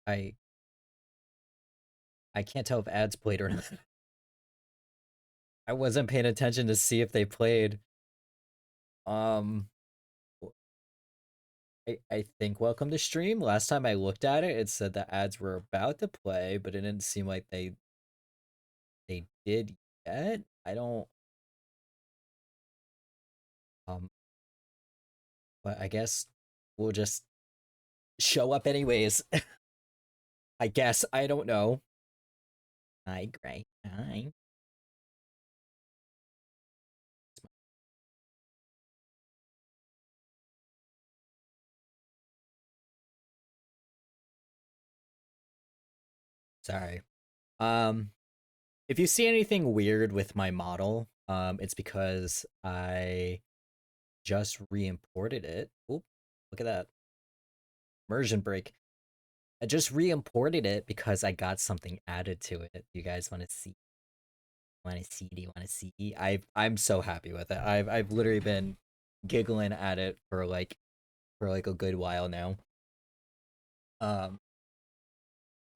I I can't tell if ads played or not. I wasn't paying attention to see if they played. Um, I think welcome to stream. Last time I looked at it, it said the ads were about to play, but it didn't seem like they did yet. I don't um, but I guess we'll just show up anyways. I guess I don't know. Hi, Gray. Hi. Sorry. Um, if you see anything weird with my model, it's because I just re-imported it. Oop, look at that. Immersion break. I just re-imported it because I got something added to it. You guys want to see? Want to see? Do you want to see? I'm so happy with it. I've literally been giggling at it for like a good while now. You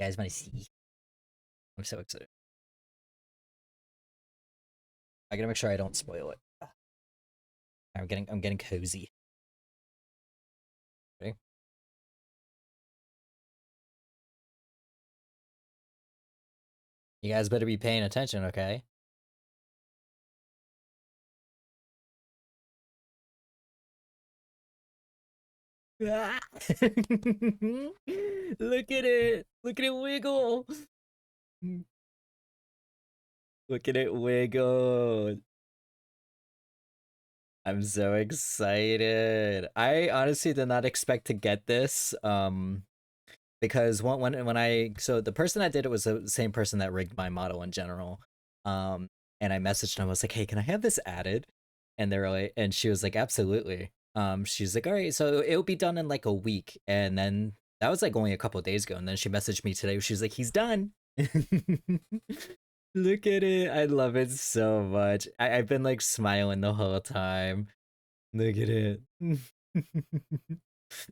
guys want to see? I'm so excited. I gotta make sure I don't spoil it. I'm getting cozy. Okay. You guys better be paying attention, okay? Ah! Look at it! Look at it wiggle! Look at it wiggle! I'm so excited. I honestly did not expect to get this. Because when I so the person that did it was the same person that rigged my model in general. And I messaged them. I was like, "Hey, can I have this added?" And they were like, and she was like, "Absolutely." She's like, "All right, so it'll be done in like a week." And then that was like only a couple days ago. And then she messaged me today. She's like, "He's done." Look at it. I love it so much. I've been like smiling the whole time. Look at it.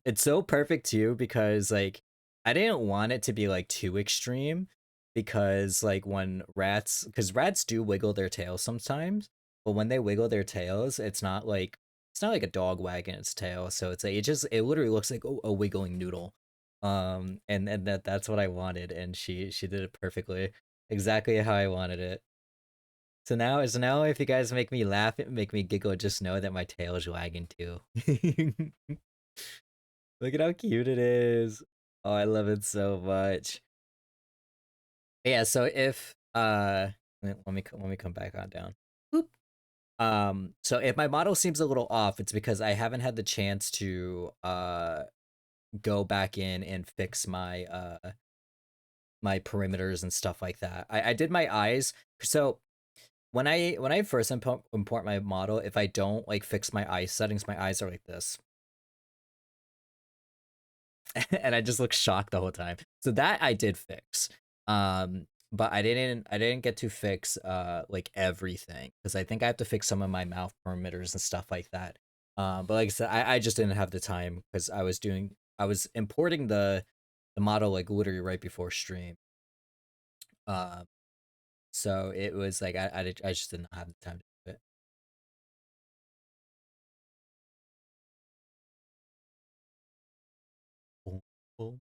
It's so perfect too because like I didn't want it to be like too extreme because like when rats because rats do wiggle their tails sometimes, but when they wiggle their tails, it's not like a dog wagging its tail, so it's like it literally looks like a wiggling noodle. And that's what I wanted, and she did it perfectly, exactly how I wanted it. So now if you guys make me laugh, make me giggle, just know that my tail is wagging too. Look at how cute it is. Oh, I love it so much. Yeah, so if let me come back on down. Boop. So if my model seems a little off, it's because I haven't had the chance to go back in and fix my perimeters and stuff like that. I did my eyes. So when I first import my model, if I don't like fix my eye settings, my eyes are like this. And I just look shocked the whole time. So that I did fix. But I didn't get to fix like everything because I think I have to fix some of my mouth perimeters and stuff like that. But like I said, I just didn't have the time because I was importing the model like literally right before stream. Um, so it was like I just didn't have the time to do it. Boom, boom.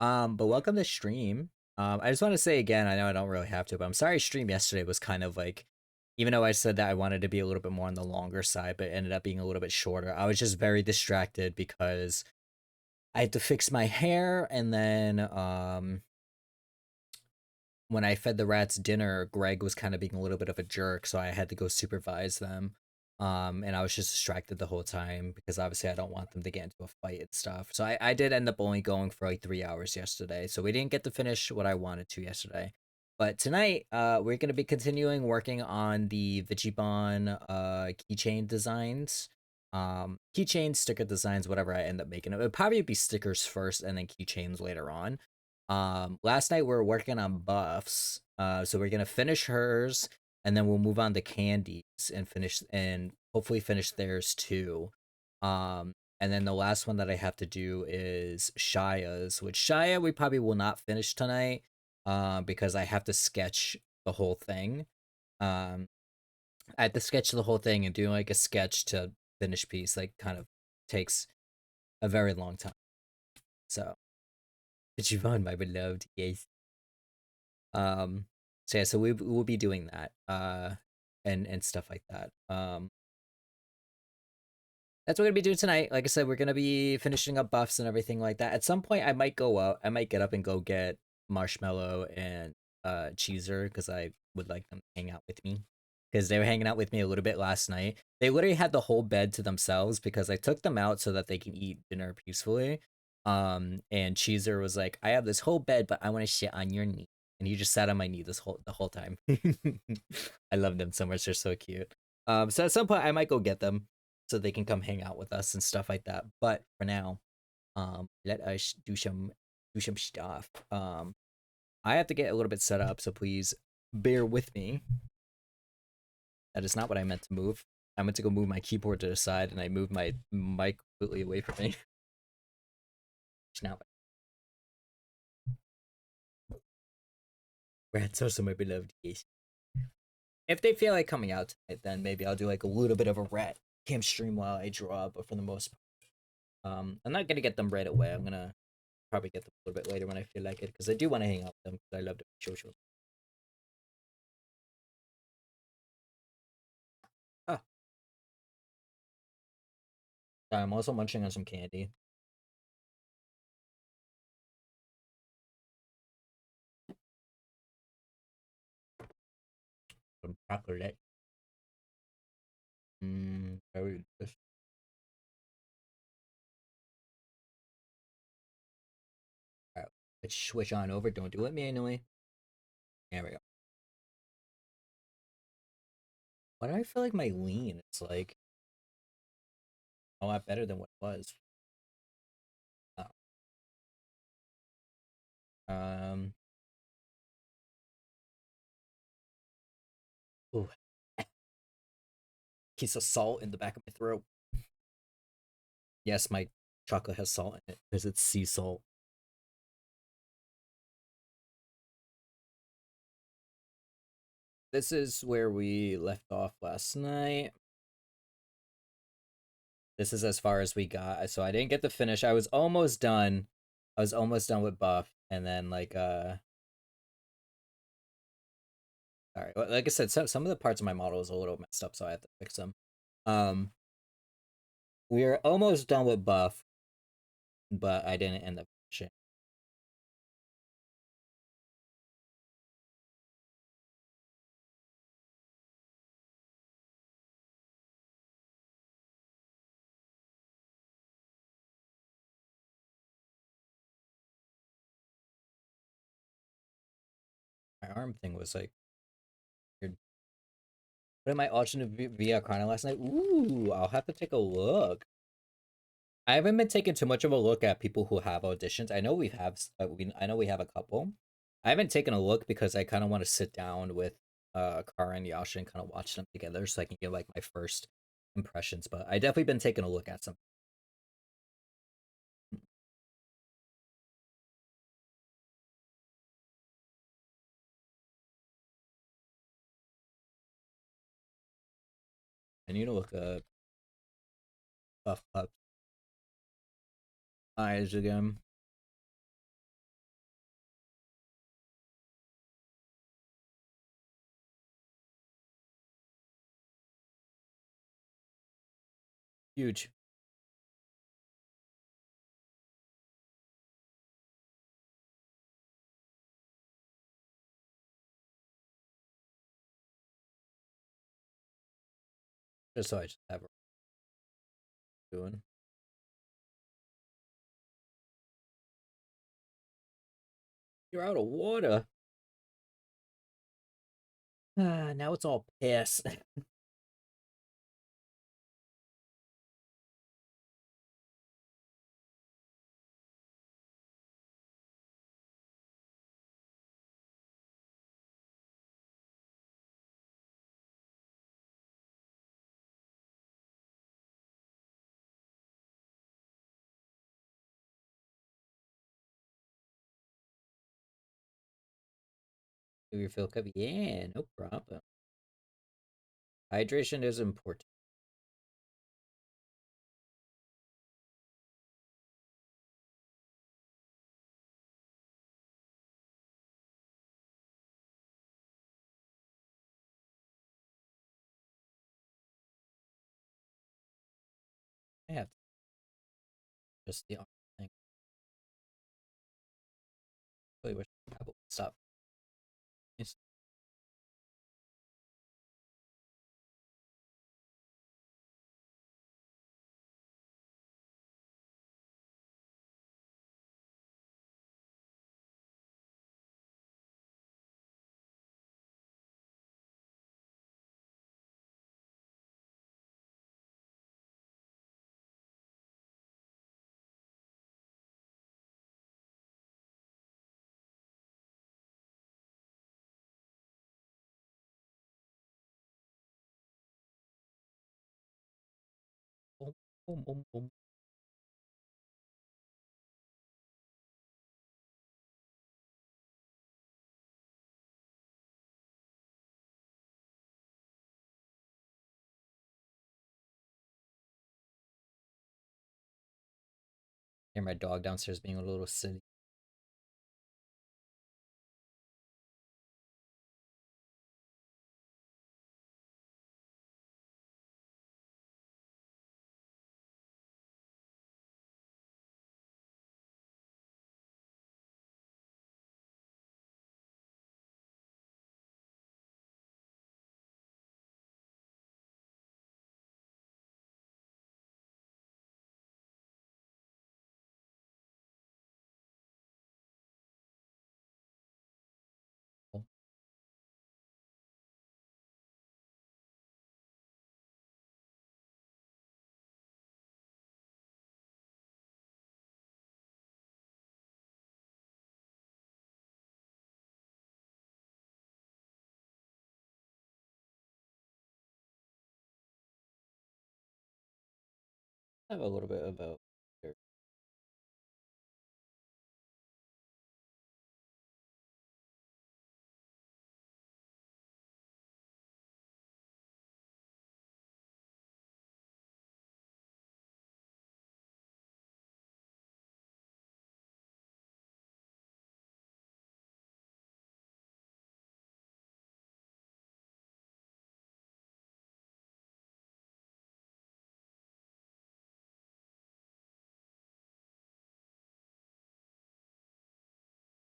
But welcome to stream. I just want to say again, I know I don't really have to, but I'm sorry stream yesterday was kind of like, even though I said that I wanted to be a little bit more on the longer side, but it ended up being a little bit shorter. I was just very distracted because I had to fix my hair, and then when I fed the rats dinner, Greg was kind of being a little bit of a jerk, so I had to go supervise them. And I was just distracted the whole time because obviously I don't want them to get into a fight and stuff. So I did end up only going for like 3 hours yesterday. So we didn't get to finish what I wanted to yesterday. But tonight, we're gonna be continuing working on the Vigibon keychain designs. Keychain, sticker designs, whatever I end up making. It would probably be stickers first and then keychains later on. Last night we were working on buffs. So we're gonna finish hers, and then we'll move on to candies and finish and hopefully finish theirs too. And then the last one that I have to do is Shaya's, which Shaya we probably will not finish tonight, because I have to sketch the whole thing. Um, I have to sketch the whole thing, and doing like a sketch to finish piece like kind of takes a very long time. So, it's fun, my beloved. Yes. Um, so yeah, so we'll be doing that, and stuff like that. That's what we're gonna be doing tonight. Like I said, we're gonna be finishing up buffs and everything like that. At some point, I might go out. I might get up and go get Marshmallow and Cheeser because I would like them to hang out with me. Because they were hanging out with me a little bit last night. They literally had the whole bed to themselves because I took them out so that they can eat dinner peacefully. And Cheeser was like, "I have this whole bed, but I want to shit on your knee." And he just sat on my knee the whole time. I love them so much. They're so cute. So at some point, I might go get them so they can come hang out with us and stuff like that. But for now, let us do some stuff. I have to get a little bit set up, so please bear with me. That is not what I meant to move. I meant to go move my keyboard to the side, and I moved my mic completely away from me. Now, Red so my beloved geese. If they feel like coming out tonight, then maybe I'll do like a little bit of a rat cam stream while I draw. But for the most part, I'm not gonna get them right away. I'm gonna probably get them a little bit later when I feel like it because I do want to hang out with them because I love to social. Ah, I'm also munching on some candy. Some chocolate. Very delicious. Alright, let's switch on over. Don't do it manually. There we go. Why do I feel like my lean is like a lot better than what it was? Oh. Um. Ooh, piece of salt in the back of my throat. Yes, my chocolate has salt in it because it's sea salt. This is where we left off last night. This is as far as we got. So I didn't get to finish. I was almost done. I was almost done with buff, and then sorry, like I said, some of the parts of my model is a little messed up, so I have to fix them. Um, we are almost done with buff, but I didn't end up finishing. My arm thing was like weird. What am I alternate via Chrono last night? Ooh, I'll have to take a look. I haven't been taking too much of a look at people who have auditions. I know I know we have a couple. I haven't taken a look because I kind of want to sit down with Kara and Yasha and kind of watch them together so I can give like my first impressions. But I definitely been taking a look at some. I need to look up buffpup eyes again. Huge. Just so I just have her doing. You're out of water. Ah, now it's all piss. Do you feel cup? Yeah, no problem. Hydration is important. I have just the arm thing. Really wish Apple would stop. Yes. Boom, boom, boom, boom. Hear my dog downstairs being a little silly. Oh, I have a little bit about. Right,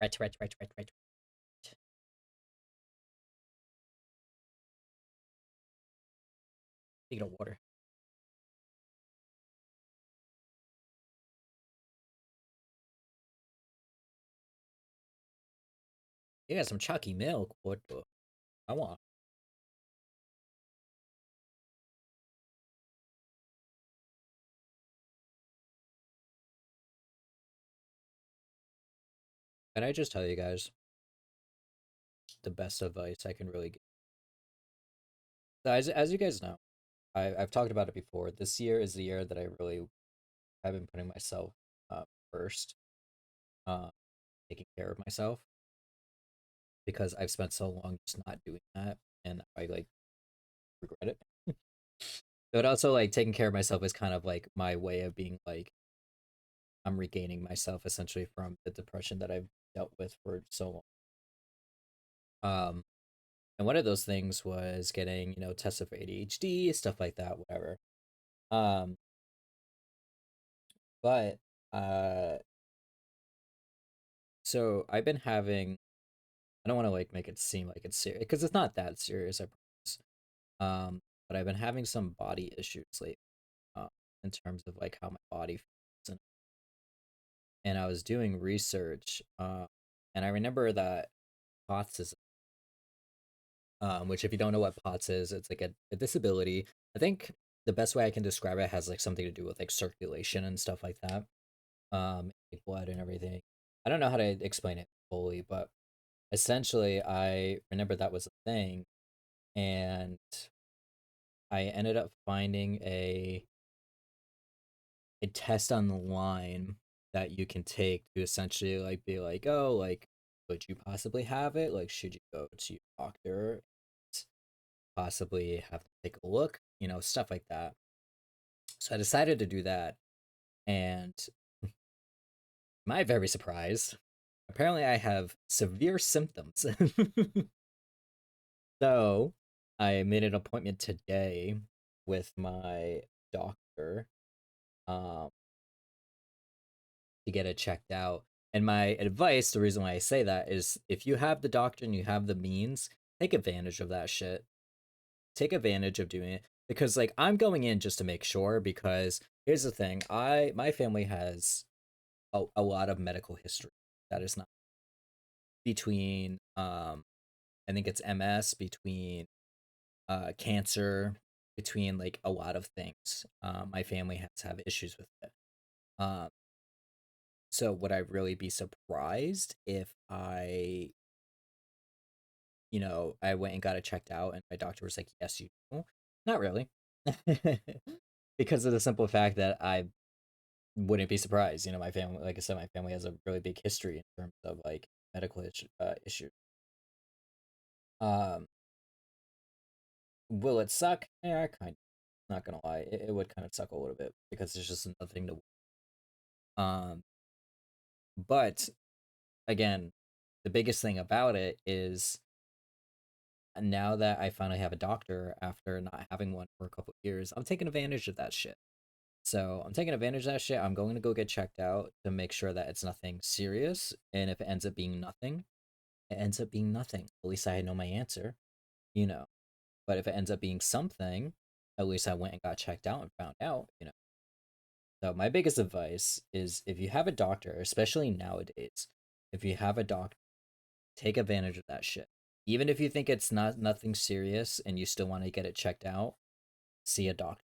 right, right, right, right. Speaking of water, you got some chalky milk. What the? I want. Can I just tell you guys the best advice I can really give? As you guys know, I've talked about it before. This year is the year that I really have been putting myself first, uh, taking care of myself because I've spent so long just not doing that, and I like regret it. But also, like taking care of myself is kind of like my way of being like I'm regaining myself essentially from the depression that I've dealt with for so long. And one of those things was getting tested for ADHD, stuff like that, whatever. Um, but uh, so I've been having. I don't want to like make it seem like it's serious because it's not that serious, I promise. But I've been having some body issues lately, uh, in terms of like how my body feels, and I was doing research, and I remember that POTS, which if you don't know what POTS is, it's like a disability. I think the best way I can describe it has like something to do with like circulation and stuff like that, like blood and everything. I don't know how to explain it fully, but essentially, I remember that was a thing, and I ended up finding a test online that you can take to essentially like be like, oh, like could you possibly have it? Like, should you go to your doctor, possibly have to take a look, stuff like that. So I decided to do that, and my very surprise, apparently I have severe symptoms. So I made an appointment today with my doctor um, to get it checked out. And my advice, the reason why I say that is if you have the doctor and you have the means, take advantage of that shit. Take advantage of doing it because like I'm going in just to make sure because here's the thing. My family has a lot of medical history that is not between I think it's MS, between cancer, between like a lot of things. My family has to have issues with it. Um, so would I really be surprised if I went and got it checked out and my doctor was like, "Yes, you do." Not really, because of the simple fact that I wouldn't be surprised. My family, like I said, my family has a really big history in terms of like medical issues. Um, will it suck? Yeah, kind of. Not gonna lie, it would kind of suck a little bit because there's just another thing to. Um, but again, the biggest thing about it is now that I finally have a doctor after not having one for a couple of years, I'm taking advantage of that shit. So I'm taking advantage of that shit. I'm going to go get checked out to make sure that it's nothing serious. And if it ends up being nothing, it ends up being nothing. At least I know my answer, you know. But if it ends up being something, at least I went and got checked out and found out. So my biggest advice is if you have a doctor, especially nowadays, if you have a doctor, take advantage of that shit. Even if you think it's not nothing serious and you still want to get it checked out, see a doctor.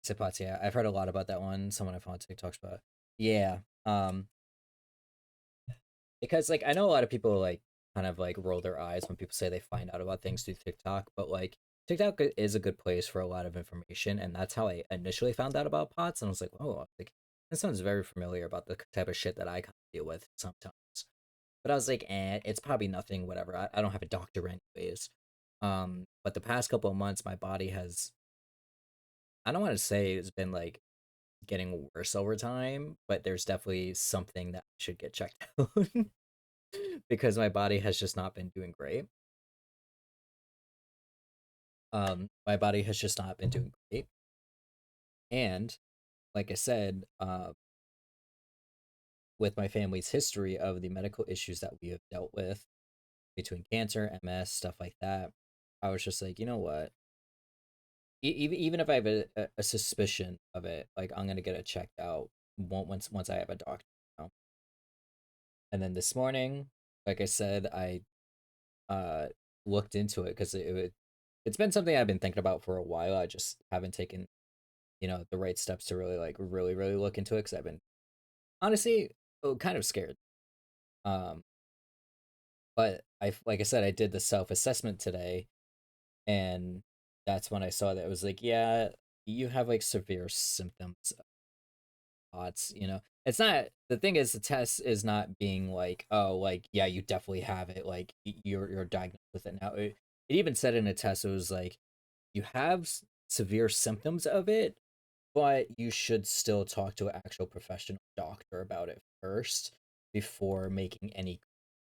Sipots, yeah, I've heard a lot about that one. Someone I found TikToks about. Yeah, because like I know a lot of people like kind of like roll their eyes when people say they find out about things through TikTok, but like TikTok is a good place for a lot of information, and that's how I initially found out about pots. And I was like, oh, like this sounds very familiar about the type of shit that I kind of deal with sometimes. But I was like, it's probably nothing, whatever. I don't have a doctor anyways. But the past couple of months, my body has, I don't want to say it's been like getting worse over time, but there's definitely something that should get checked out because my body has just not been doing great. My body has just not been doing great. And like I said, with my family's history of the medical issues that we have dealt with between cancer, MS, stuff like that, I was just like, you know what? Even if I have a suspicion of it, like I'm gonna get it checked out once I have a doctor. You know? And then this morning, like I said, I uh looked into it because it's been something I've been thinking about for a while. I just haven't taken the right steps to really like really look into it because I've been honestly kind of scared. Um, but I like I said, I did the self assessment today, and that's when I saw that it was like, yeah, you have like severe symptoms thoughts, It's not the thing is the test is not being like, oh, like, yeah, you definitely have it, like you're diagnosed with it now. It even said in a test it was like you have severe symptoms of it, but you should still talk to an actual professional doctor about it first before making any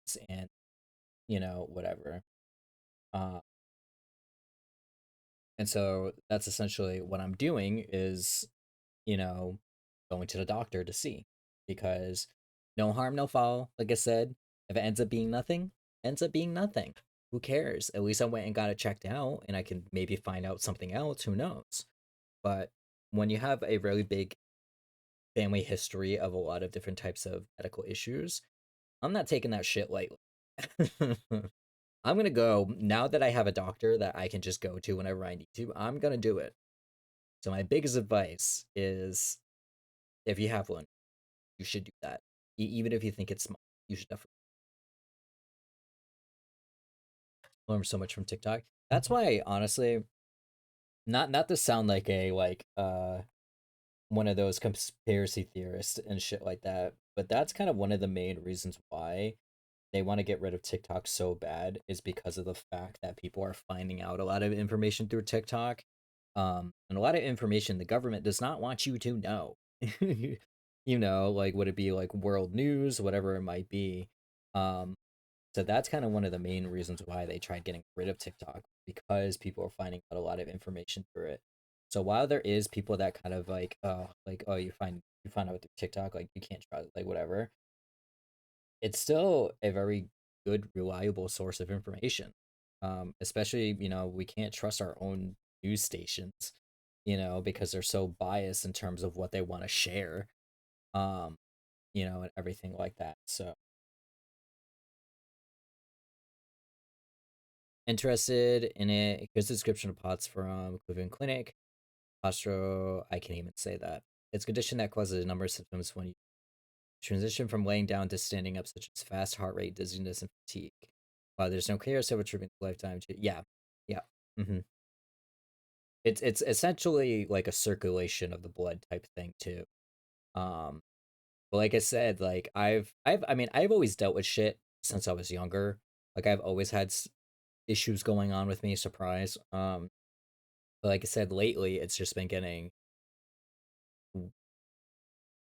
claims and whatever. Uh, and so that's essentially what I'm doing is you know, going to the doctor to see because no harm, no foul. Like I said, if it ends up being nothing, ends up being nothing. Who cares? At least I went and got it checked out and I can maybe find out something else. Who knows? But when you have a really big family history of a lot of different types of medical issues, I'm not taking that shit lightly. I'm gonna go now that I have a doctor that I can just go to whenever I need to. I'm gonna do it. So my biggest advice is if you have one, you should do that. Even if you think it's small, you should definitely learn so much from TikTok. That's why, honestly, not to sound like a like one of those conspiracy theorists and shit like that. But that's kind of one of the main reasons why they want to get rid of TikTok so bad is because of the fact that people are finding out a lot of information through TikTok. And a lot of information the government does not want you to know. You know, like would it be like world news, whatever it might be. Um, so that's kind of one of the main reasons why they tried getting rid of TikTok because people are finding out a lot of information through it. So while there is people that kind of like oh you find out through TikTok like you can't trust like whatever, it's still a very good reliable source of information. Especially you know we can't trust our own news stations, you know, because they're so biased in terms of what they want to share. Um, you know, and everything like that. So interested in it. Here's the description of POTS from Cleveland Clinic. Posturo, I can't even say that. It's a condition that causes a number of symptoms when you transition from laying down to standing up, such as fast heart rate, dizziness, and fatigue. While there's no clear silver treatment lifetime. Yeah, yeah. Mm-hmm. It's essentially like a circulation of the blood type thing too. Um, but like I said, like I mean I've always dealt with shit since I was younger. Like I've always had issues going on with me. Surprise. But like I said, lately it's just been getting.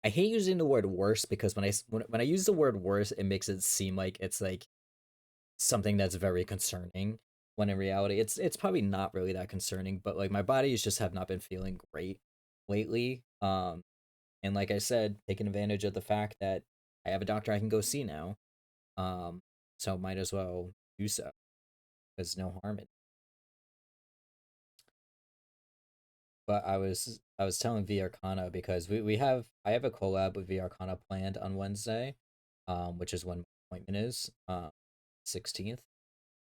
I hate using the word worse because when I use the word worse, it makes it seem like it's like something that's very concerning. When in reality, it's probably not really that concerning. But like my bodies just have not been feeling great lately. And like I said, taking advantage of the fact that I have a doctor I can go see now. Um, so might as well do so because no harm in. But I was telling V Arcana because we have I have a collab with V Arcana planned on Wednesday, which is when my appointment is, 16th.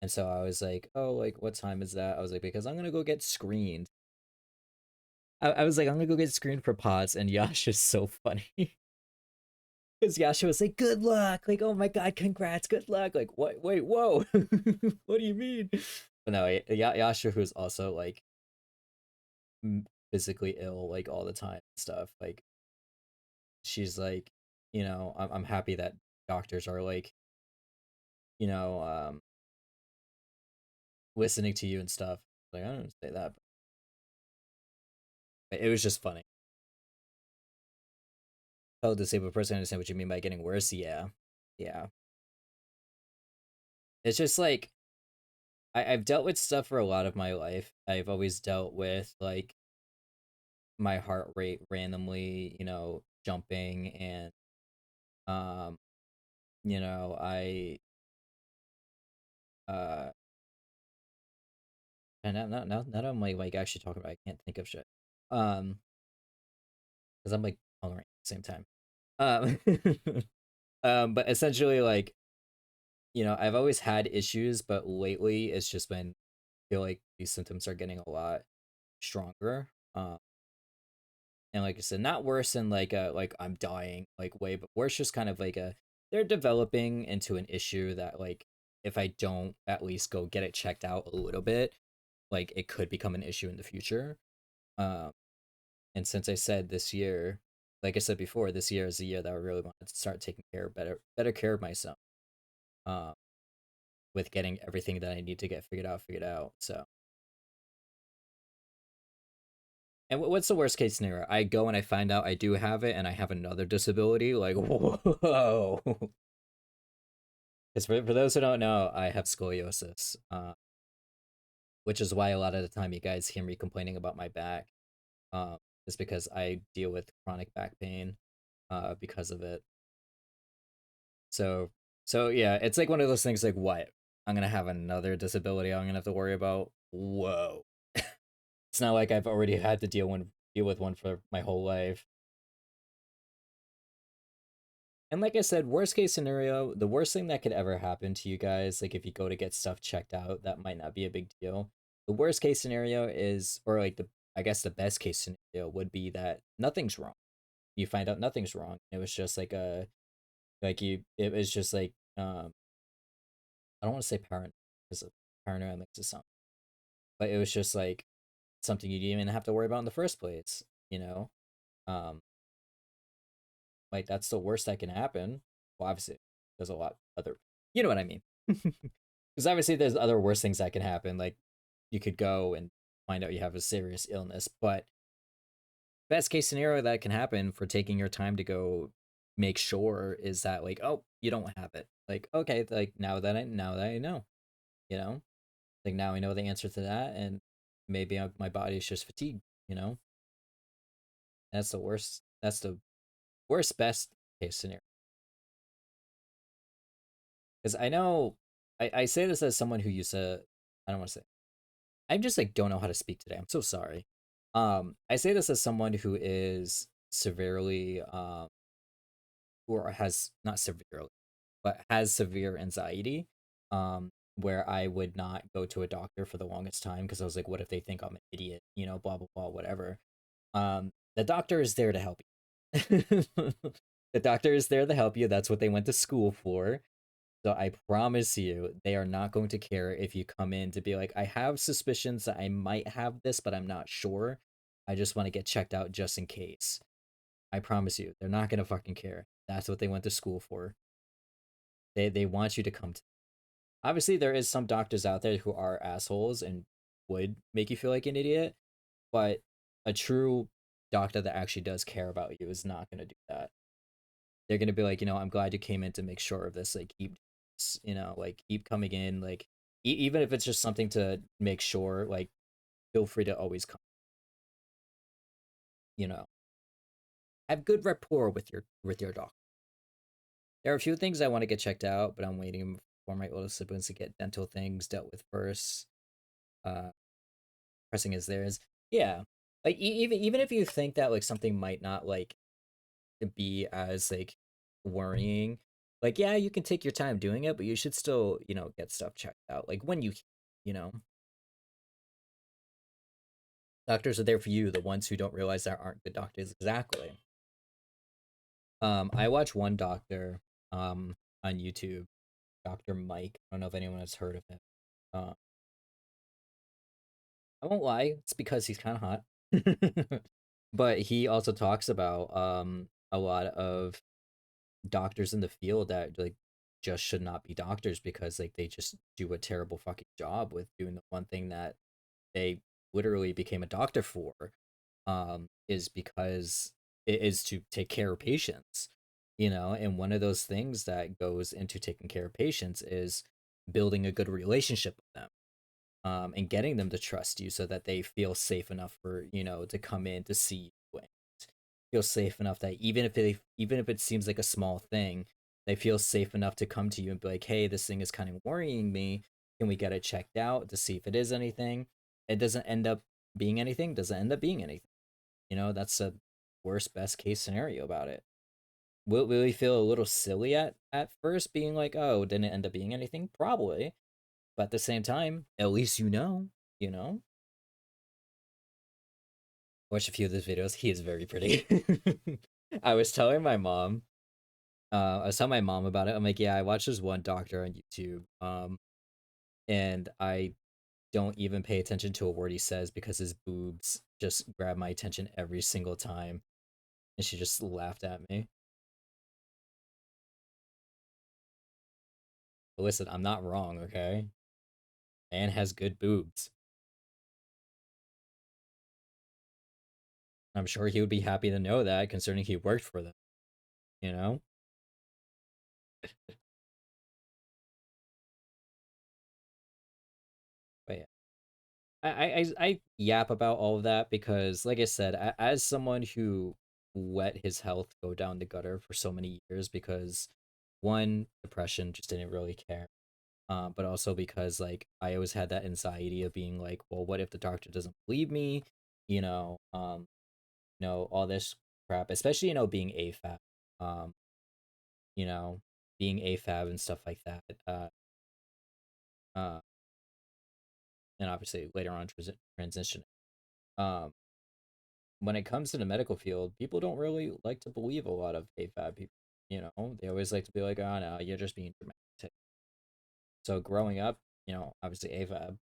And so I was like, oh, like what time is that? I was like, because I'm gonna go get screened. I was like, I'm gonna go get screened for POTS, and Yash is so funny. Because Yasha was like, good luck, like, oh my god, congrats, good luck. Like, what wait, whoa. What do you mean? But no, Yasha who's also like physically ill like all the time and stuff, like she's like, you know, I'm happy that doctors are like, you know, listening to you and stuff. Like I don't say that, but it was just funny. Tell a disabled person I understand what you mean by getting worse. Yeah, yeah. It's just like I've dealt with stuff for a lot of my life. I've always dealt with like my heart rate randomly, you know, jumping and um, you know, uh and now I'm like actually talking about I can't think of shit. Um, because I'm like hungry at the same time. Um, but essentially, like you know, I've always had issues, but lately it's just been I feel like these symptoms are getting a lot stronger. And like I said, not worse than like a like I'm dying like way, but worse just kind of like a they're developing into an issue that like if I don't at least go get it checked out a little bit, like it could become an issue in the future. Um, and since I said this year, like I said before, this year is the year that I really wanted to start taking care of better care of myself. Um, with getting everything that I need to get figured out. So, and what's the worst case scenario? I go and I find out I do have it, and I have another disability. Like, whoa! Because for those who don't know, I have scoliosis, which is why a lot of the time you guys hear me complaining about my back. Um, is because I deal with chronic back pain, because of it. So so yeah, it's like one of those things like what? I'm gonna have another disability I'm gonna have to worry about. Whoa. It's not like I've already had to deal with one for my whole life. And like I said, worst case scenario, the worst thing that could ever happen to you guys, like if you go to get stuff checked out, that might not be a big deal. The worst case scenario is, or like the I guess the best case scenario would be that nothing's wrong. You find out nothing's wrong. It was just like a like you it was just like I don't want to say parent because paranoia makes it sound, but it was just like something you didn't even have to worry about in the first place, you know? Um, like that's the worst that can happen. Well, obviously, there's a lot other, you know what I mean? Because obviously, there's other worse things that can happen. Like you could go and find out you have a serious illness, but best case scenario that can happen for taking your time to go make sure is that like, oh, you don't have it. Like, okay, like now that I know, you know, like now I know the answer to that, and maybe my body is just fatigued. You know, that's the worst. That's the worst best case scenario. Because I know I say this as someone who used to. I don't want to say. I just like don't know how to speak today. I'm so sorry. I say this as someone who is severely or has not severely, but has severe anxiety. Where I would not go to a doctor for the longest time because I was like, what if they think I'm an idiot? You know, blah blah blah, whatever. The doctor is there to help you. The doctor is there to help you. That's what they went to school for. So I promise you, they are not going to care if you come in to be like, I have suspicions that I might have this, but I'm not sure. I just want to get checked out just in case. I promise you, they're not gonna fucking care. That's what they went to school for. They want you to come to. Obviously, there is some doctors out there who are assholes and would make you feel like an idiot, but a true doctor that actually does care about you is not gonna do that. They're gonna be like, I'm glad you came in to make sure of this. Like, keep, like keep coming in. Like, even if it's just something to make sure, like, feel free to always come. You know, have good rapport with your doctor. There are a few things I want to get checked out, but I'm waiting for my older siblings to get dental things dealt with first. Uh, Pressing as theirs. Yeah, like even if you think that like something might not like be as like worrying, like yeah, you can take your time doing it, but you should still get stuff checked out. Like when you know, doctors are there for you. The ones who don't realize there aren't good doctors. Exactly. I watch one doctor on YouTube, Dr. Mike. I don't know if anyone has heard of him. Uh, I won't lie, it's because he's kind of hot. But he also talks about a lot of doctors in the field that like just should not be doctors because like they just do a terrible fucking job with doing the one thing that they literally became a doctor for, is because it is to take care of patients, and one of those things that goes into taking care of patients is building a good relationship with them, and getting them to trust you so that they feel safe enough for to come in to see you and feel safe enough that even if it seems like a small thing, they feel safe enough to come to you and be like, hey, this thing is kind of worrying me, can we get it checked out to see if it is anything? It doesn't end up being anything, doesn't end up being anything. That's a worst best case scenario about it. Will we feel a little silly at first being like, oh, didn't it end up being anything? Probably, but at the same time, at least you know. Watch a few of those videos. He is very pretty. I was telling my mom, I was telling my mom about it. I'm like, yeah, I watched this one doctor on YouTube, and I don't even pay attention to a word he says because his boobs just grab my attention every single time. And she just laughed at me. But listen, I'm not wrong, okay? Man has good boobs. I'm sure he would be happy to know that, considering he worked for them, you know? But yeah. I yap about all of that because, like I said, as someone who let his health go down the gutter for so many years because one, depression, just didn't really care, but also because like I always had that anxiety of being like, well, what if the doctor doesn't believe me, you know, um, all this crap, especially being AFAB, um, you know, being AFAB and stuff like that, uh, and obviously later on transition. Um, when it comes to the medical field, people don't really like to believe a lot of AFAB people. They always like to be like, "Oh no, you're just being dramatic." So growing up, obviously AFAB,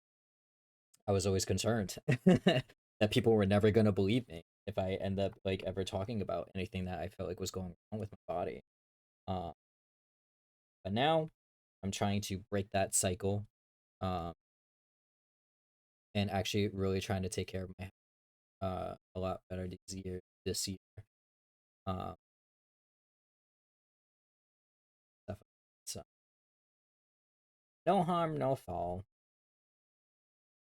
I was always concerned that people were never gonna believe me. if I end up like ever talking about anything that I felt like was going wrong with my body. Um, but now I'm trying to break that cycle, um, and actually really trying to take care of my a lot better this year. Um, stuff like that. So no harm, no foul.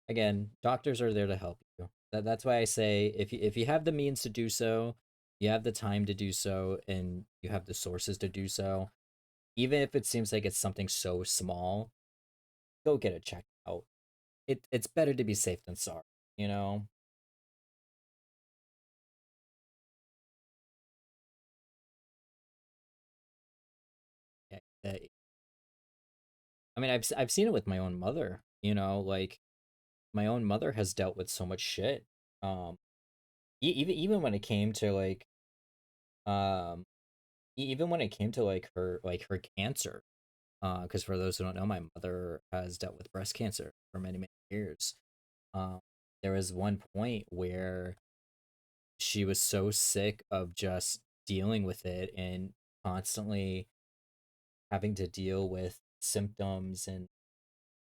Again, doctors are there to help you. That's why I say if you have the means to do so, you have the time to do so, and you have the sources to do so, even if it seems like it's something so small, go get it checked out. It's better to be safe than sorry, you know? Yeah, I mean, I've seen it with my own mother, you know, like my own mother has dealt with so much shit. Um, even when it came to um, even when it came to like her cancer, because for those who don't know, my mother has dealt with breast cancer for many years. Um, there was one point where she was so sick of just dealing with it and constantly having to deal with symptoms and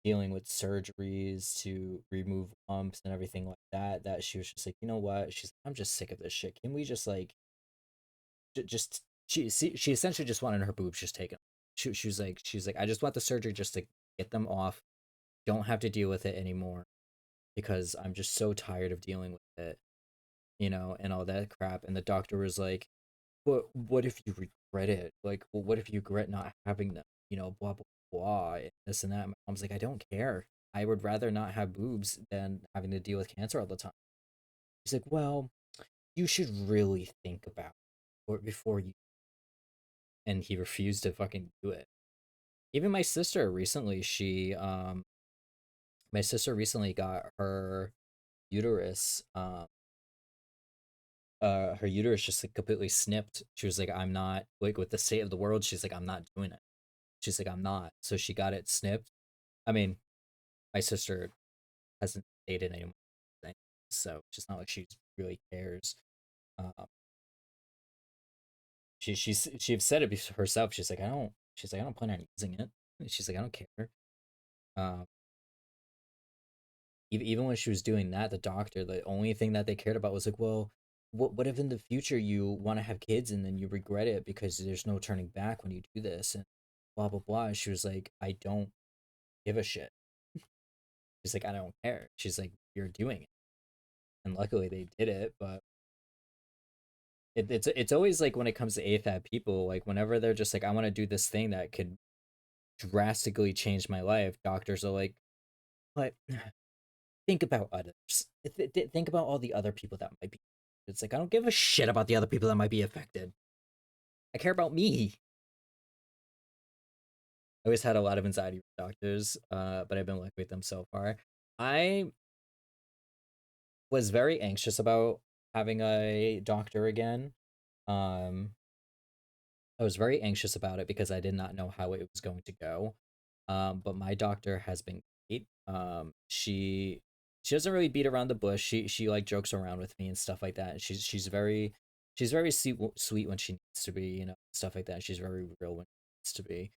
dealing with surgeries to remove lumps and everything like that, that she was just like, you know what, she's I'm just sick of this shit, can we just like just she essentially just wanted her boobs just taken. She was like, I just want the surgery just to get them off, don't have to deal with it anymore, because I'm just so tired of dealing with it, you know, and all that crap. And the doctor was like, but what if you regret it? Like, well, what if you regret not having them? You know, blah blah blah, and this and that. My mom's like, I don't care. I would rather not have boobs than having to deal with cancer all the time. He's like, well, you should really think about it before you. And he refused to fucking do it. Even my sister recently got uterus um her uterus just like completely snipped. She was like, I'm not like with the state of the world. She's like, I'm not doing it. She's like, I'm not. So she got it snipped. I mean, my sister hasn't dated anyone, so it's just not like she really cares. Um, she's said it herself. She's like, I don't. She's like, I don't plan on using it. She's like, I don't care. Um, even when she was doing that, the doctor, the only thing that they cared about was like, well, what if in the future you want to have kids and then you regret it because there's no turning back when you do this and blah blah blah. And she was like, I don't give a shit. She's like, I don't care. She's like, you're doing it, and luckily they did it. But it's always like when it comes to AFAB people, like whenever they're just like, I want to do this thing that could drastically change my life, doctors are like, but think about others. Think about all the other people that might be. It's like I don't give a shit about the other people that might be affected. I care about me. I always had a lot of anxiety with doctors, but I've been lucky with them so far. I was very anxious about having a doctor again. Um, I was very anxious about it because I did not know how it was going to go. But my doctor has been great. She doesn't really beat around the bush. She like jokes around with me and stuff like that. She's very sweet when she needs to be, you know, stuff like that. She's very real when she needs to be.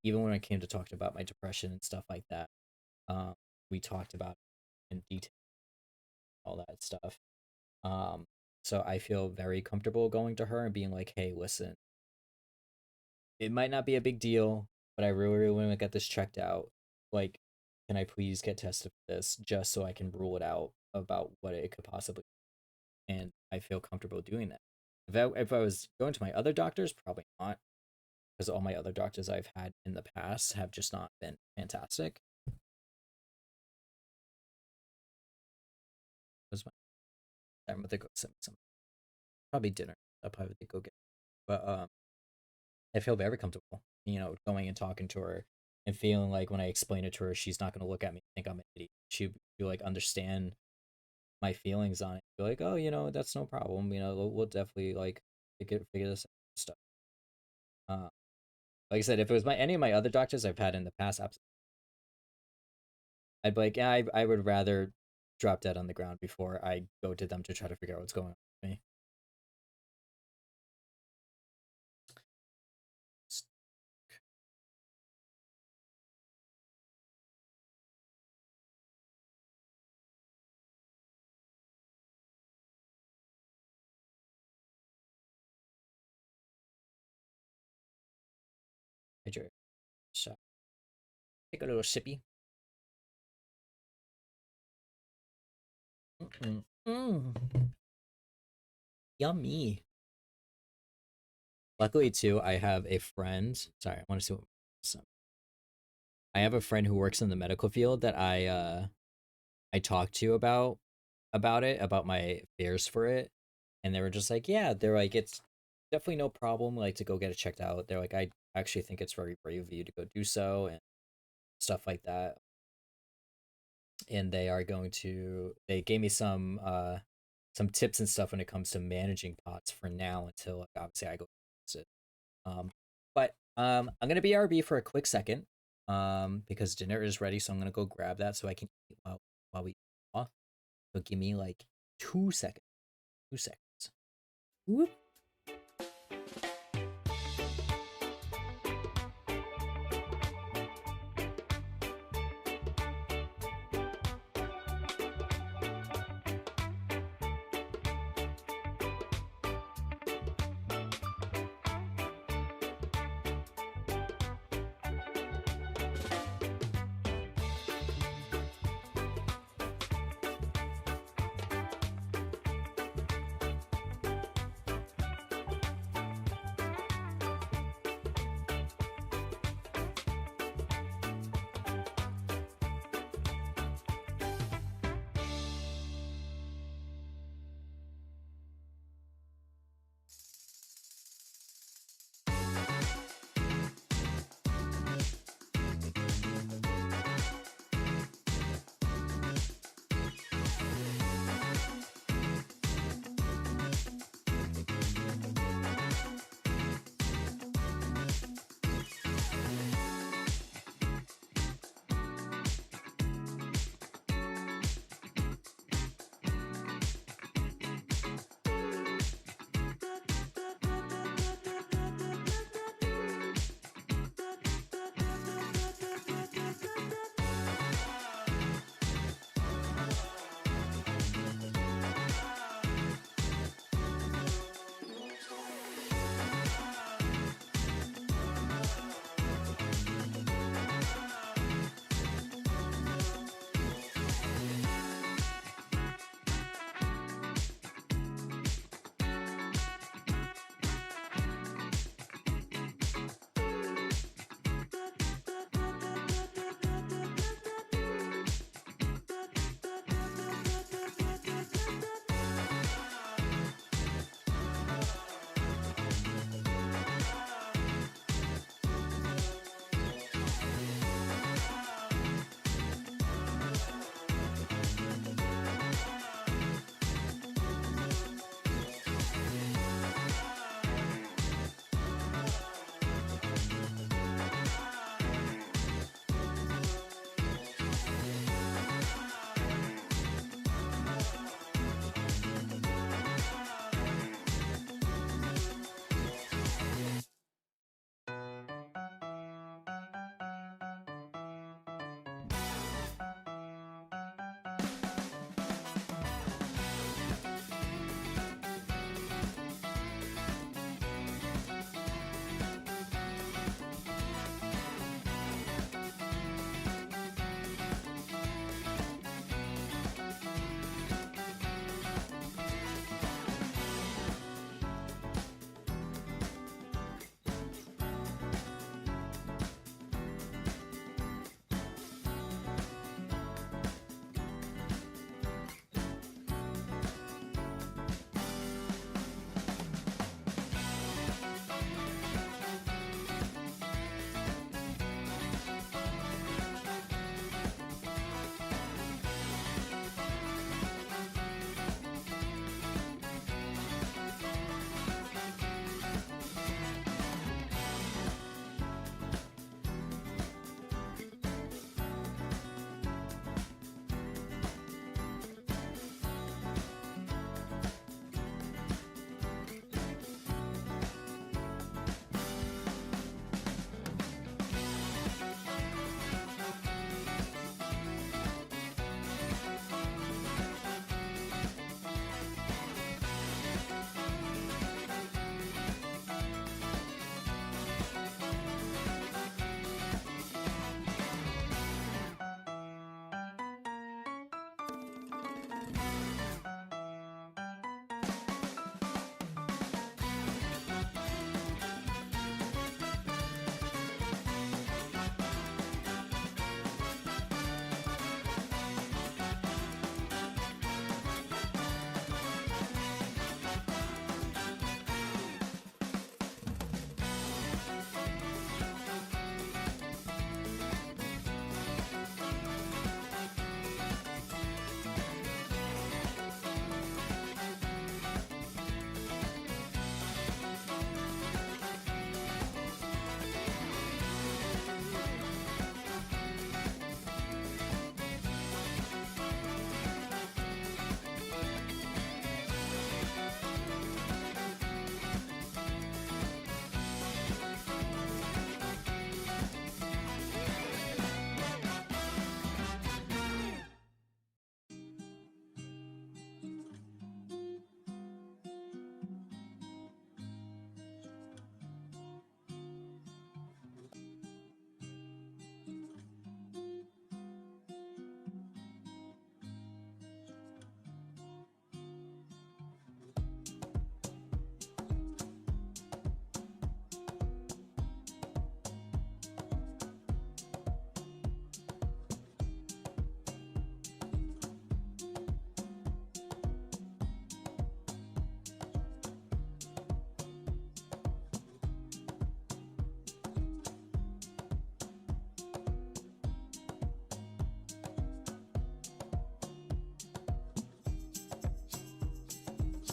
Even when I came to talk about my depression and stuff like that, um, we talked about it in detail, all that stuff. Um, so I feel very comfortable going to her and being like, "Hey, listen, it might not be a big deal, but I really, really want to get this checked out. Like, can I please get tested for this just so I can rule it out about what it could possibly be?" And I feel comfortable doing that. If I was going to my other doctors, probably not, because all my other doctors I've had in the past have just not been fantastic. Was my time to go send me some probably dinner. I'll probably go get, but I feel very comfortable, you know, going and talking to her and feeling like when I explain it to her, she's not going to look at me and think I'm an idiot. She'll like understand my feelings on it. Be like, oh, you know, that's no problem. You know, we'll definitely like figure this out stuff. Uh, like I said, if it was my any of my other doctors I've had in the past, I'd be like, yeah, I would rather drop dead on the ground before I go to them to try to figure out what's going on with me. Hydrate. So take a little sippy. Yummy. Luckily, too, I have a friend. Sorry, I want to see what. I have a friend who works in the medical field that I talked to about it, about my fears for it, and they were just like, yeah, they're like, it's definitely no problem, like to go get it checked out. They're like, I actually think it's very brave of you to go do so and stuff like that. And they are going to. They gave me some tips and stuff when it comes to managing pots for now until like obviously I go visit. But I'm gonna BRB for a quick second, because dinner is ready, so I'm gonna go grab that so I can eat while we off. So give me like 2 seconds. 2 seconds. Whoop.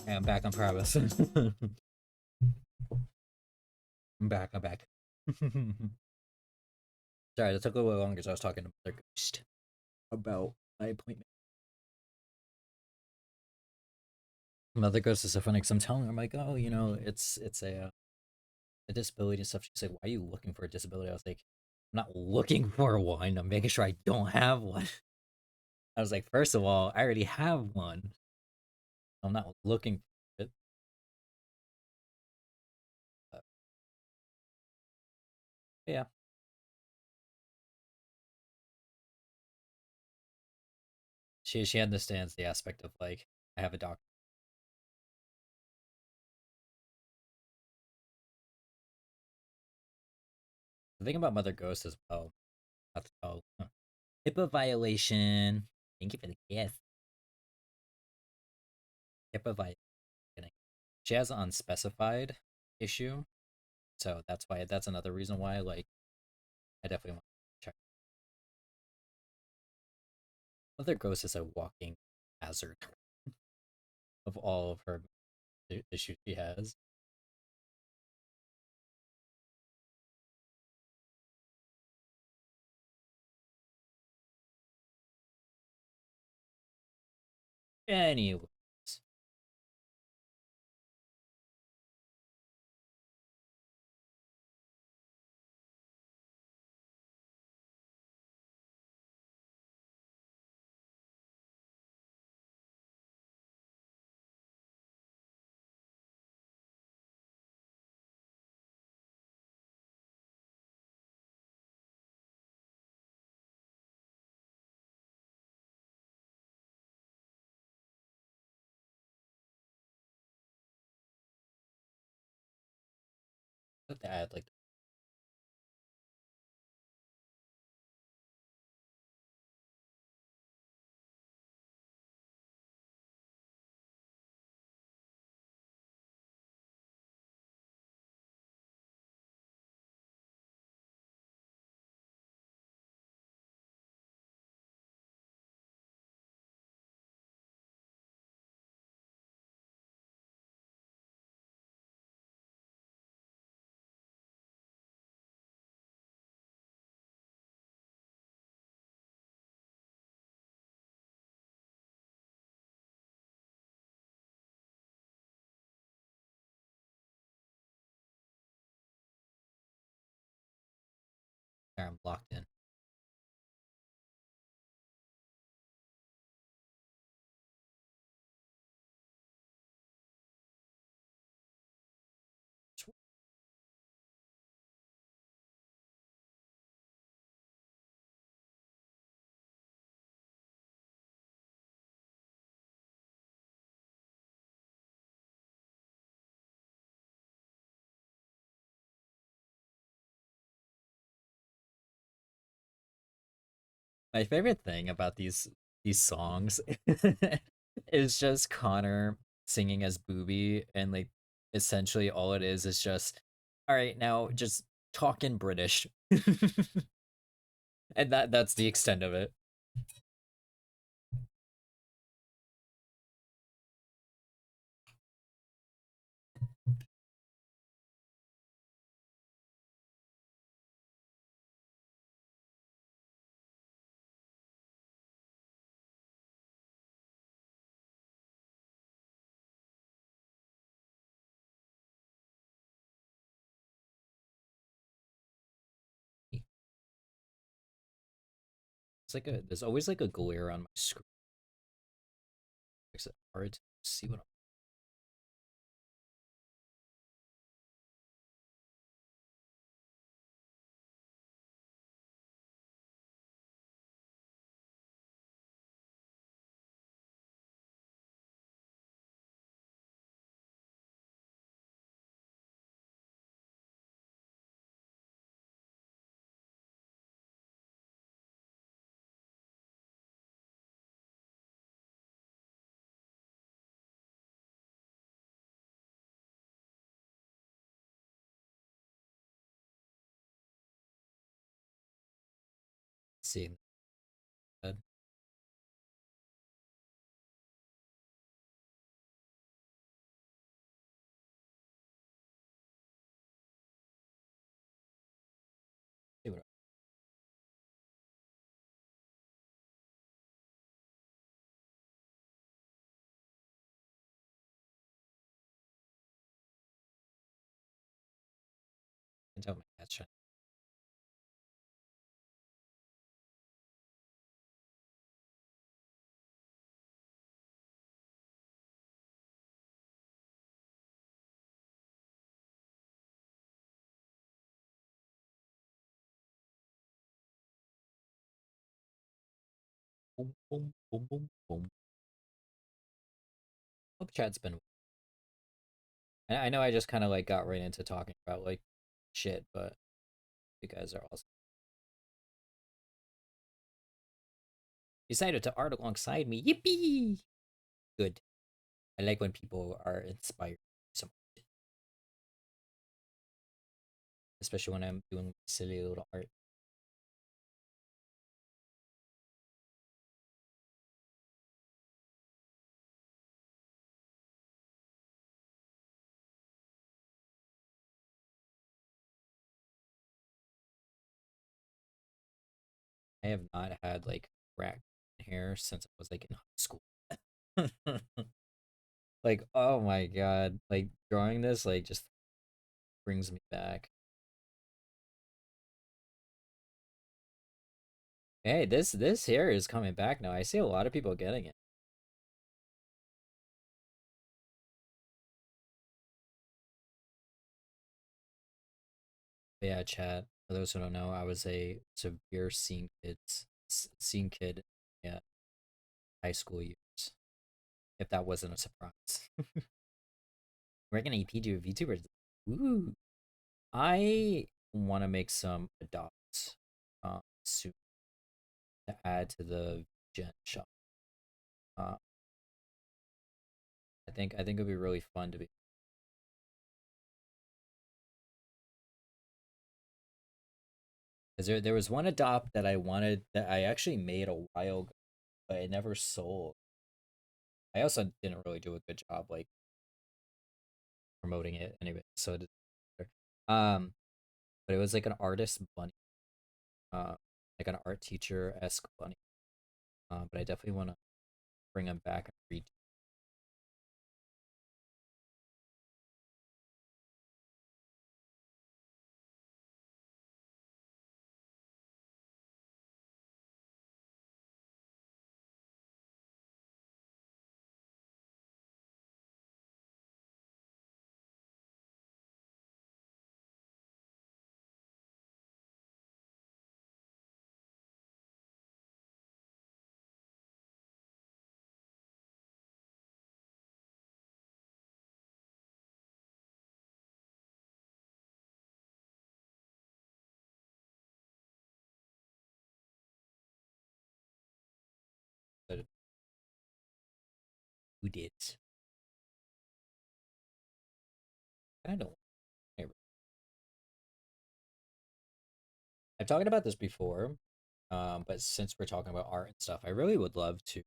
Hey, I'm back on purpose. I'm back. I'm back. Sorry, that took a little longer because I was talking to Mother Ghost about my appointment. Mother Ghost is so funny because I'm telling her, I'm like, oh, it's a disability and stuff. She's like, why are you looking for a disability? I was like, I'm not looking for one. I'm making sure I don't have one. I was like, first of all, I already have one. I'm not looking for it. But yeah, she understands the aspect of like I have a doctor. The thing about Mother Ghost as well, not to tell HIPAA violation. Thank you for the gift. HIPAA violation. She has an unspecified issue, so that's another reason why like I definitely want to check. Mother Ghost is a walking hazard of all of her issues she has. Anyways, but that like I'm locked in. My favorite thing about these songs is just Connor singing as Booby, and like essentially all it is just all right, now just talk in British. And that's the extent of it. It's like a there's always like a glare on my screen. Makes it hard to see what I'm seeing. can tell my cat's trying. Boom, boom, boom, boom, boom. Hope chat's been. I know I just kind of like got right into talking about like shit, but you guys are awesome. Decided to art alongside me. Yippee! Good. I like when people are inspired. So, especially when I'm doing silly little art. I have not had like crack hair since I was like in high school. Like, oh my god, like drawing this like just brings me back. Hey, this hair is coming back now. I see a lot of people getting it. But yeah, chat. For those who don't know, I was a severe scene kid. Yeah, high school years. If that wasn't a surprise, we're gonna EP do VTubers. Ooh, I want to make some adopts soon to add to the gen shop. Uh, I think it'd be really fun to be because there was one adopt that I wanted that I actually made a while ago, but it never sold. I also didn't really do a good job like promoting it anyway, so it doesn't matter. But it was like an artist bunny, uh, like an art teacher esque bunny. But I definitely want to bring him back and read. But who did? I don't. I've talked about this before, but since we're talking about art and stuff, I really would love to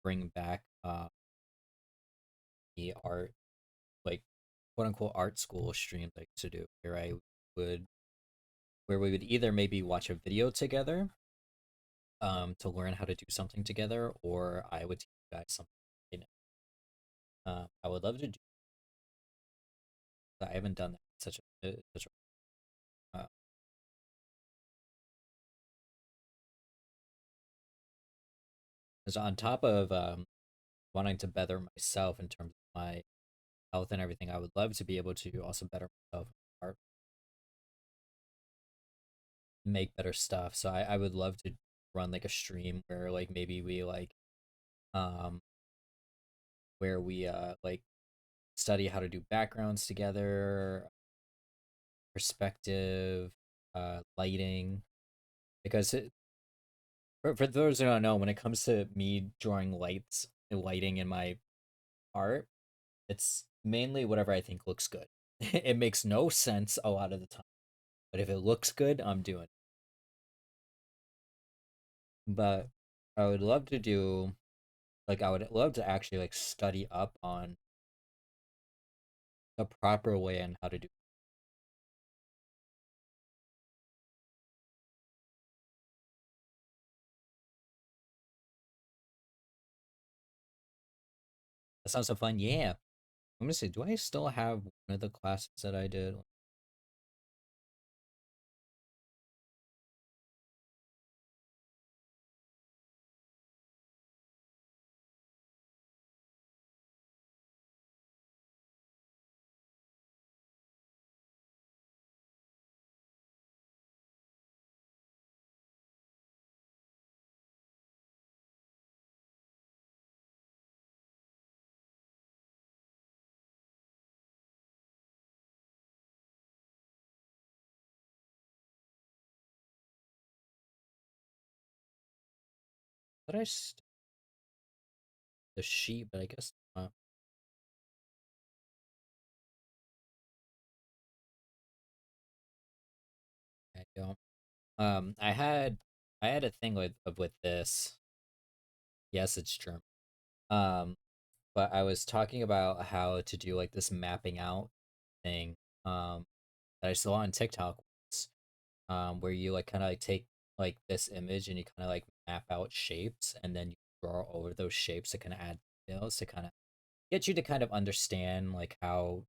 bring back the art, like quote unquote art school stream like to do, would where we would either maybe watch a video together, to learn how to do something together, or I would teach you guys something. You I would love to do. That. I haven't done that. Such a because on top of wanting to better myself in terms of my health and everything, I would love to be able to also better myself in art, make better stuff. So I would love to run like a stream where like maybe we like um where we like study how to do backgrounds together, perspective, lighting. Because for those who don't know, when it comes to me drawing lights and lighting in my art, it's mainly whatever I think looks good. It makes no sense a lot of the time, but if it looks good, I'm doing it. But I would love to do like I would love to actually like study up on the proper way and how to do. That sounds so fun. Yeah. I'm gonna say, do I still have one of the classes that I did? But the sheep, but I guess not. I don't. I had a thing with this. Yes, it's German. Um, but I was talking about how to do like this mapping out thing. That I saw on TikTok once, where you like kind of like take like this image and you kind of like map out shapes and then you draw over those shapes to kind of add details to kind of get you to kind of understand like how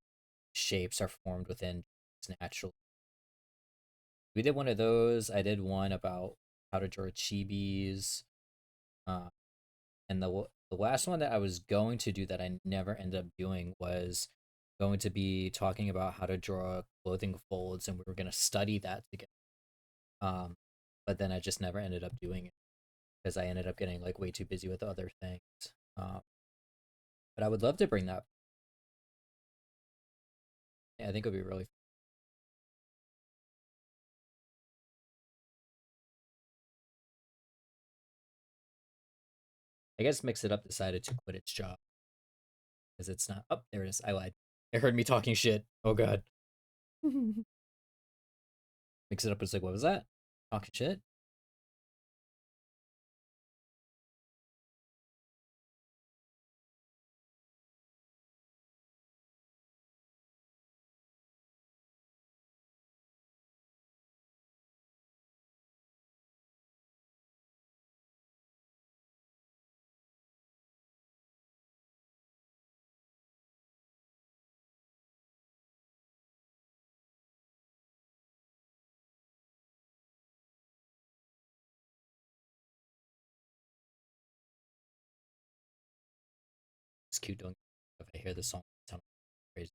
shapes are formed within natural. We did one of those. I did one about how to draw chibis. Uh, and the last one that I was going to do that I never ended up doing was going to be talking about how to draw clothing folds, and we were going to study that together. Um, but then I just never ended up doing it because I ended up getting like way too busy with other things. Um, but I would love to bring that. Yeah, I think it would be really. I guess Mix It Up decided to quit its job because it's not. Oh, there it is. I lied. It heard me talking shit. Oh god. Mix It Up was like, what was that? Talking shit. It's cute doing. If I hear the song, it sounds crazy.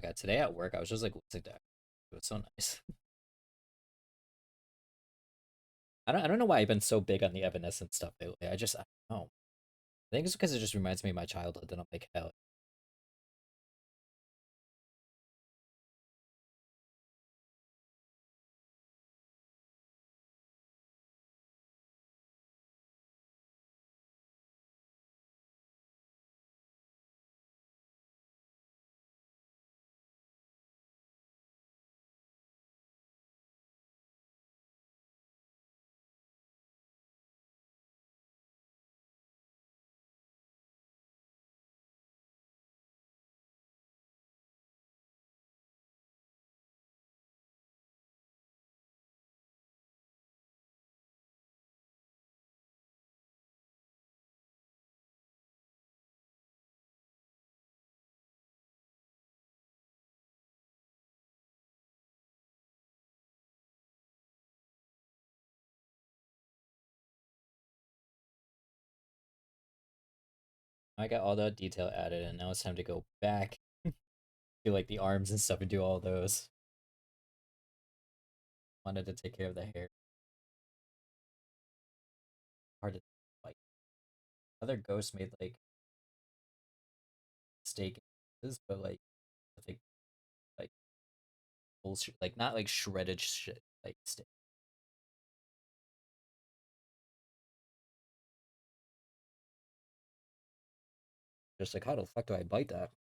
Like today at work, I was just like listening to it. It was so nice. I don't know why I've been so big on the Evanescence stuff lately. I don't know. I think it's because it just reminds me of my childhood. And I'm like, hell, I got all the detail added, and now it's time to go back do like the arms and stuff and do all those. Wanted to take care of the hair. Hard to like other ghosts made like steak, but like bullshit, like not like shredded shit, like steak. Just like how the fuck do I bite that?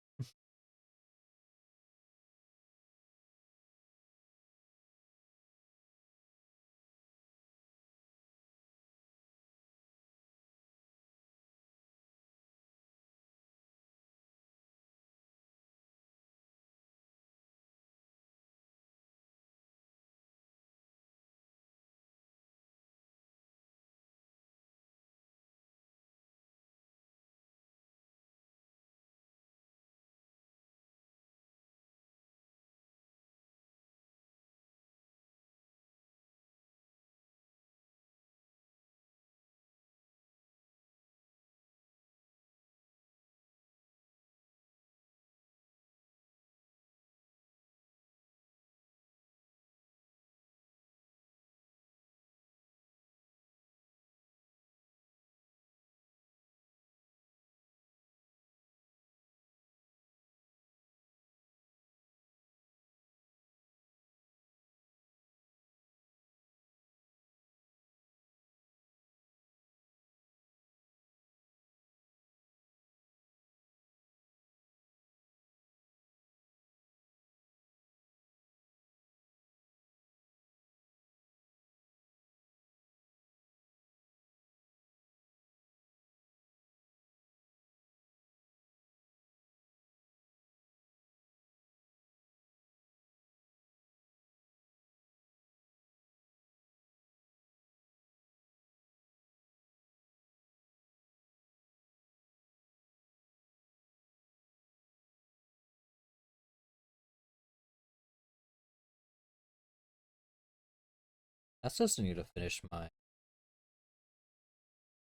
I still need to finish my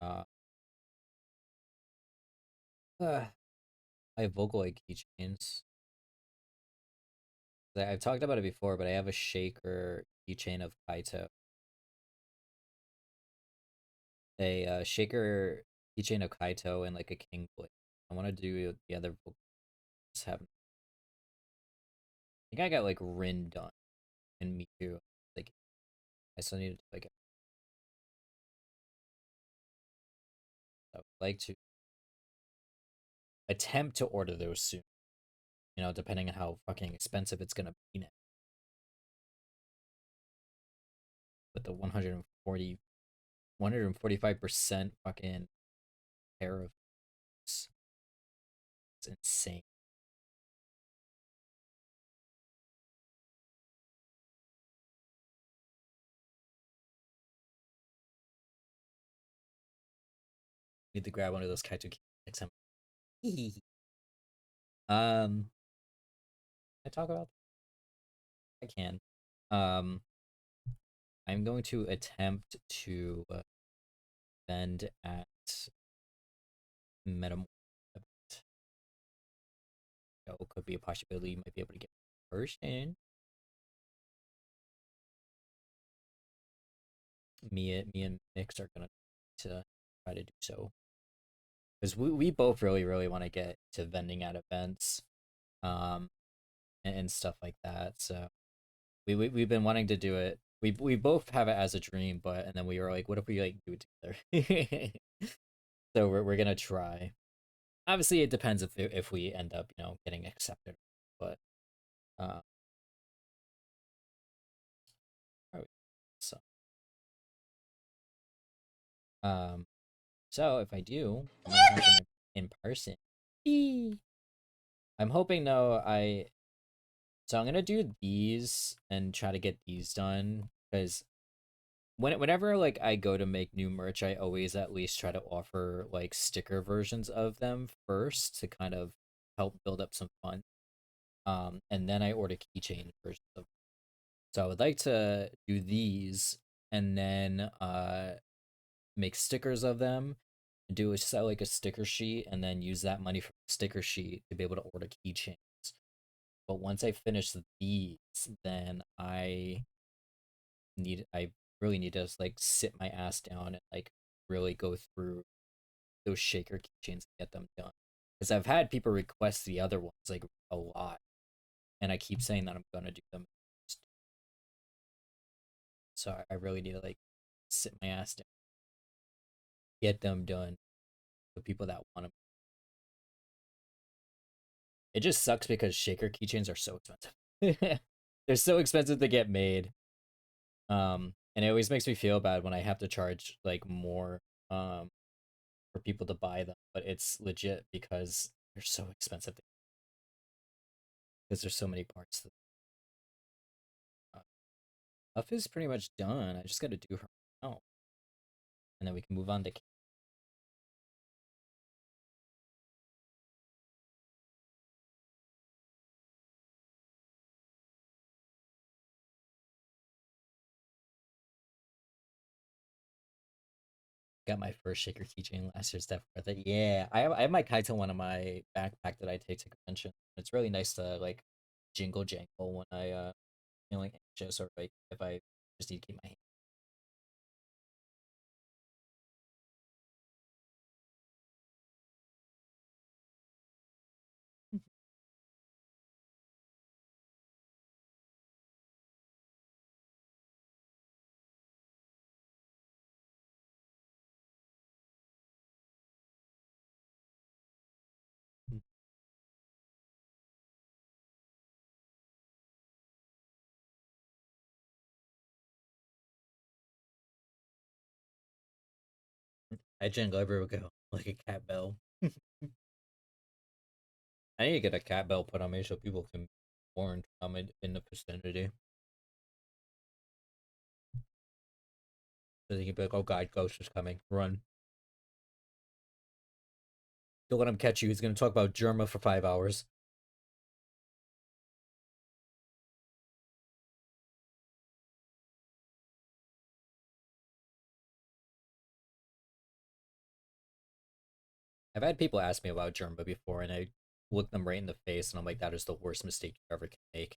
uh, uh my Vocaloid keychains. I've talked about it before, but I have a shaker keychain of Kaito. A shaker keychain of Kaito and like a King Blade. I want to do the other vocals. Have I think I got like Rin done and Miku. Like I still need to like I would like to attempt to order those soon. You know, depending on how fucking expensive it's gonna be now. With the 145% fucking tariff. It's insane. Need to grab one of those Kaito next time. um, I talk about. I can. Um, I'm going to attempt to vend at Metamorph. So could be a possibility you might be able to get version. Me and Mix are gonna to try to do so because we both really want to get to vending at events, um, and stuff like that. So we've been wanting to do it. We both have it as a dream, but and then we were like, what if we like do it together? So we're gonna try. Obviously, it depends if we end up getting accepted, but uh, so um, so if I do, I might have them in person. Eee. I'm hoping though I'm gonna do these and try to get these done because whenever like I go to make new merch, I always at least try to offer like sticker versions of them first to kind of help build up some fun. And then I order keychain versions of them. So I would like to do these and then make stickers of them and do sell like a sticker sheet and then use that money from the sticker sheet to be able to order keychains. But once I finish these, then I really need to just like sit my ass down and like really go through those shaker keychains and get them done. Because I've had people request the other ones like a lot, and I keep saying that I'm gonna do them. So I really need to like sit my ass down, get them done. The people that want them. It just sucks because shaker keychains are so expensive. They're so expensive to get made. And it always makes me feel bad when I have to charge like more for people to buy them, but it's legit because they're so expensive because there's so many parts. Uh, Stuff is pretty much done. I just got to do her now, and then we can move on to. Got my first shaker keychain last year's definitely worth it. Yeah, I have my Kaito one in my backpack that I take to convention. It's really nice to like jingle jangle when I feeling anxious or like if I just need to keep my hand. I jingle everywhere we go like a cat bell. I need to get a cat bell put on me so people can warn I'm in the vicinity. So they can be like, oh god, Ghost is coming. Run. Don't let him catch you. He's gonna talk about Germa for 5 hours. I've had people ask me about Germa before, and I look them right in the face, and I'm like, that is the worst mistake you ever can make.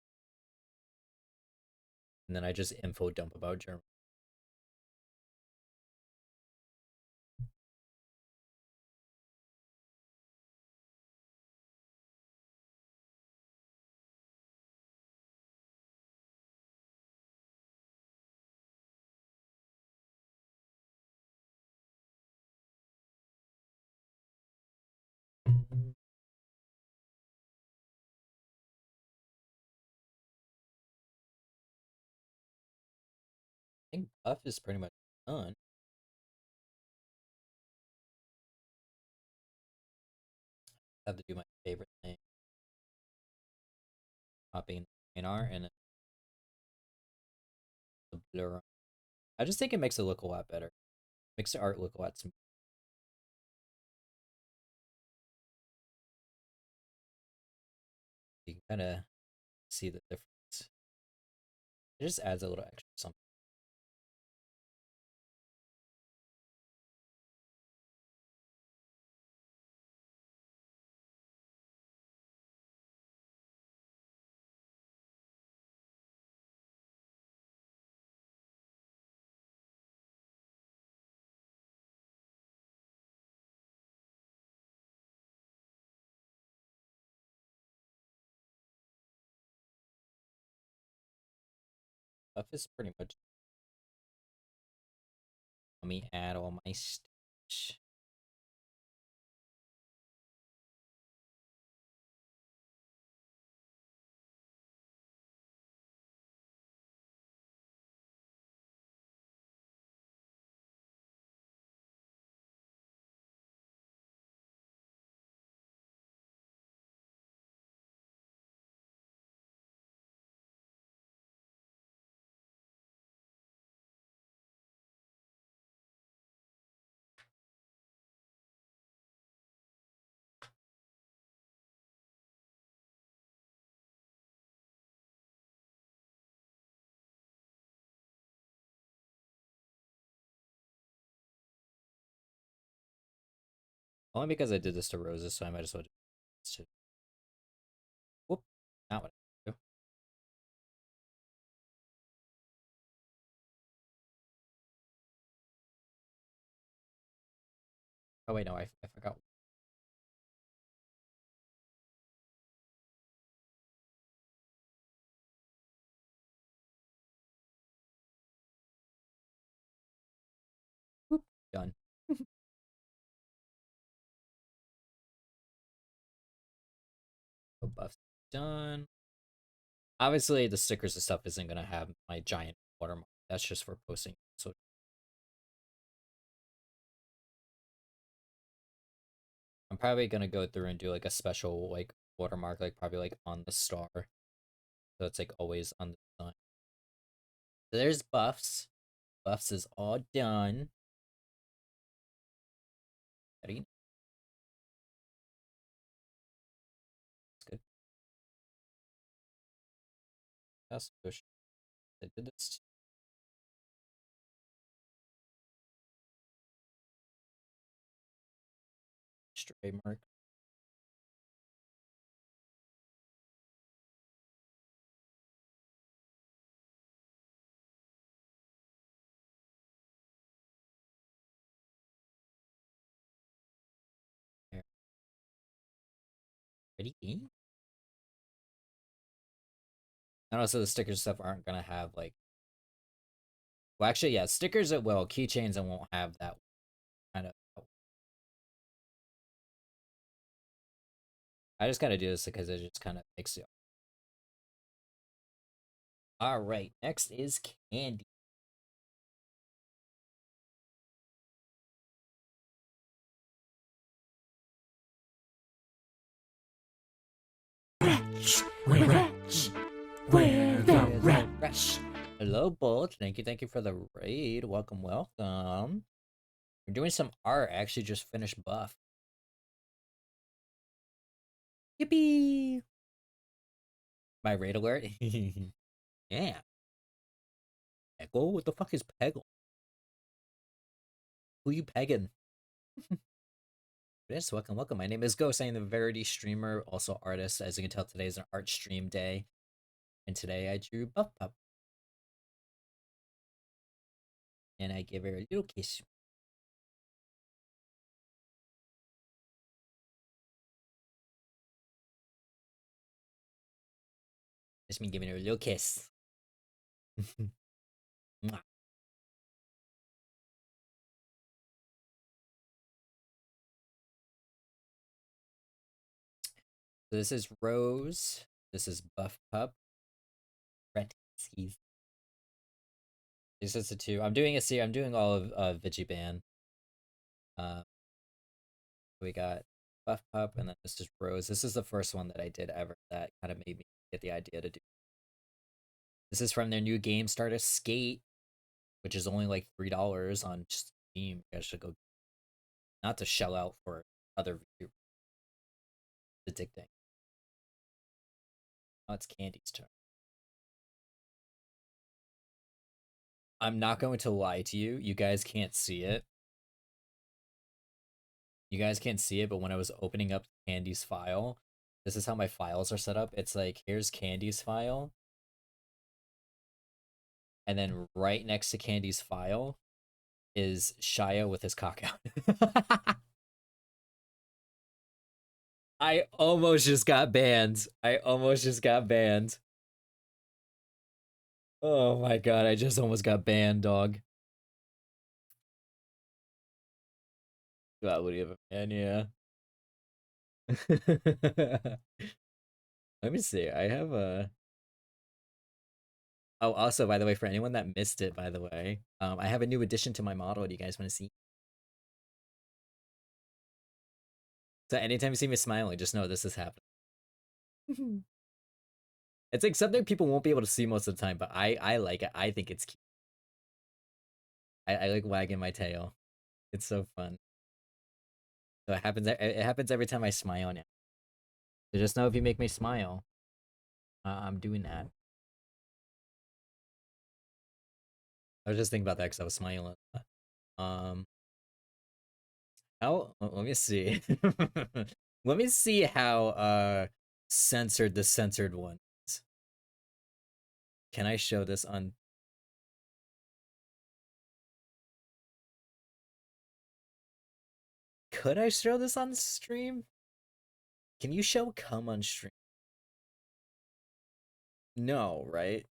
And then I just info dump about Germa. I think Buff is pretty much done. I have to do my favorite thing, copying the main art and the blur. I just think it makes it look a lot better. Makes the art look a lot smoother. You can kind of see the difference. It just adds a little extra something. Buff is pretty much. Let me add all my stitch. Only because I did this to roses, so I might as well just. Whoop. Not what I do. Oh, wait, no, I forgot. Whoop. Done. Buff's done. Obviously, the stickers and stuff isn't going to have my giant watermark. That's just for posting. So I'm probably going to go through and do like a special like watermark, like probably like on the star. So it's like always on the design. So there's Buffs. Buffs is all done. Ready? That's good. That's push. I did this. Stray mark. There. Ready? And also the sticker stuff aren't gonna have like, well, actually, yeah, stickers it will. Keychains it won't have that kind of. I just gotta do this because it just kind of makes it. All right, next is candy. Wretch, we're the wretch. Hello, Bolt. Thank you for the raid. Welcome, welcome. We're doing some art. I actually just finished buff. Yippee! My raid alert. Yeah. Peggle? What the fuck is Peggle? Who you pegging? Yes, welcome, welcome. My name is Ghost. I am the Verity streamer, also artist. As you can tell, today is an art stream day, and today I drew Buff Pup, and I give her a little kiss. Just me giving her a little kiss. Mwah. So this is Rose. This is Buff Pup. Red skis. This is the two. I'm doing a series. I'm doing all of Vigiban. Uh, we got Buff Pup, and then this is Rose. This is the first one that I did ever that kind of made me get the idea to do. This is from their new game, Starter Skate, which is only like $3 on Steam. You guys should go, not to shell out for other viewers. It's addicting. Oh, it's Candy's turn. I'm not going to lie to you. You guys can't see it. You guys can't see it, but when I was opening up Candy's file, this is how my files are set up. It's like, here's Candy's file. And then right next to Candy's file is Shia with his cock out. I almost just got banned. I almost just got banned. Oh my god, I just almost got banned, dog. God, what do you have a ban? Yeah. Let me see. I have a. Oh, also, by the way, for anyone that missed it, by the way, I have a new addition to my model. Do you guys want to see? So anytime you see me smiling, just know this is happening. It's like something people won't be able to see most of the time, but I like it. I think it's cute. I like wagging my tail. It's so fun. So it happens every time I smile now. So just know if you make me smile, I'm doing that. I was just thinking about that because I was smiling. Um, how? Let me see. Let me see how censored the censored one is. Can I show this on? Could I show this on stream? Can you show cum on stream? No, right?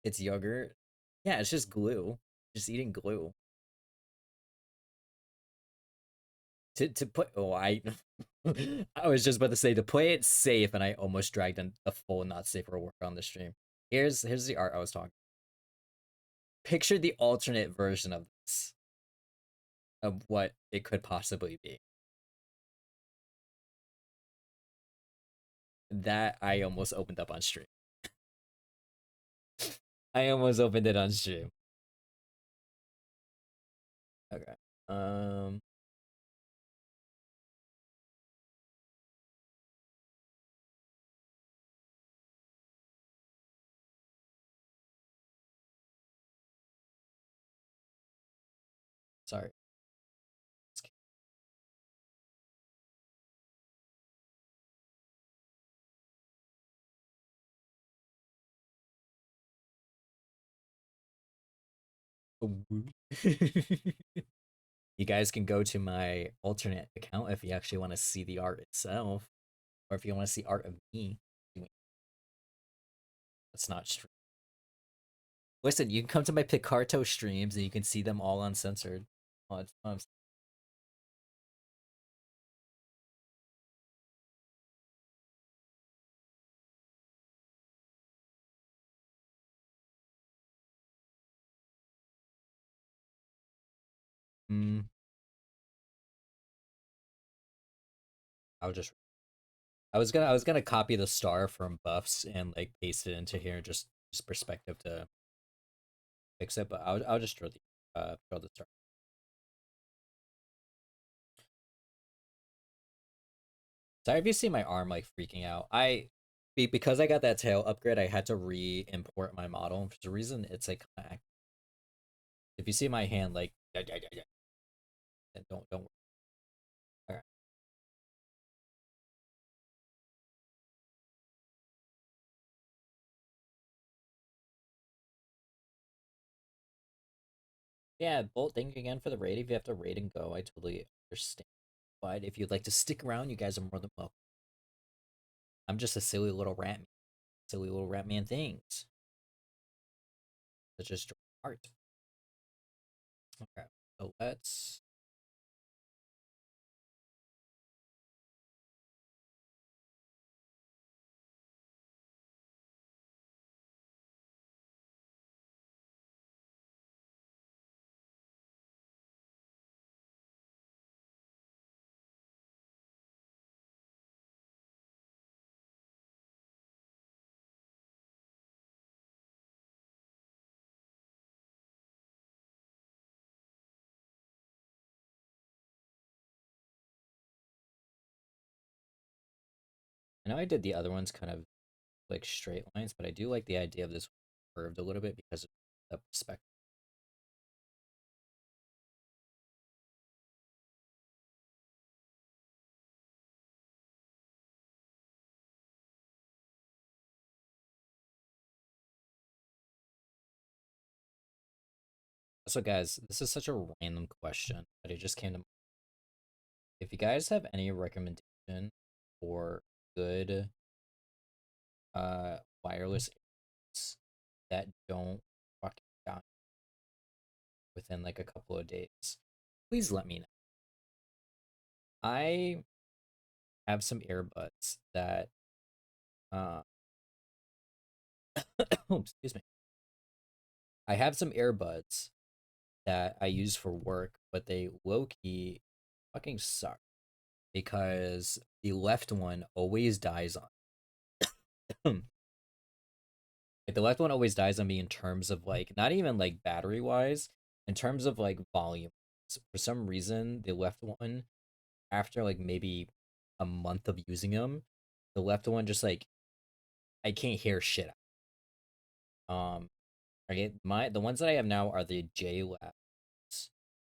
It's yogurt. Yeah, it's just glue. Just eating glue. To put I was just about to say to play it safe, and I almost dragged in a full not safe for work on the stream. Here's the art I was talking. Picture the alternate version of this, of what it could possibly be. That I almost opened up on stream. I almost opened it on stream. Okay. Um. Sorry. You guys can go to my alternate account if you actually want to see the art itself, or if you want to see art of me doing. That's not stream. Listen, you can come to my Picarto streams and you can see them all uncensored. Oh, it's fun. Mm, I'll just I was gonna copy the star from buffs and like paste it into here, just perspective to fix it, but I'll just draw the star. Sorry if you see my arm like freaking out. Because I got that tail upgrade, I had to re-import my model. For the reason it's like If you see my hand like then don't worry. All right. Yeah, Bolt, thank you again for the raid. If you have to raid and go, I totally understand. But if you'd like to stick around, you guys are more than welcome. I'm just a silly little rat man things. Such as art. Okay, so let's. I know I did the other ones kind of like straight lines, but I do like the idea of this curved a little bit because of the perspective. So, guys, this is such a random question, but it just came to mind. If you guys have any recommendation for good wireless earbuds that don't fucking die within like a couple of days, please let me know. I have some earbuds that uh oh, excuse me. I have some earbuds that I use for work, but they low key fucking suck because the left one always dies on. Like, the left one always dies on me in terms of like not even like battery wise, in terms of like volume. So for some reason, the left one after like maybe a month of using them, the left one just like I can't hear shit. Okay, the ones that I have now are the J Labs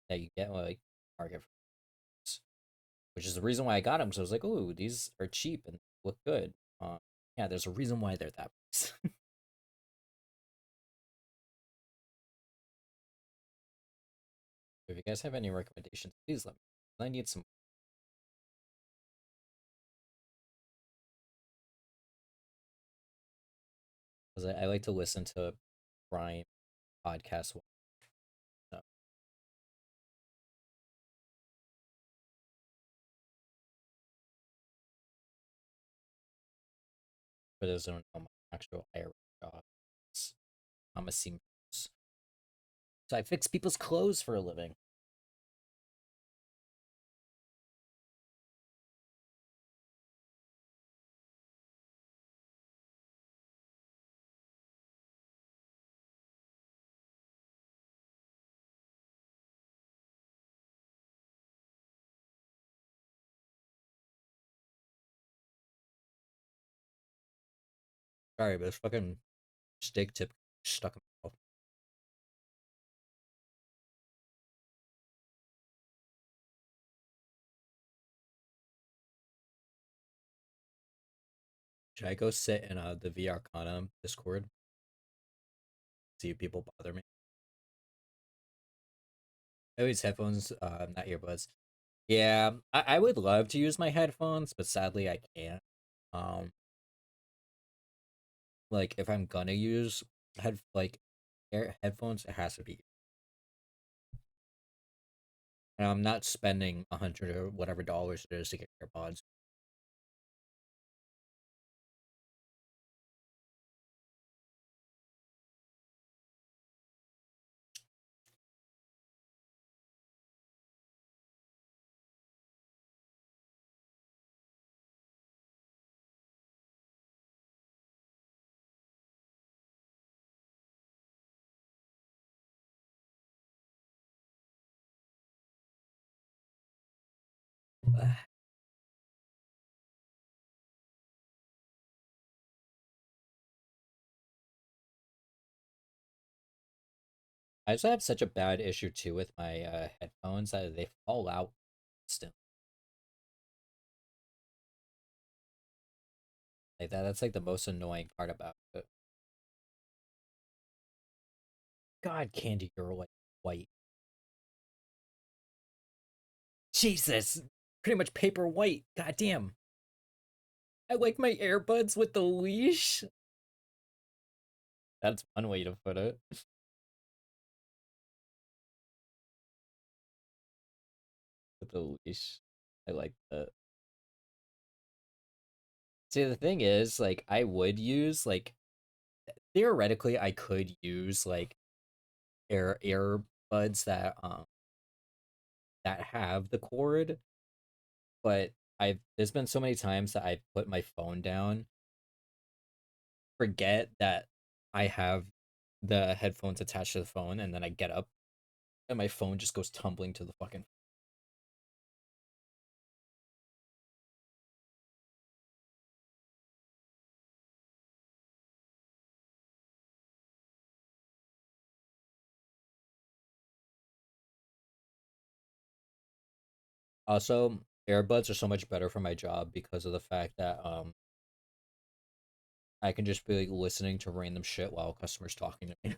that you get like Target, which is the reason why I got them. So I was like, oh, these are cheap and look good. Yeah, there's a reason why they're that price. If you guys have any recommendations, please let me know. I need some because I like to listen to Brian podcast. So, for those who don't know, my actual IRL job is I'm a seamstress. So I fix people's clothes for a living. Sorry, but this fucking steak tip stuck in my mouth. Should I go sit in the VR Kana Discord? See if people bother me. I use headphones, not earbuds. Yeah, I would love to use my headphones, but sadly I can't. Um, like if I'm gonna use headphones, it has to be. And I'm not spending 100 or whatever dollars it is to get AirPods. I also have such a bad issue too with my headphones that they fall out still. Like that's like the most annoying part about it. God, Candy Girl like white. Jesus, pretty much paper white. God damn. I like my earbuds with the leash. That's one way to put it. With the leash. I like that. See, the thing is, like, I would use like theoretically, I could use like earbuds that have the cord, but I've there's been so many times that I've put my phone down, forget that I have the headphones attached to the phone, and then I get up and my phone just goes tumbling to the fucking. Also, earbuds are so much better for my job because of the fact that I can just be like, listening to random shit while customers talking to me.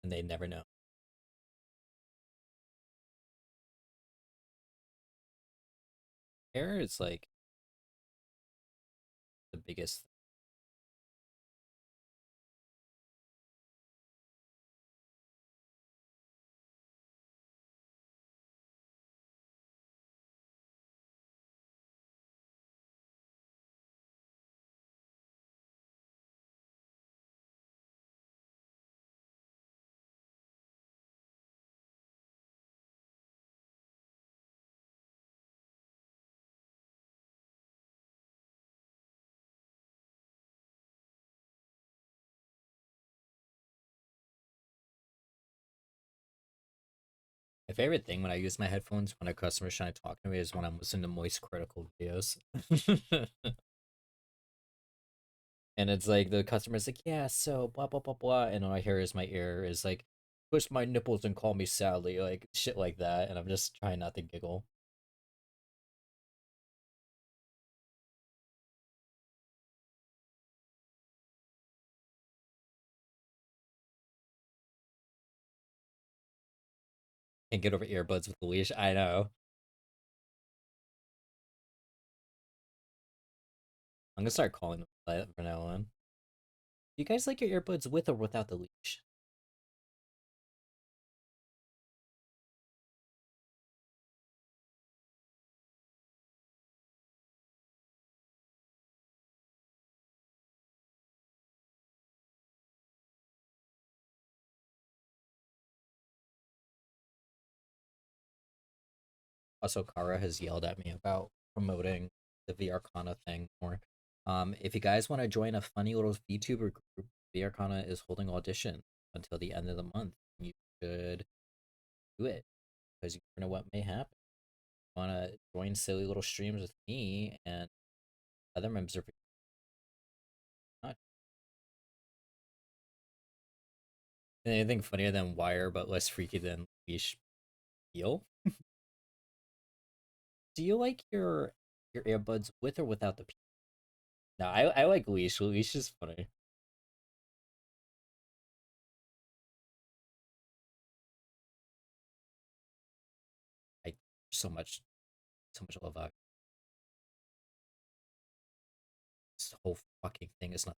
And they never know. Hair is like the biggest. My favorite thing when I use my headphones when a customer's trying to talk to me is when I'm listening to moist critical videos. And it's like the customer's like, yeah, so blah blah blah blah, and all I hear is my ear is like, push my nipples and call me Sally, like shit like that, and I'm just trying not to giggle. Can't get over earbuds with the leash. I know. I'm gonna start calling them that from now on. Do you guys like your earbuds with or without the leash? Also, Kara has yelled at me about promoting the VRCana thing more. If you guys want to join a funny little VTuber group, VRCana is holding audition until the end of the month. You should do it because you never know what may happen. Want to join silly little streams with me and other members of not anything funnier than Wire, but less freaky than Leash Feel. Do you like your earbuds with or without the? No, I like Leash. Leash is funny. I so much love out. This whole fucking thing is not.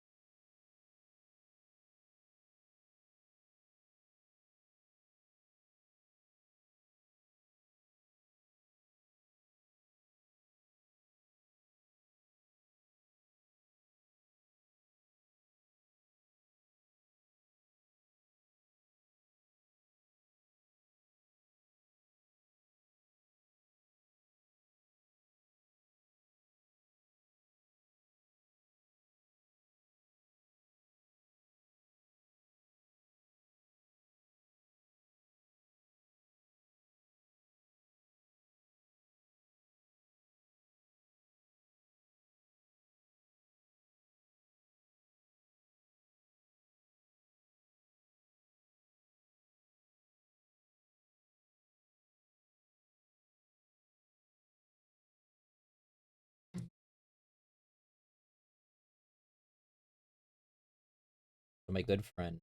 So my good friend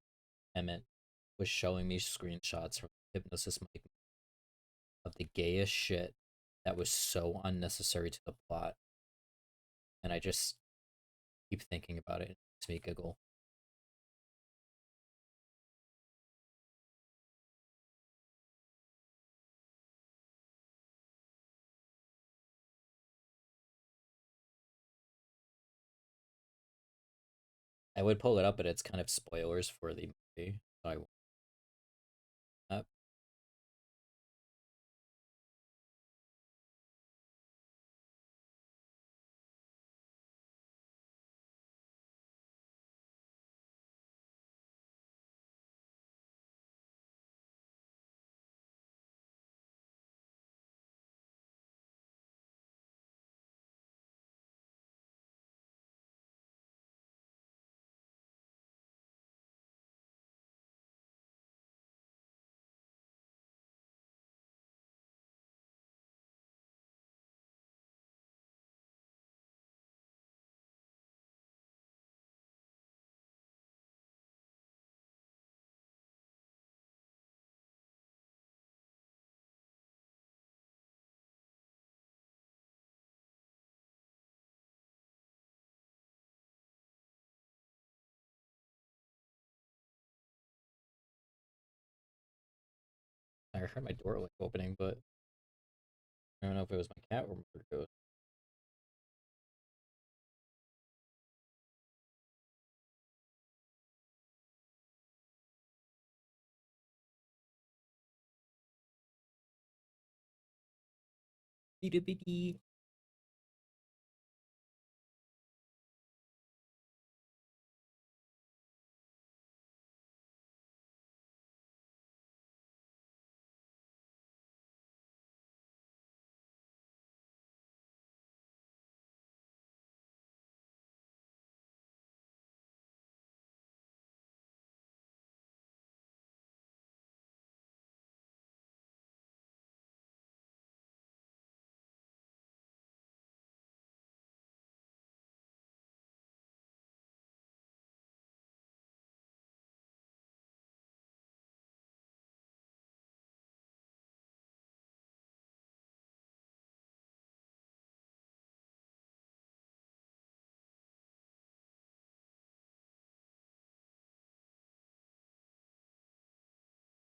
Emmett was showing me screenshots from Hypnosis Mike of the gayest shit that was so unnecessary to the plot, and I just keep thinking about it. It makes me giggle. I would pull it up, but it's kind of spoilers for the movie. So I won't. I heard my door like opening, but I don't know if it was my cat or my ghost. Bitty.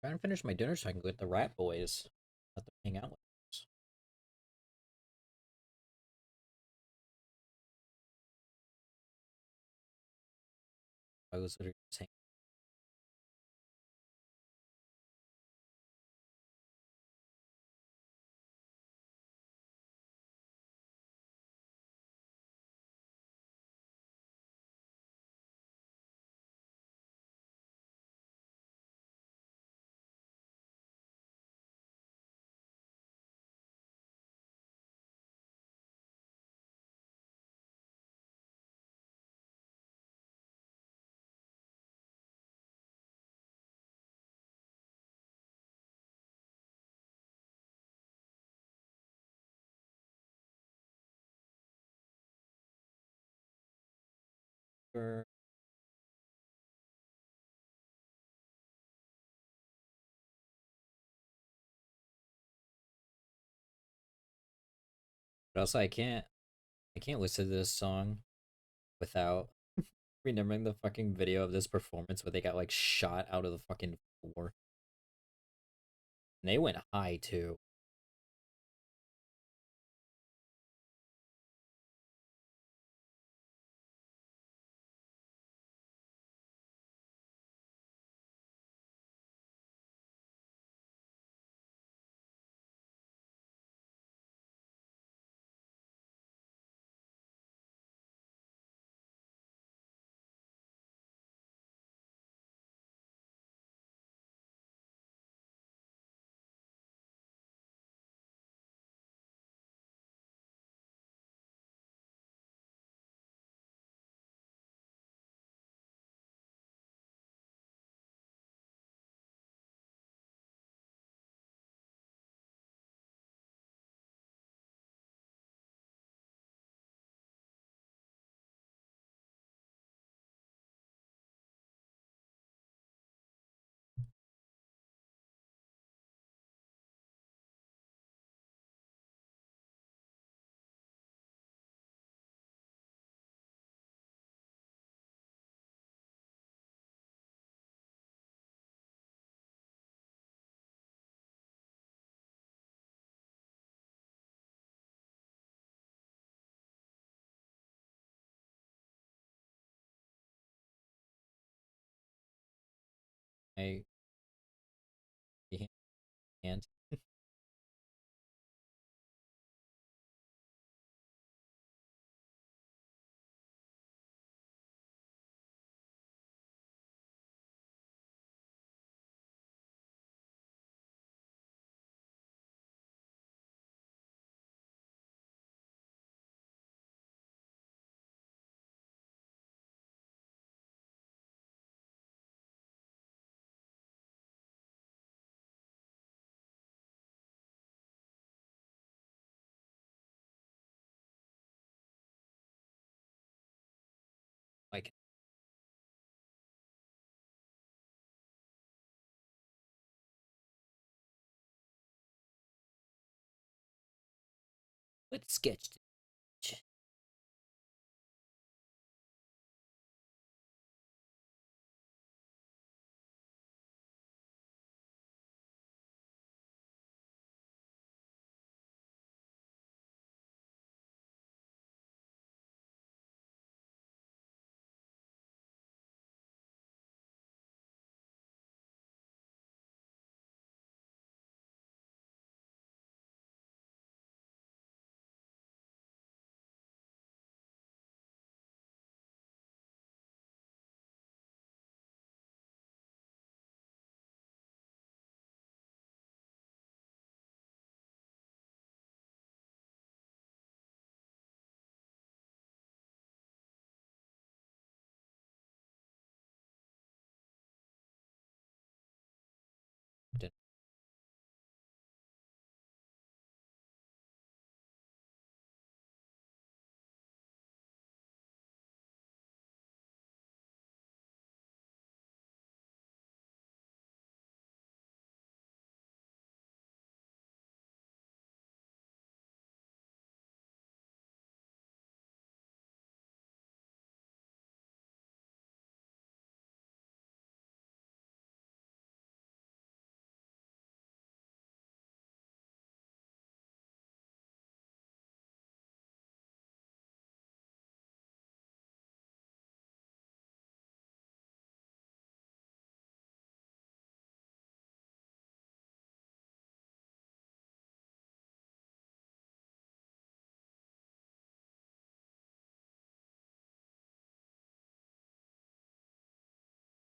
Trying to finish my dinner so I can go get the rat boys. Let them hang out with us. I was literally saying, but also I can't listen to this song without remembering the fucking video of this performance where they got like shot out of the fucking floor. And they went high too. my hand. Like, what sketch?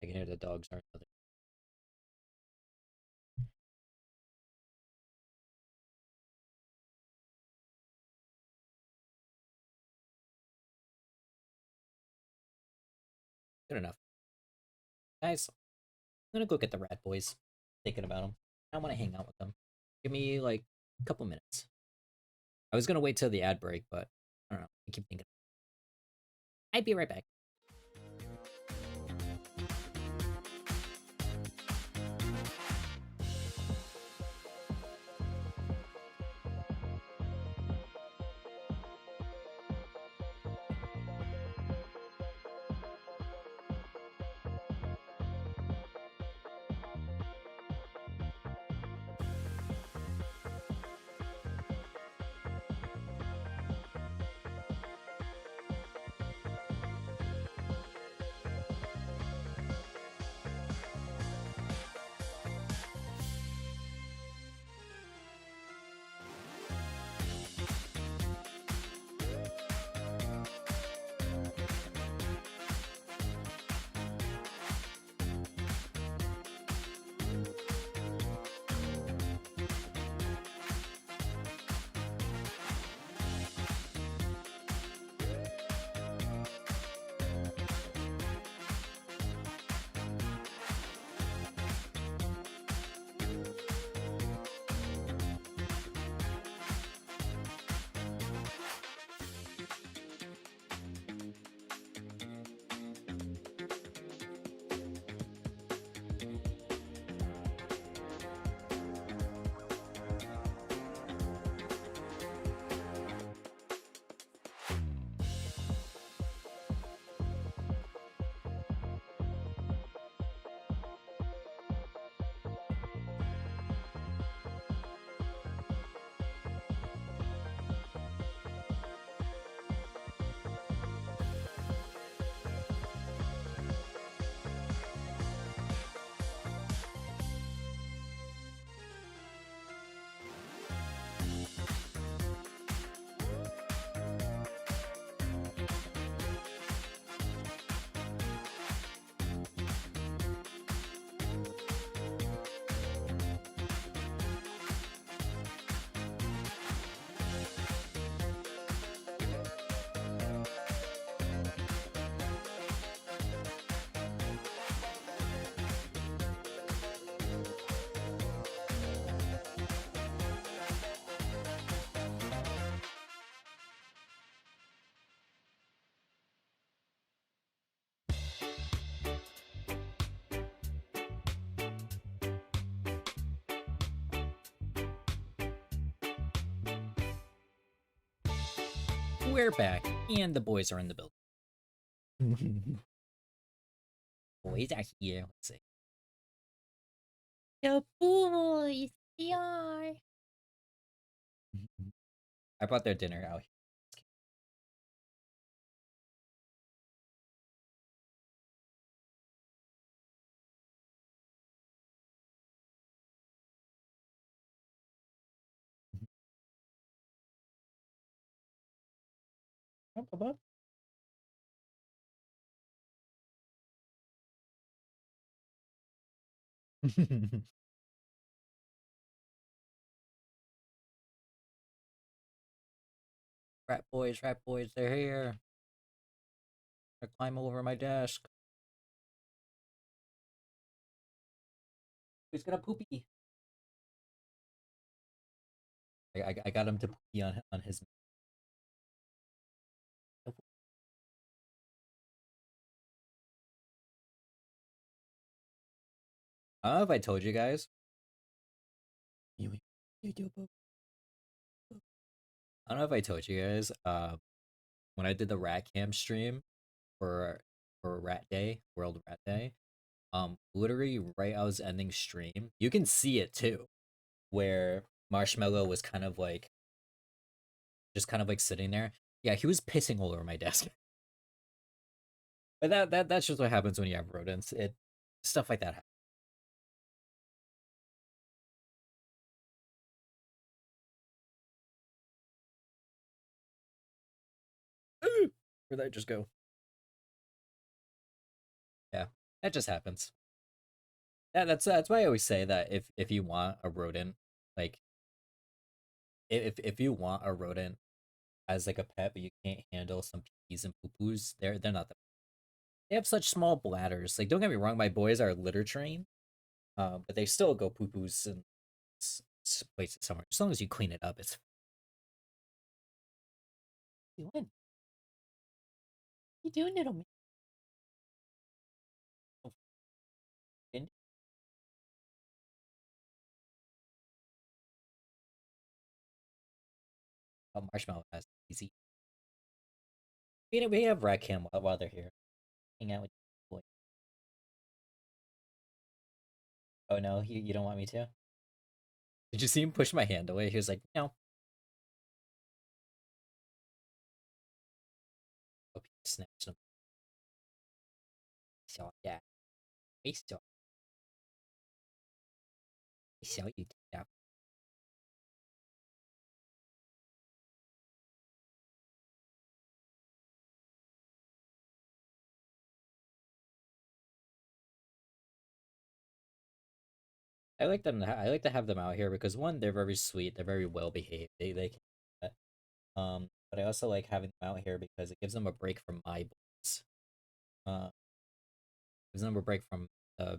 I can hear the dogs are. Good enough. Guys, I'm gonna go get the rat boys. Thinking about them. I want to hang out with them. Give me like a couple minutes. I was gonna wait till the ad break, but I don't know. I keep thinking. I'd be right back. We're back, and the boys are in the building. Boys are here. Let's see. The boys, they are. I brought their dinner out here. Rat boys, they're here. They climb over my desk. He's gonna poopy. I got him to poopy on his. I don't know if I told you guys. I don't know if I told you guys. When I did the Rat Cam stream for Rat Day, World Rat Day, literally right I was ending stream. You can see it too, where Marshmallow was kind of like just kind of like sitting there. Yeah, he was pissing all over my desk. But that's just what happens when you have rodents. It stuff like that happens. Where'd that just go? Yeah, that just happens. Yeah, that's why I always say that if you want a rodent, like if you want a rodent as like a pet, but you can't handle some pees and poo poos, they're not the. They have such small bladders. Like, don't get me wrong, my boys are litter trained, but they still go poo poos and place it somewhere. As long as you clean it up, it's. What are you doing, little man? Oh, Marshmallow has easy. We have Rat Cam while they're here. Hang out with boy. Oh no, you don't want me to? Did you see him push my hand away? He was like, no. Hope he snatched him. So yeah, we saw you. Yeah. I like them. I like to have them out here because one, they're very sweet. They're very well behaved. They can. But I also like having them out here because it gives them a break from my boys. Gives them a break uh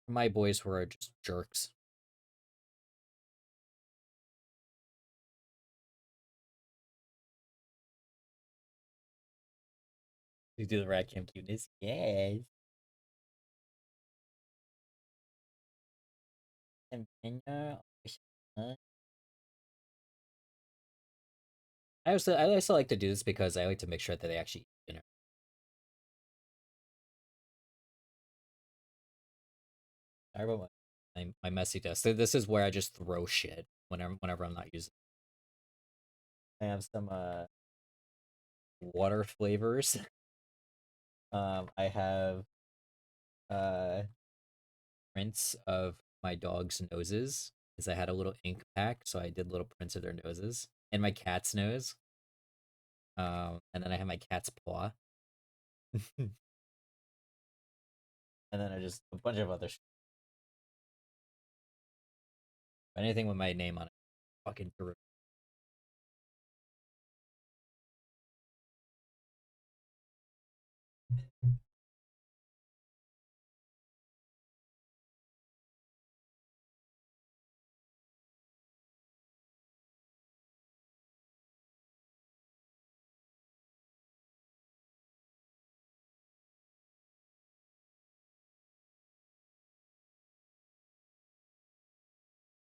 from my boys who are just jerks. Who do the rat cam cuteness? Yes. And I also like to do this because I like to make sure that they actually eat dinner. Sorry about my messy desk. So this is where I just throw shit whenever I'm not using. I have some water flavors. I have uh prints of my dog's noses because I had a little ink pack, so I did little prints of their noses and my cat's nose. And then I have my cat's paw, and then I just a bunch of other anything with my name on it. Fucking through.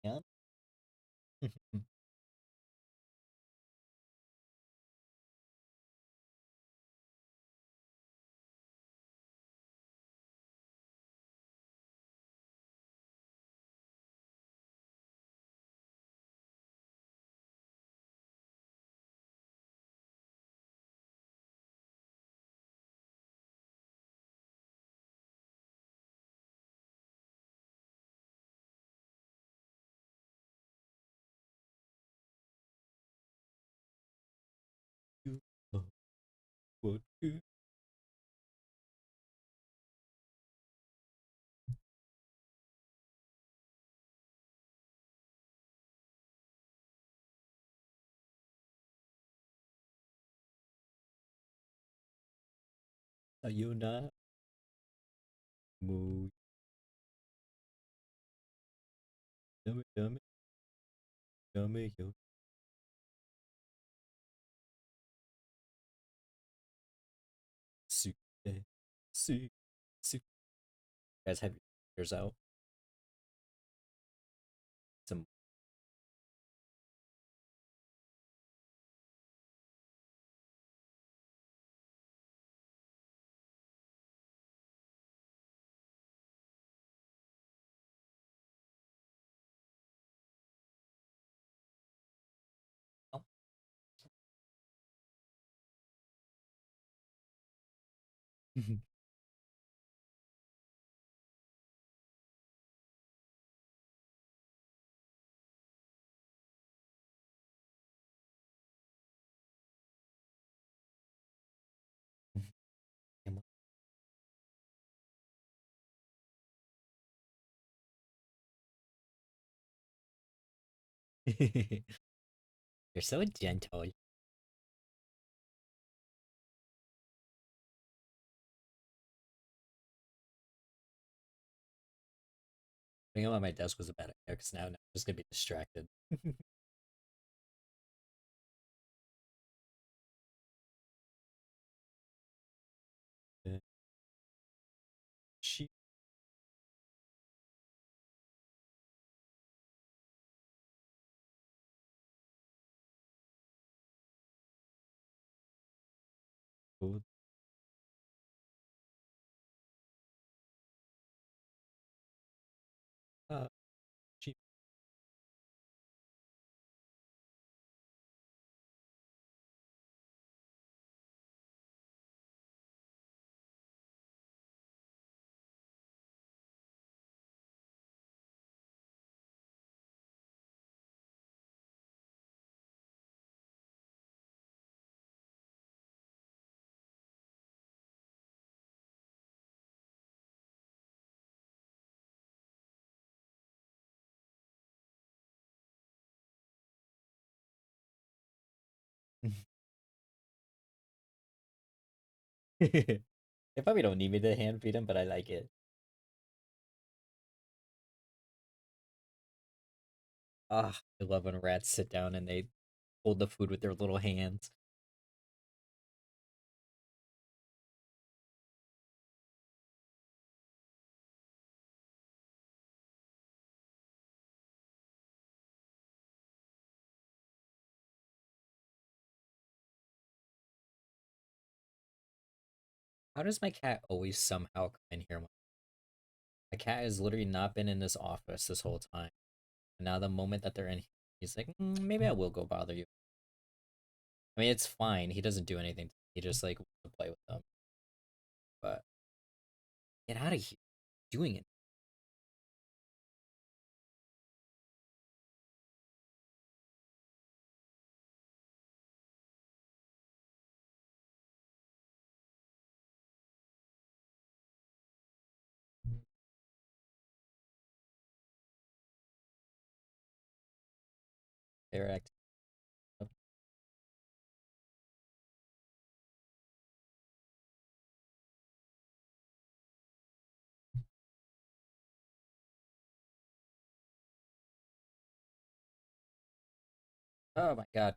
Yeah. Sayonara. Mu. Yummy, yummy, yummy, yummy. Suke. Suke. Suke. You guys have yours out. Some. Oh. You're so gentle. Being on my desk was a bad idea because now I'm just gonna be distracted. She. Uh, she. They probably don't need me to hand feed them, but I like it. Ah, I love when rats sit down and they hold the food with their little hands. How does my cat always somehow come in here? My cat has literally not been in this office this whole time. And now the moment that they're in, he's like, maybe I will go bother you. I mean, it's fine. He doesn't do anything. He just like wants to play with them. But get out of here. Doing it. They're acting up. Oh my god.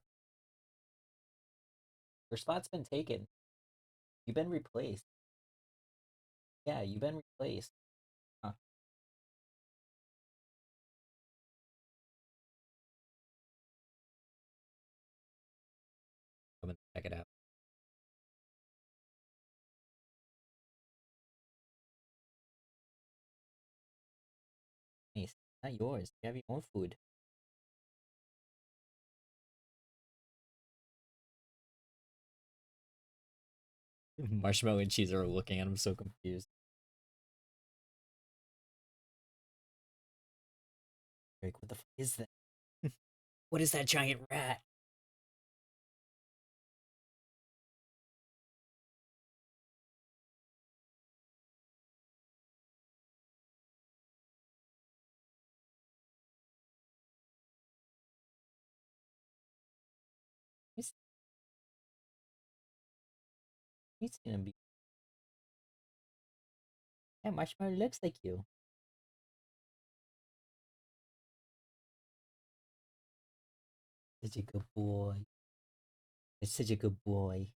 Your spot's been taken. You've been replaced. Yeah, you've been replaced. Huh. I'm gonna check it out. Nice. Not yours. You have your own food. Marshmallow and cheese are looking at him so confused. Like, what the fuck is that? What is that giant rat? He's, he's gonna be Yeah, Marshmallow looks like you. Such a good boy. It's such a good boy.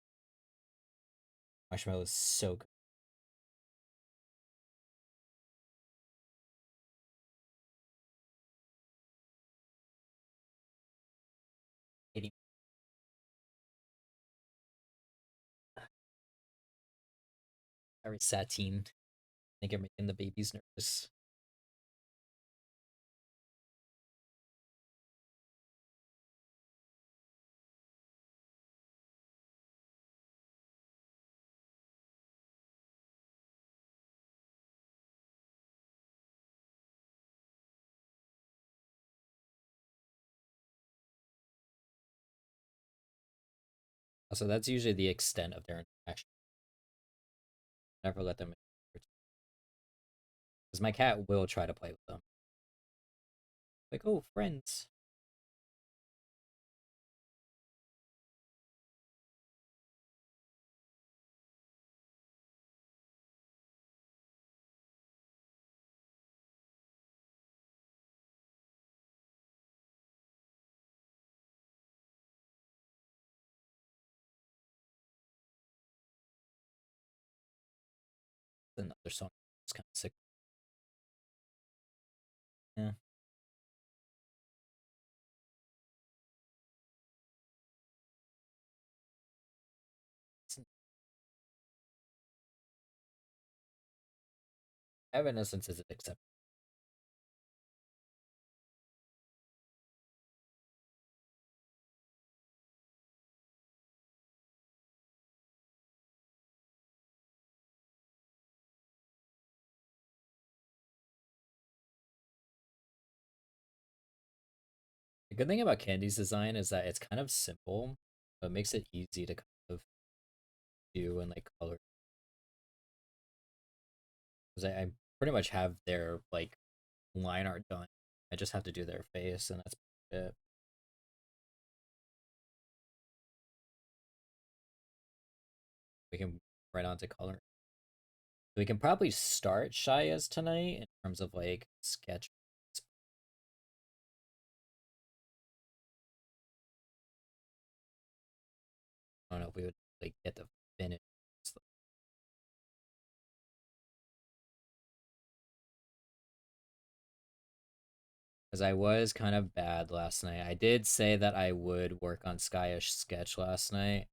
Marshmallow is so good. Kitty. Very Satine. I think you're making the babies nervous. Also, that's usually the extent of their interaction. Never let them, because my cat will try to play with them. Like, oh, friends. Another song. It's kind of sick. Yeah. Evanescence is acceptable. The good thing about Candy's design is that it's kind of simple, but it makes it easy to kind of do and like color. Because I pretty much have their like line art done. I just have to do their face, and that's it. We can right on to color. We can probably start Shaya's tonight in terms of like sketch. I don't know if we would like get to finish because I was kind of bad last night. I did say that I would work on Skyish sketch last night,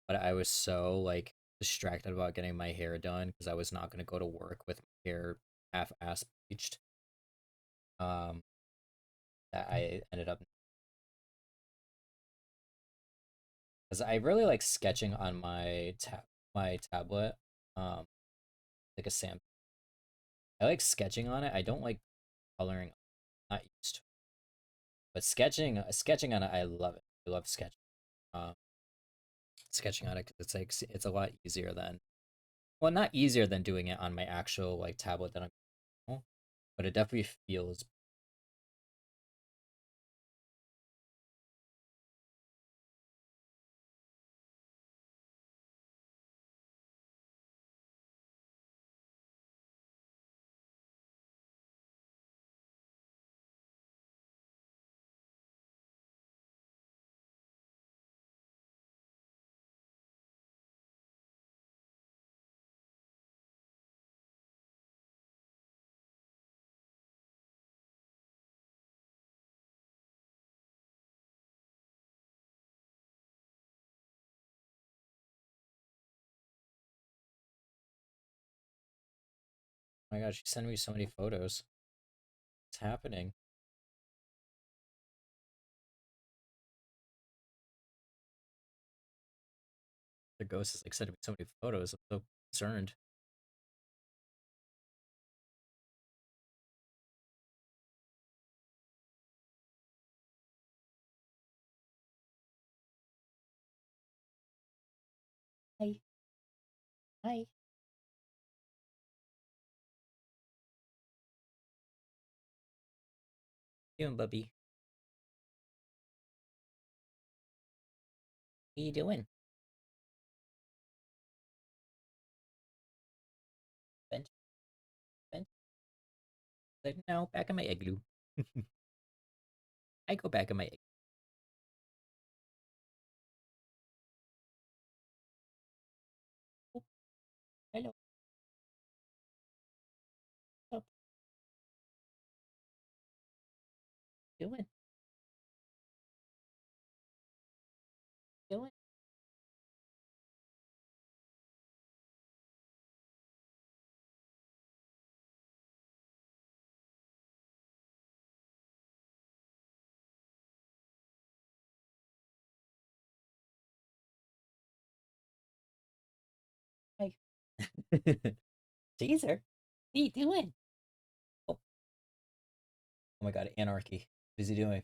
but I was so like distracted about getting my hair done because I was not going to go to work with my hair half-ass bleached. Um, that I ended up because I really like sketching on my tablet. Um, like a Sam. I like sketching on it. I don't like coloring. Not used to, it. But sketching on it, I love it. I love sketching. Um, sketching on it because it's like it's a lot easier than well, not easier than doing it on my actual like tablet that I'm, but it definitely feels. Oh my gosh, you send me so many photos. What's happening? The ghost is like sending me so many photos. I'm so concerned. Hi. Hi. You doing, Bubby? What are you doing? Ben? Like, no, back in my igloo. I go back in my igloo. Oh, hello. What's doing? Doing? Hi. Caesar, what are you doing? Oh, oh my god, anarchy. What is he doing?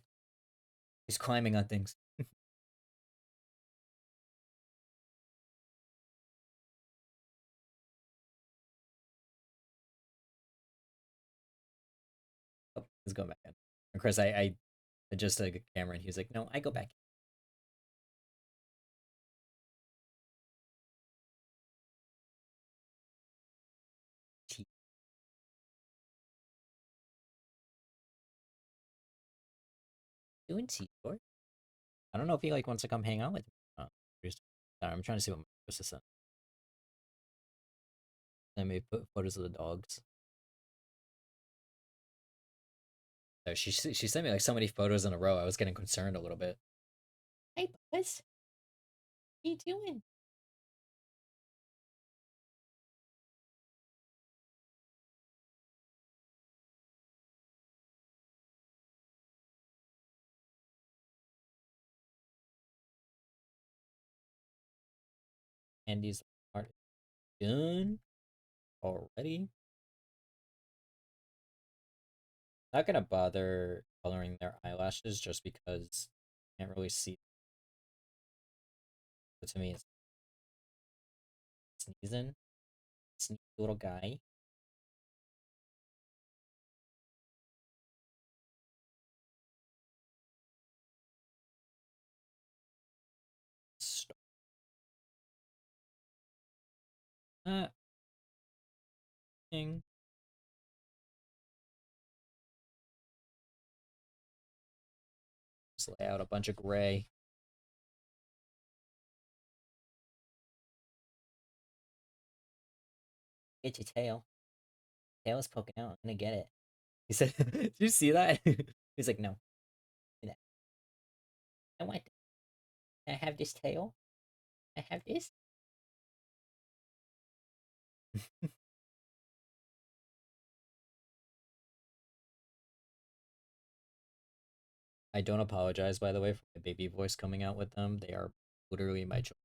He's climbing on things. Oh, he's going back in. Of course, I adjusted the camera and he was like, no, I go back. Tea. Doing tea, or I don't know if he like wants to come hang out with me. I'm trying to see what my post is. I may put photos of the dogs. So she sent me like so many photos in a row. I was getting concerned a little bit. Hey, Buzz, what are you doing? Andy's art done already. Not gonna bother coloring their eyelashes just because I can't really see. But to me, it's sneezing. Sneaky little guy. Stop. Thing. Just lay out a bunch of gray. Get your tail. Tail is poking out. I'm gonna get it. He said, "Did you see that?" He's like, "No, I want. I have this tail. I have this." I don't apologize, by the way, for my baby voice coming out with them. They are literally my children.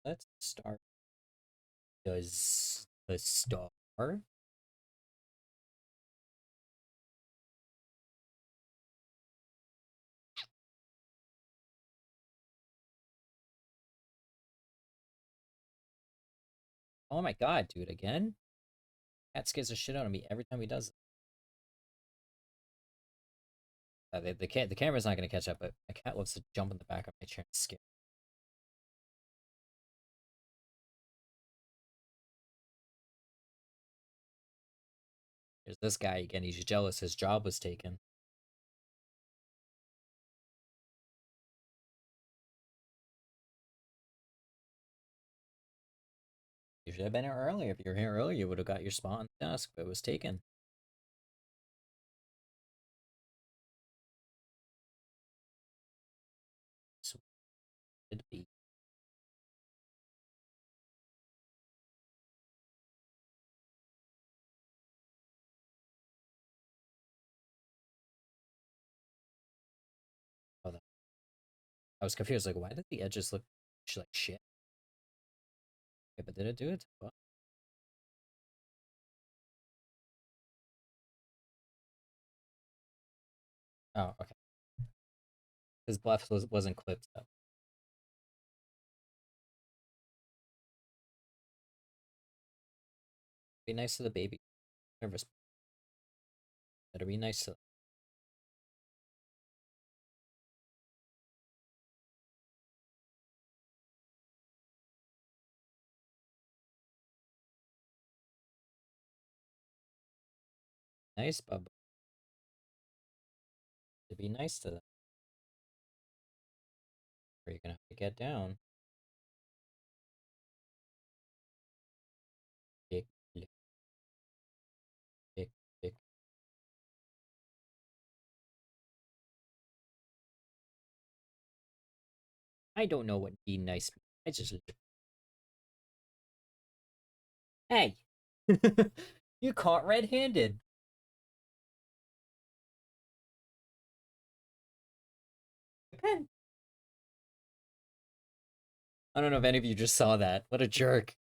Let's start. Does the star? Oh my god, dude! Again? Cat scares the shit out of me every time he does it. The camera's not gonna catch up, but my cat loves to jump in the back of my chair and scare. There's this guy again. He's jealous. His job was taken. You should have been here earlier. If you were here earlier, you would have got your spot on the desk, but it was taken. So it'd be. Oh, I was confused. Like, why did the edges look like shit? Okay, but did it do it? What? Oh, okay. His bluff wasn't clipped up. Be nice to the baby. Nervous. Better be nice to them. Nice, Bubba. To be nice to them. Or you're gonna have to get down. Pick, lick, pick, pick. I don't know what be nice means. I just. Hey! You caught red handed. Pen. I don't know if any of you just saw that. What a jerk.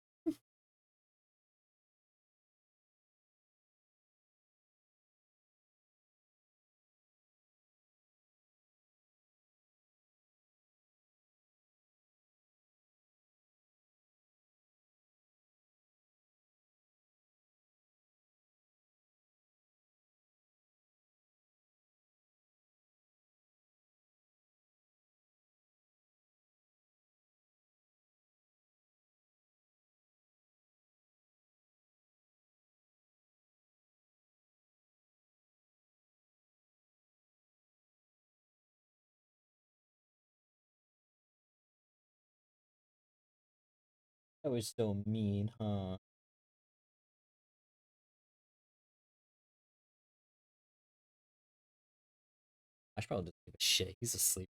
That was so mean, huh? I should probably just give a shit. He's asleep.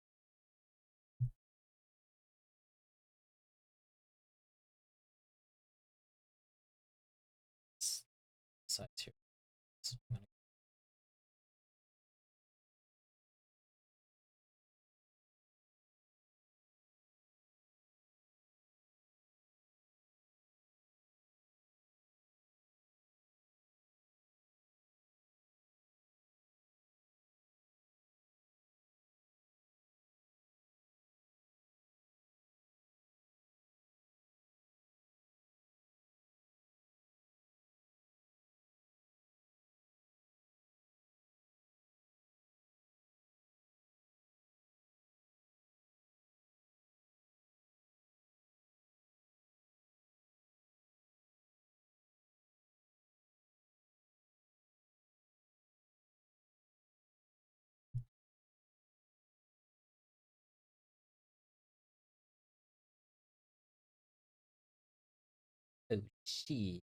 Sides here. Oh, shit.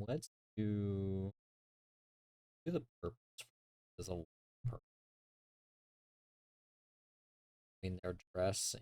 Let's do the purples. There's a lot of purple. I mean, their dress.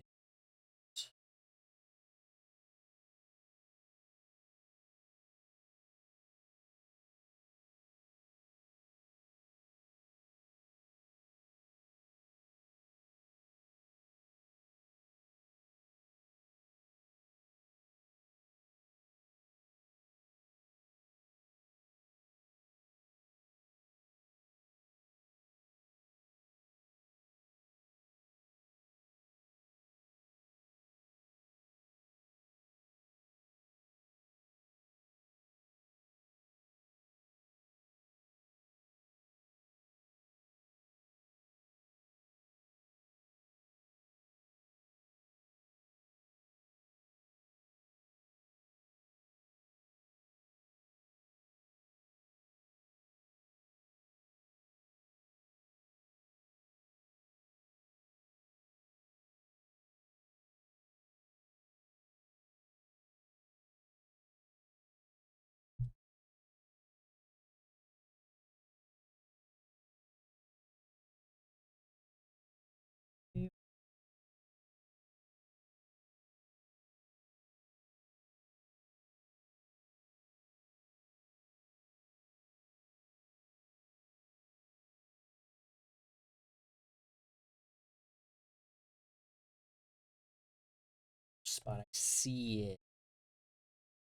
spot. I see it.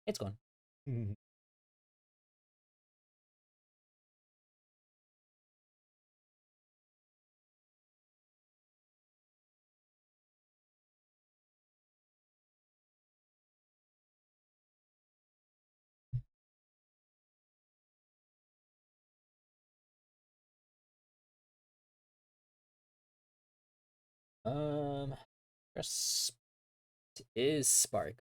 It's gone. Um, Trust is Spark.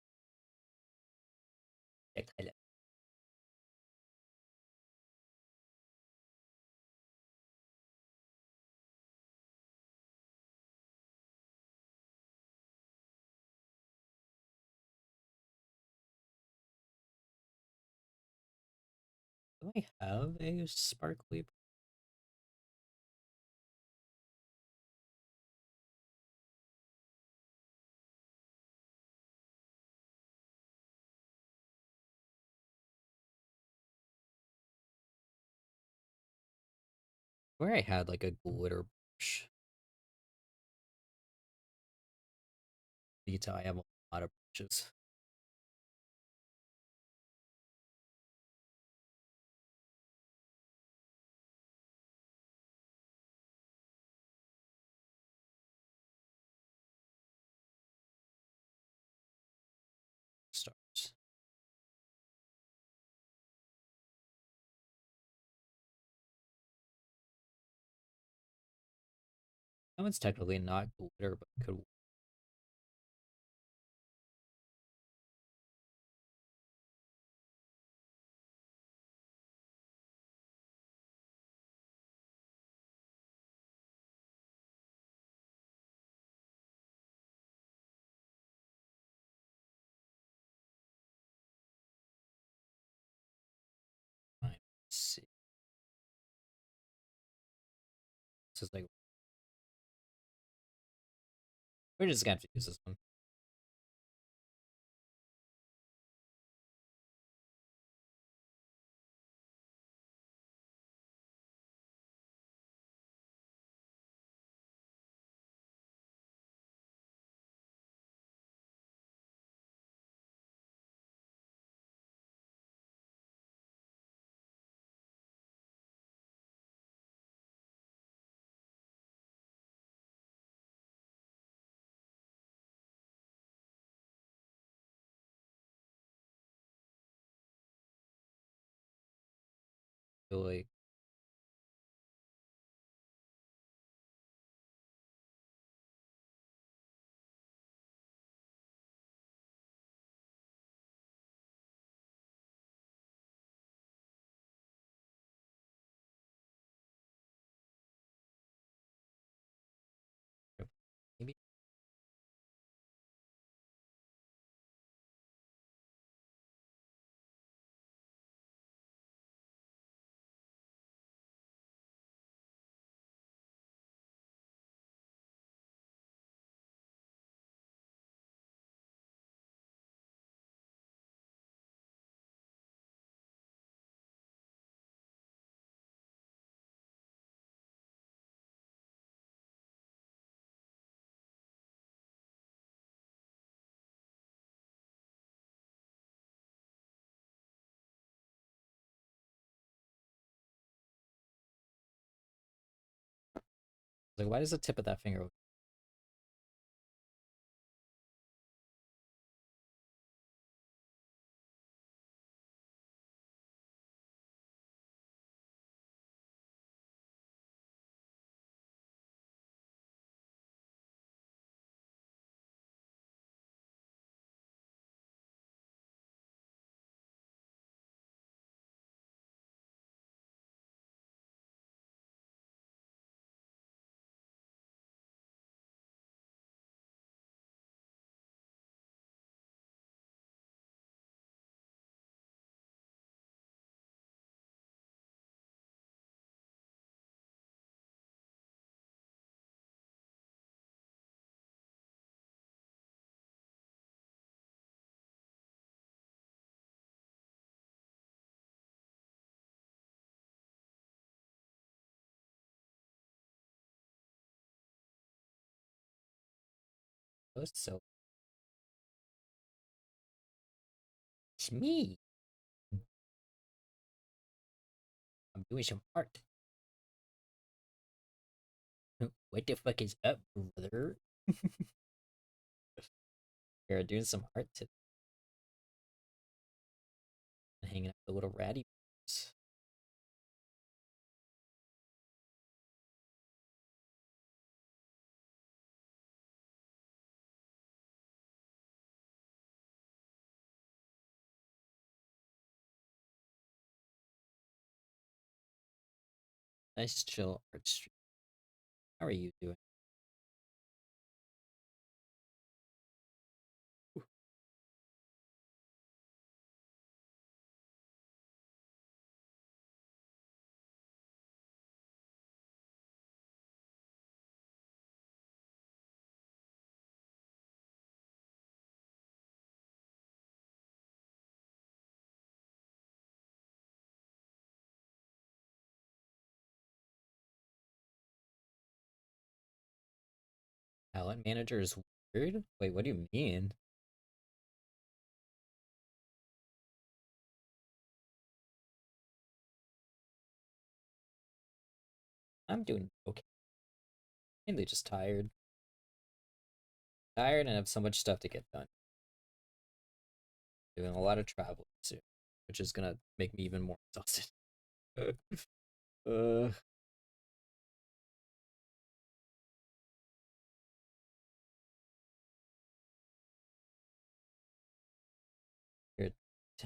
Do I have a sparkly? Where I had like a glitter brush. Detail. I have a lot of brushes. Stars. That one's technically not glitter, but could. Let's see. This is like we're just gonna have to use this one. Feel like maybe like why does the tip of that finger? Oh, so It's me. I'm doing some art. What the fuck is up, brother? We're doing some art today. Hanging out with the little ratty boys. Nice chill art stream. How are you doing? Talent manager is weird? Wait, what do you mean? I'm doing okay. Mainly just tired. Tired and have so much stuff to get done. Doing a lot of traveling soon, which is gonna make me even more exhausted. uh, you're a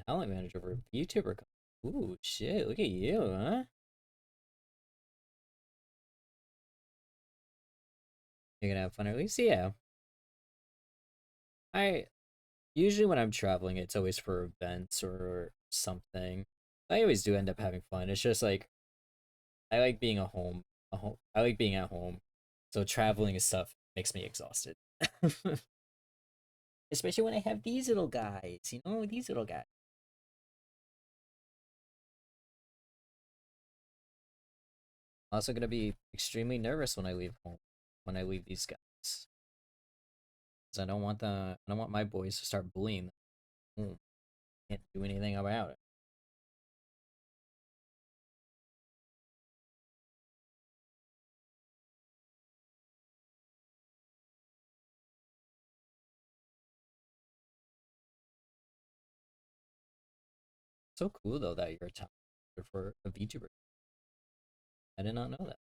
talent manager for a YouTuber. Ooh, shit! Look at you, huh? You're gonna have fun at least, yeah. I usually when I'm traveling, it's always for events or something. I always do end up having fun. It's just like I like being a home. I like being at home, so traveling and stuff makes me exhausted. Especially when I have these little guys, these little guys. I'm also gonna be extremely nervous when I leave home, when I leave these guys, because I don't want my boys to start bullying them. Ooh, can't do anything about it. So cool though that you're a top for a VTuber. I did not know that.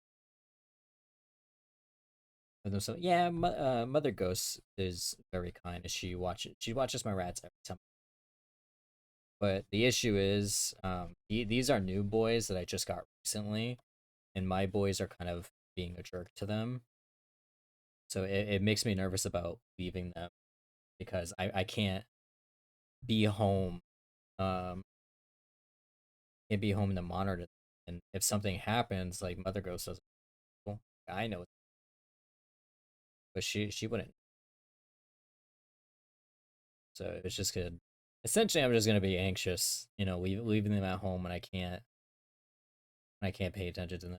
So yeah, Mother Ghost is very kind. She watches my rats every time. But the issue is, these are new boys that I just got recently, and my boys are kind of being a jerk to them. So it makes me nervous about leaving them because I can't be home, um, can't be home to monitor them. And if something happens, like Mother Ghost doesn't, well, I know, but she wouldn't. So it's just good. Essentially, I'm just gonna be anxious, leaving them at home when I can't pay attention to them,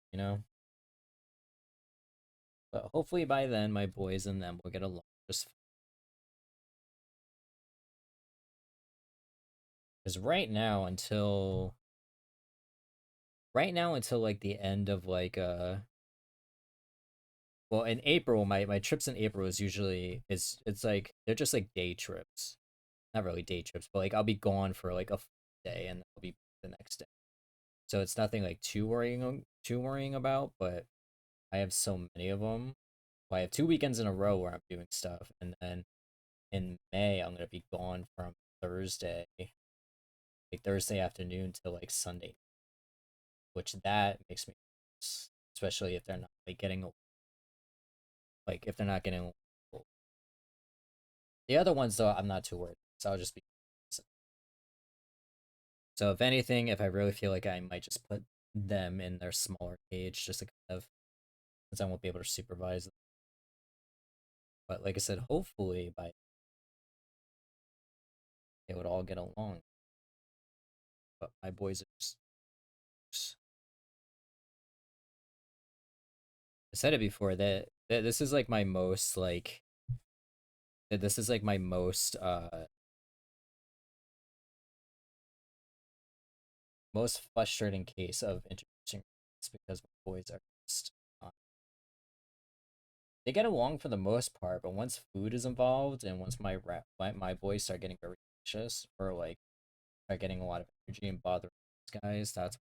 But hopefully by then, my boys and them will get along just because right now until like the end of like well in April my trips in April is usually it's like they're just like day trips, not really day trips, but like I'll be gone for like a day and I'll be the next day, so it's nothing like too worrying about. But I have so many of them. I have 2 weekends in a row where I'm doing stuff, and then in May I'm gonna be gone from Thursday, like Thursday afternoon till like Sunday, which that makes me nervous, especially if they're not if they're not getting old. The other ones though, I'm not too worried, so I'll just be. So if anything, if I really feel like I might just put them in their smaller cage, just to kind of, since I won't be able to supervise them. But like I said, hopefully by they would all get along. But my boys are just I said it before that this is like my most like that this is like my most most frustrating case of introducing rats because my boys are just uh, they get along for the most part, but once food is involved and once my boys start getting very anxious or like start getting a lot of energy and bothering these guys, that's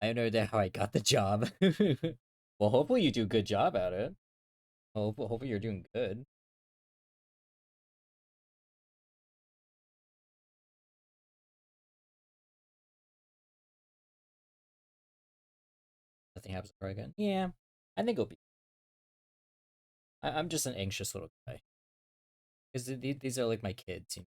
I don't know how I got the job. Well, hopefully you do a good job at it. Hopefully you're doing good. Nothing happens ever again. Yeah, I think it'll be. I'm just an anxious little guy because these are like my kids. You know?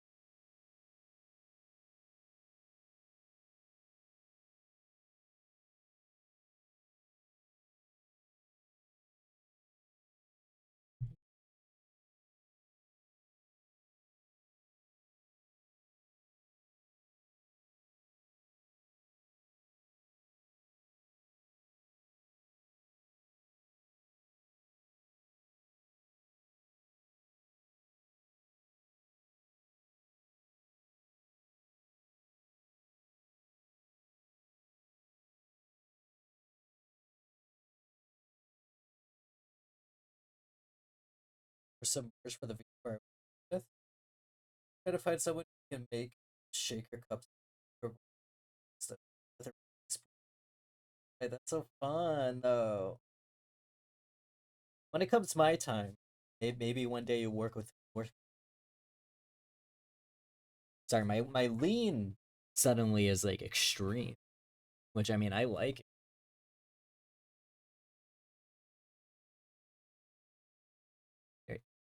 For some words for the video with, try to find someone who can make shaker cups. Hey, that's so fun though. When it comes my time, maybe one day you work with more. Sorry, my lean suddenly is like extreme, which I mean I like it.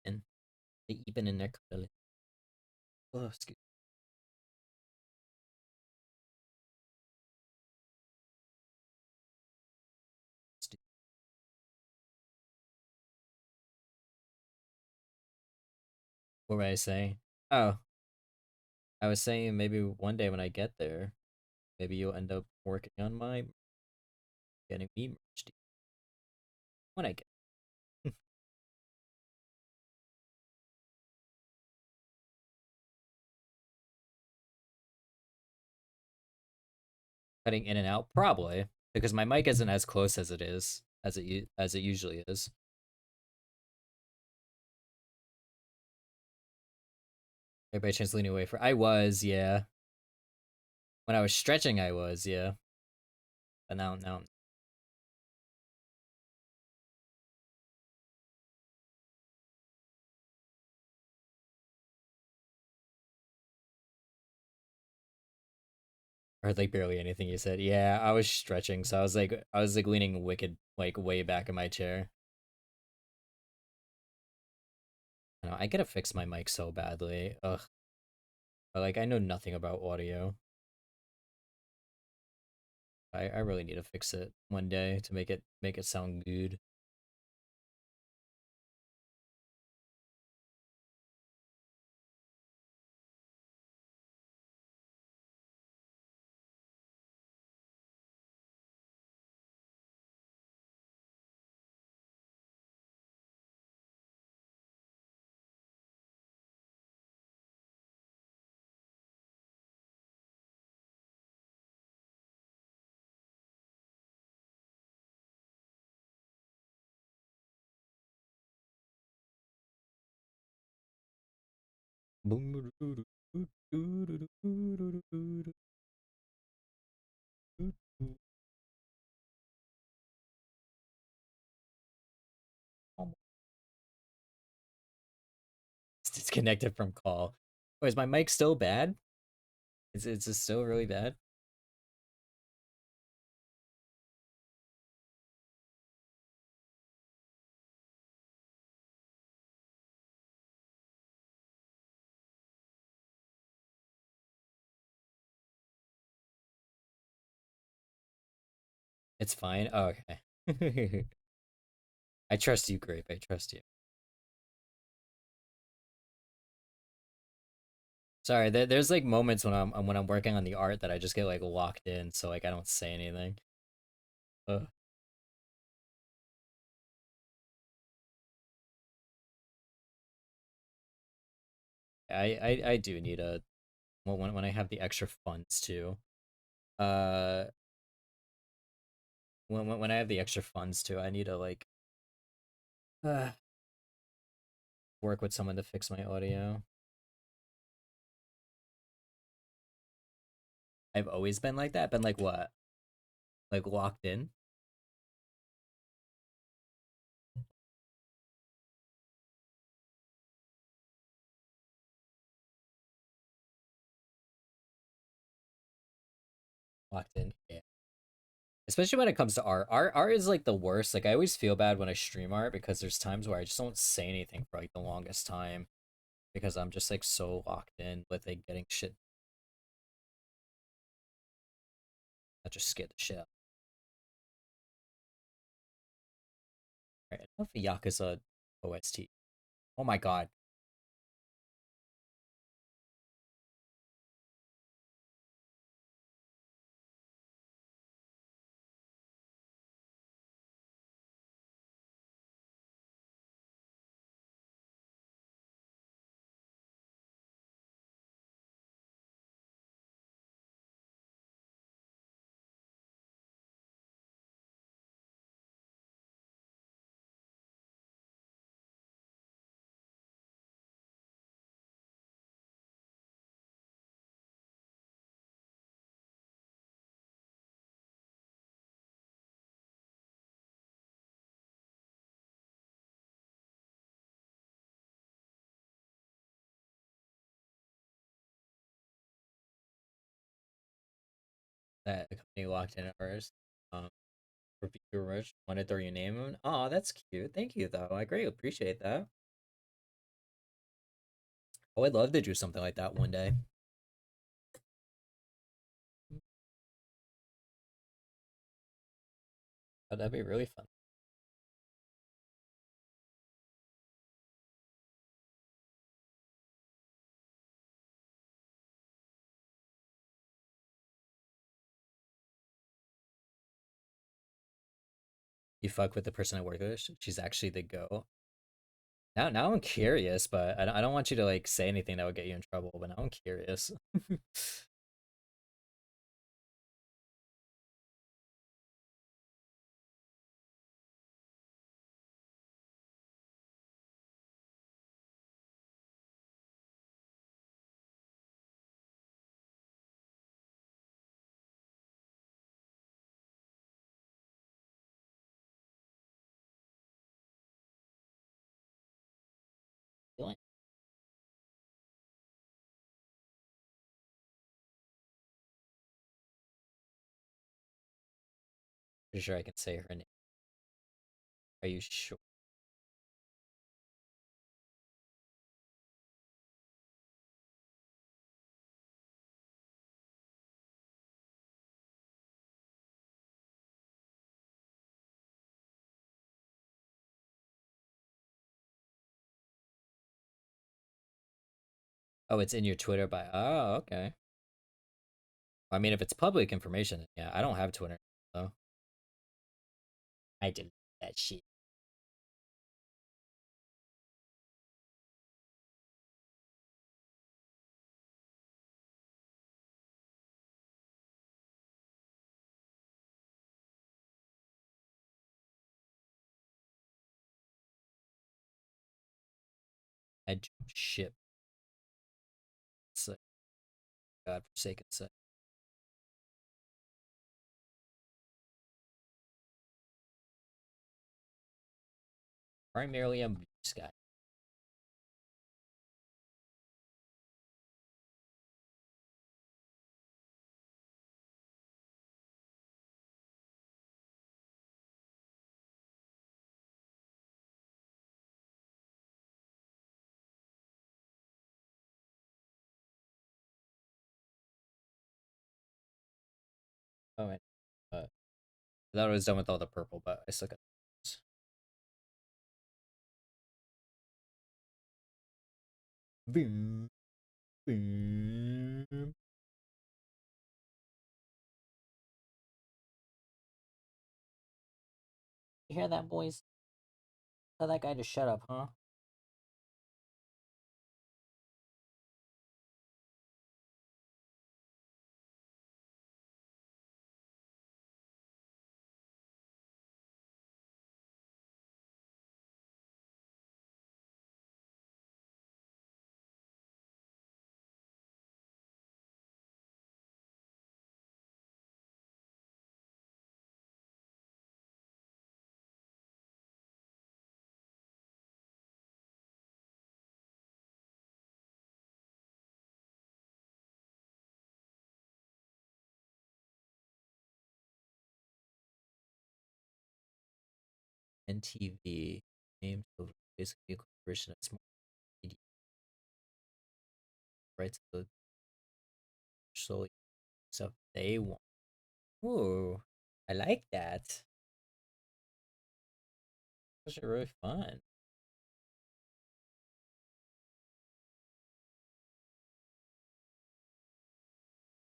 And they even in their cuddle. Oh, excuse me. What were I saying? Oh, I was saying maybe one day when I get there, maybe you'll end up working on my getting me merch when I get cutting in and out probably because my mic isn't as close as it is as it usually is. Maybe by chance leaning away for I was yeah when I was stretching I was yeah but now I heard like barely anything you said. Yeah, I was stretching, so I was like leaning wicked like way back in my chair. I gotta fix my mic so badly. Ugh. But like I know nothing about audio. I really need to fix it one day to make it sound good. It's disconnected from call. Oh, is my mic still bad? Is it still really bad? It's fine. Oh, okay. I trust you, Grape. I trust you. Sorry, there's like moments when I'm working on the art that I just get like locked in, so like I don't say anything. Ugh. I do need a Well, when I have the extra funds too. Uh, when I have the extra funds too, I need to like uh, work with someone to fix my audio. I've always been like that. Been like what? Like locked in. Locked in. Yeah. Especially when it comes to art. Art is like the worst. Like I always feel bad when I stream art because there's times where I just don't say anything for like the longest time because I'm just like so locked in with like getting shit that just scared the shit out. Right, enough of Yakuza OST. Oh my god. That the company locked in ours. Um for viewers, want to throw your name in. Oh, that's cute. Thank you though. I greatly appreciate that. Oh, I'd love to do something like that one day. Oh, that'd be really fun. You fuck with the person I work with. She's actually the go. Now I'm curious, but I don't want you to like say anything that would get you in trouble. But now I'm curious. Feeling pretty sure I can say her name. Are you sure? Oh, it's in your Twitter bio. Oh, okay. I mean, if it's public information, yeah, I don't have Twitter, so I did that shit. I ship. It's like godforsaken sake. Primarily a blue sky. Oh, wait. I thought I was done with all the purple, but I still got. Boom, boom. You hear that, boys? Tell that guy to shut up, huh? NTV named basically a corporation of small media rights to solely stuff they want. Ooh, I like that. Those are really fun.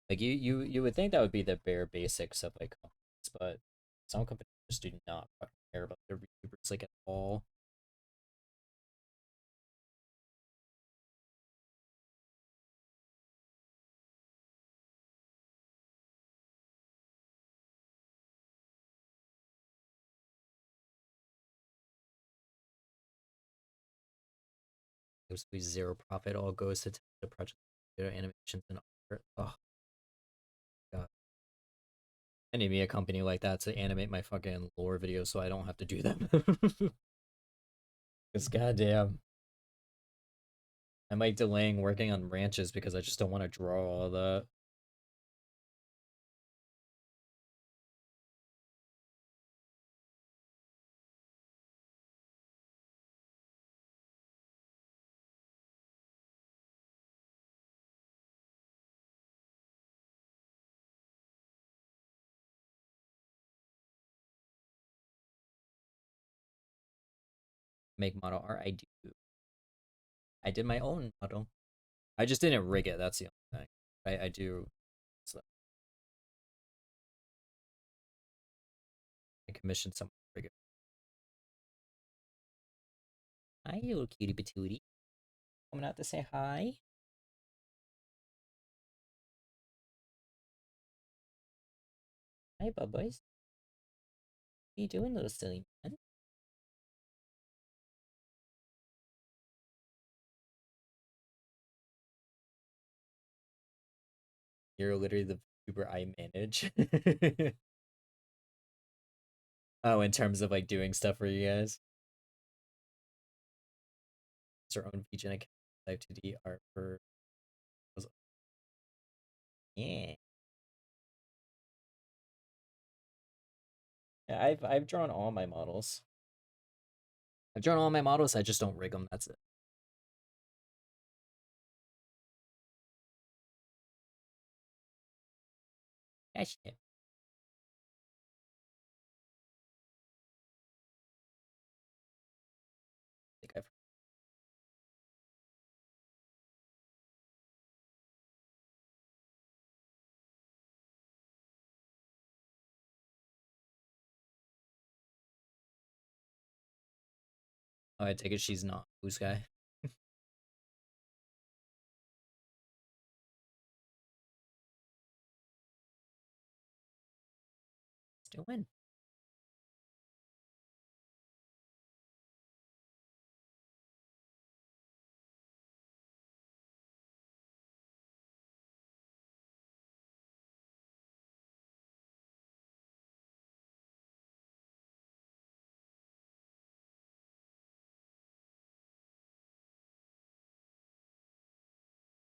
Like you would think that would be the bare basics of like companies, but some companies just do not fucking care about their YouTubers like at all. There's zero profit. All goes to the project, animations and art. Oh god, I need me a company like that to animate my fucking lore videos so I don't have to do them. Because goddamn, I might delaying working on ranches because I just don't want to draw all that. Make model art. I do. I did my own model. I just didn't rig it. That's the only thing. I do. So I commissioned someone to rig it. Hi, you little cutie patootie. Coming out to say hi. Hi, bub boys. What are you doing, little silly man? You're literally the YouTuber I manage. Oh, in terms of like doing stuff for you guys. It's our own VGen account. Live 2D art for. Yeah. Yeah, I've drawn all my models. I've drawn all my models. I just don't rig them. That's it. Gosh, yeah. I think I've. Oh, I take it she's not blue sky. Still win.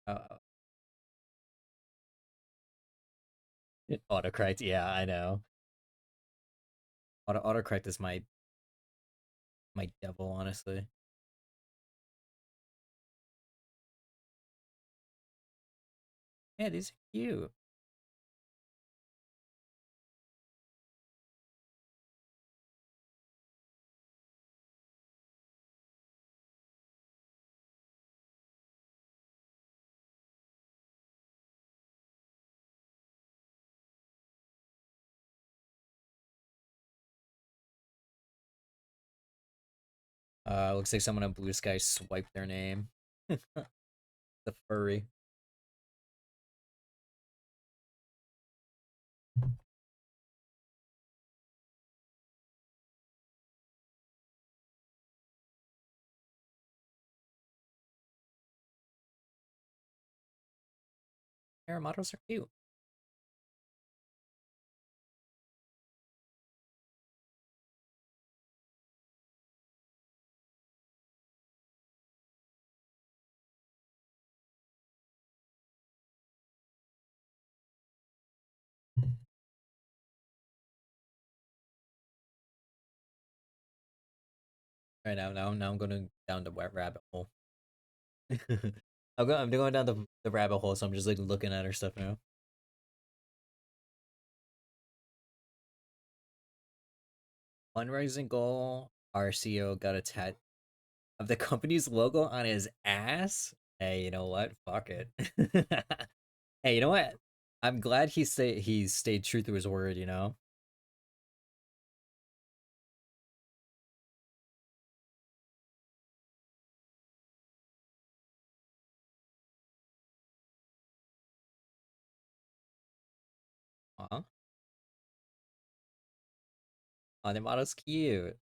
Uh, autocorrect. Yeah, I know. Autocorrect is my devil, honestly. Yeah, these are cute. Looks like someone on Blue Sky swiped their name. The furry. Their models are cute. Right now I'm going down the wet rabbit hole. I'm going down the rabbit hole, so I'm just like looking at her stuff now. Fundraising goal: our CEO got a tat of the company's logo on his ass. Hey, you know what? Fuck it. Hey, you know what? I'm glad he stayed true to his word. You know. Huh? Oh, the model's cute.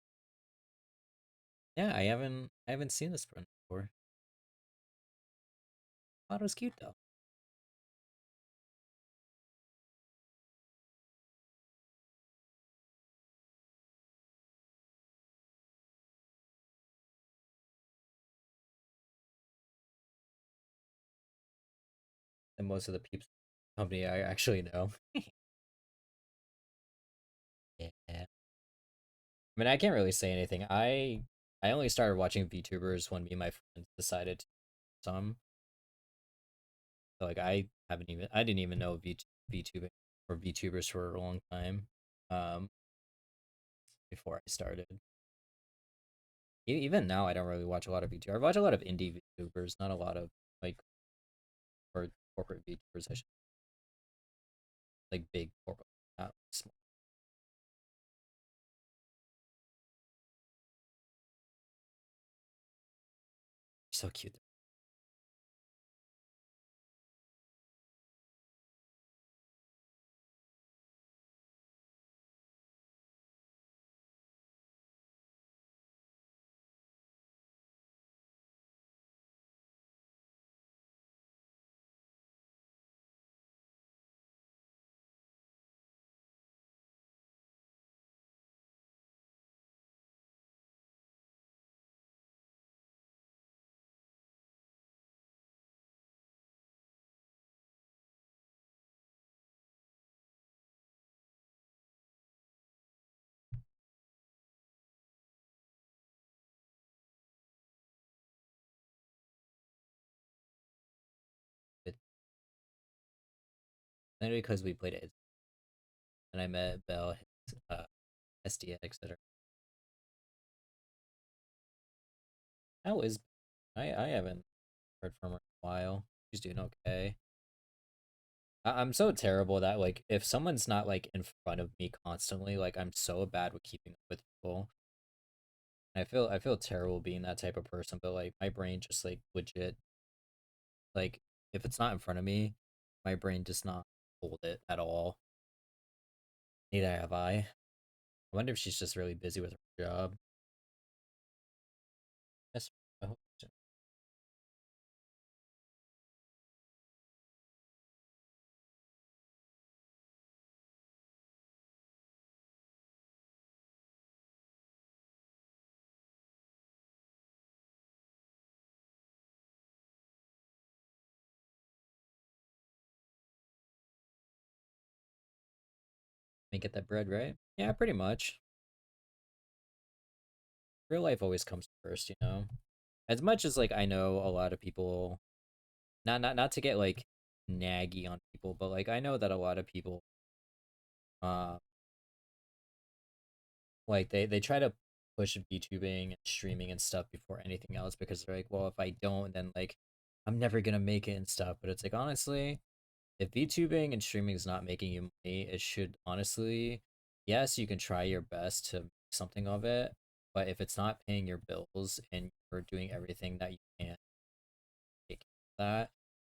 Yeah, I haven't seen this one before. Model's cute though. And most of the peeps company I actually know. Yeah. I mean, I can't really say anything. I only started watching VTubers when me and my friends decided to some. So like I didn't even know VTubing or VTubers for a long time. Um, before I started. Even now, I don't really watch a lot of VTubers. I watch a lot of indie VTubers, not a lot of like or corporate VTubers. I should like big corporate, not small. So cute. It, maybe because we played it, and I met Belle, SDX that are. How is I haven't heard from her in a while. She's doing okay. I'm so terrible that like if someone's not like in front of me constantly, like I'm so bad with keeping up with people. I feel terrible being that type of person, but like my brain just like legit like if it's not in front of me, my brain does not hold it at all. Neither have I. I wonder if she's just really busy with her job. Yes, I hope so. May get that bread right. Yeah, pretty much. Real life always comes first, you know. As much as like I know a lot of people, not to get like naggy on people, but like I know that a lot of people, uh, like they try to push VTubing and streaming and stuff before anything else because they're like, well, if I don't, then like I'm never gonna make it and stuff. But it's like honestly, if VTubing and streaming is not making you money, it should honestly, yes, you can try your best to make something of it, but if it's not paying your bills and you're doing everything that you can to take care of that,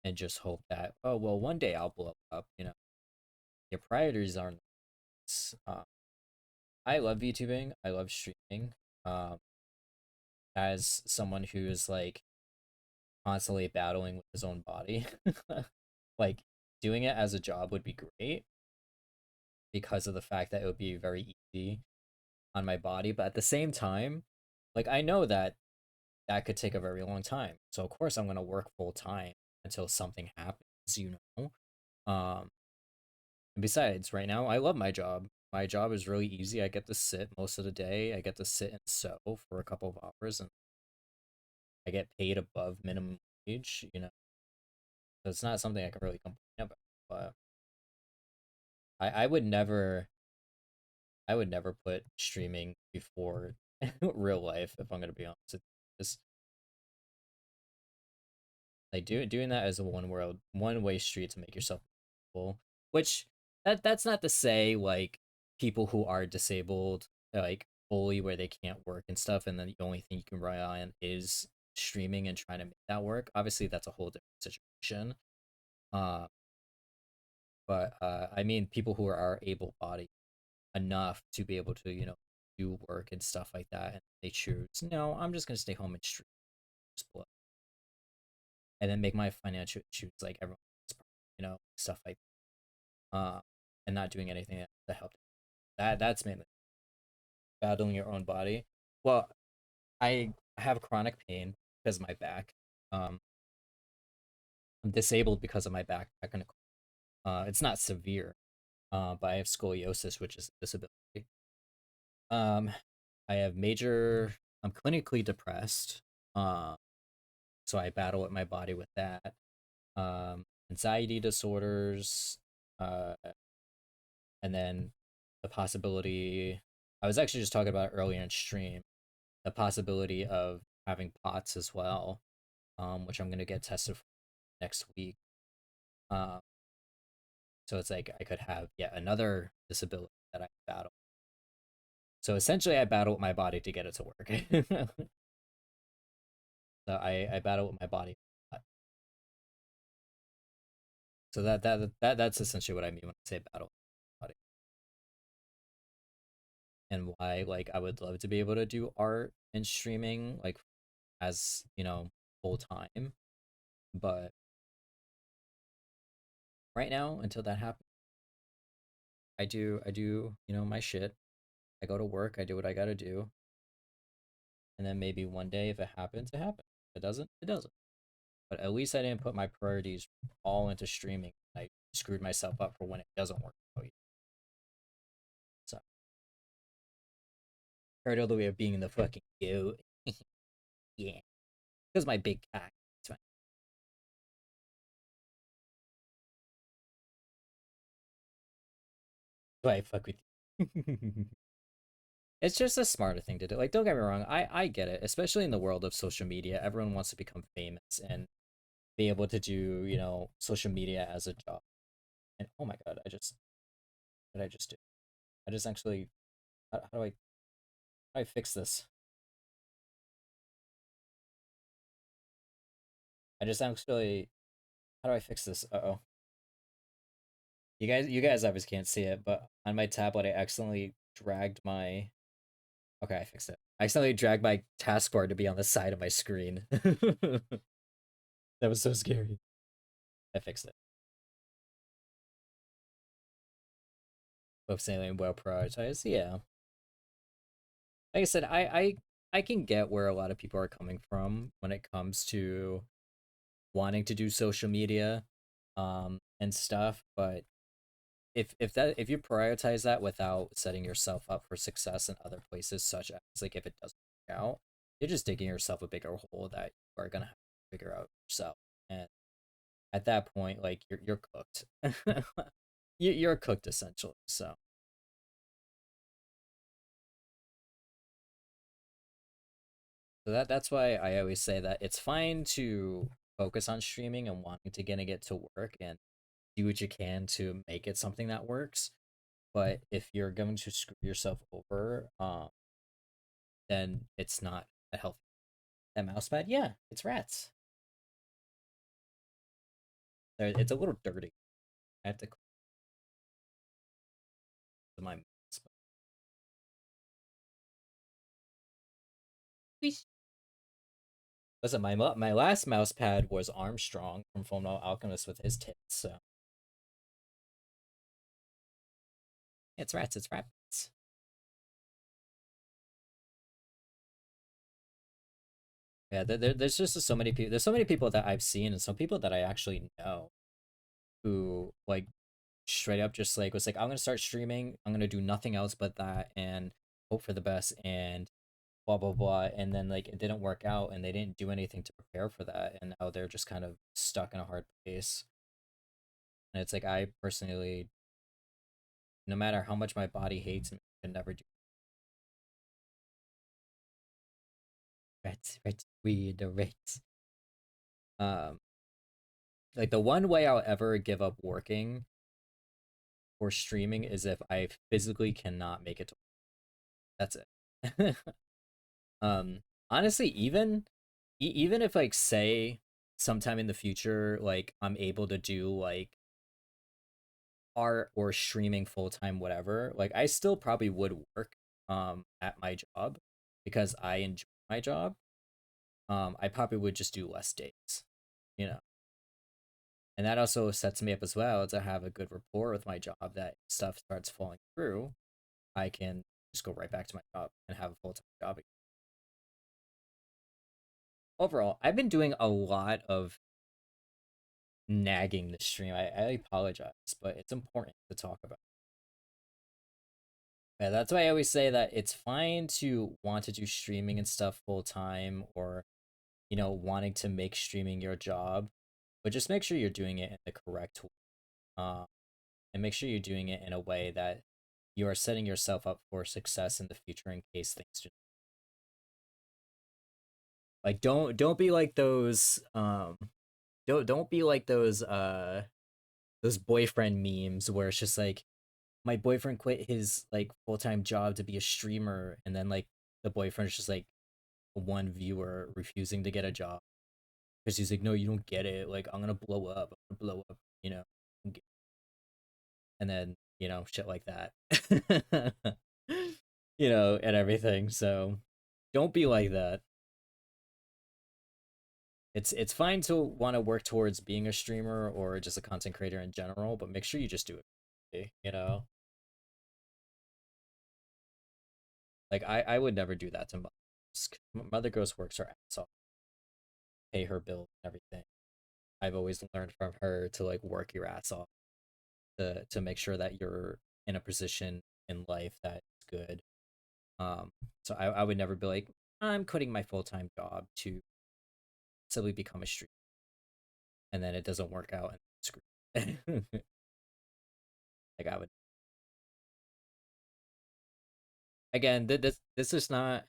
and just hope that oh well, one day I'll blow up. You know, your priorities aren't. Uh, I love VTubing. I love streaming. Um, as someone who is like constantly battling with his own body, like doing it as a job would be great because of the fact that it would be very easy on my body. But at the same time, like I know that that could take a very long time. So of course I'm gonna work full time until something happens, you know. Um, and besides, right now I love my job. my job is really easy. I get to sit most of the day. I get to sit and sew for a couple of hours, and I get paid above minimum wage. So it's not something I can really complain about. But I would never, I would never put streaming before real life. If I'm gonna be honest, it's like doing that as a one way street to make yourself full. Which that's not to say like people who are disabled like fully where they can't work and stuff, and then the only thing you can rely on is streaming and trying to make that work. Obviously, that's a whole different situation. Uh, but I mean people who are able bodied enough to be able to do work and stuff like that, and they choose no, I'm just gonna stay home and stream, and then make my financial issues like everyone else, stuff like and not doing anything to help. That's mainly battling your own body. Well, I have chronic pain because of my back. Um, I'm disabled because of my back. It's not severe, but I have scoliosis, which is a disability. Um, I have major. I'm clinically depressed. Uh, so I battle with my body with that. Anxiety disorders. And then the possibility. I was actually just talking about earlier in stream the possibility of having POTS as well, which I'm gonna get tested for next week. Um, so it's like I could have yet another disability that I battle. So essentially, I battle with my body to get it to work. So I battle with my body. So that's essentially what I mean when I say battle with my body, and why like I would love to be able to do art and streaming like as full time, but right now until that happens, I do my shit. I go to work, I do what I gotta do, and then maybe one day if it happens, it happens. If it doesn't, it doesn't. But at least I didn't put my priorities all into streaming. I screwed myself up for when it doesn't work out. So heard all the way of being the fucking goat. Yeah, because my big cock. It's fine. But I fuck with you. It's just a smarter thing to do. Like, don't get me wrong, I get it, especially in the world of social media. Everyone wants to become famous and be able to do social media as a job. And oh my god, what did I just do? I just actually how do I fix this? I just actually how do I fix this? Uh-oh. You guys obviously can't see it, but on my tablet I accidentally dragged my okay, I fixed it. I accidentally dragged my taskbar to be on the side of my screen. That was so scary. I fixed it. Both sailing well prioritized. Yeah. Like I said, I can get where a lot of people are coming from when it comes to wanting to do social media and stuff, but if you prioritize that without setting yourself up for success in other places, such as like if it doesn't work out, you're just digging yourself a bigger hole that you are gonna have to figure out yourself. And at that point, like you're cooked. You're cooked essentially. So that's why I always say that it's fine to focus on streaming and wanting to get to work and do what you can to make it something that works. But if you're going to screw yourself over, then it's not a healthy. That mouse pad, yeah, it's rats. It's a little dirty. I have to clean my mouse. Listen, my last mouse pad was Armstrong from Fullmetal Alchemist with his tits. So it's rats. It's rats. Yeah, there's just so many people. There's so many people that I've seen, and some people that I actually know who like straight up just like was like, I'm gonna start streaming. I'm gonna do nothing else but that and hope for the best and blah blah blah. And then like it didn't work out, and they didn't do anything to prepare for that, and now they're just kind of stuck in a hard place. And it's like I personally, no matter how much my body hates me, I can never do rats, rats, we the rats. Um, like the one way I'll ever give up working or streaming is if I physically cannot make it to that's it. um Honestly, even if like say sometime in the future like I'm able to do like art or streaming full time whatever, like I still probably would work at my job because I enjoy my job. I probably would just do less days, you know. And that also sets me up as well to have a good rapport with my job that if stuff starts falling through, I can just go right back to my job and have a full time job again. Overall, I've been doing a lot of nagging this stream. I apologize, but it's important to talk about. Yeah, that's why I always say that it's fine to want to do streaming and stuff full time or, wanting to make streaming your job, but just make sure you're doing it in the correct way. Um, and make sure you're doing it in a way that you are setting yourself up for success in the future in case things just like don't be like those. Don't be like those boyfriend memes where it's just like my boyfriend quit his like full-time job to be a streamer, and then like the boyfriend's just like one viewer refusing to get a job because he's like, no, you don't get it, like I'm gonna blow up, I'm gonna blow up, you know. And then shit like that. And everything. So don't be like that. It's fine to want to work towards being a streamer or just a content creator in general, but make sure you just do it. Like I would never do that to Mother. Mother Ghost works her ass off, pay her bills and everything. I've always learned from her to like work your ass off to make sure that you're in a position in life that's good. Um, so I would never be like, I'm quitting my full time job to simply become a streamer, and then it doesn't work out and screw. Like I would again. This is not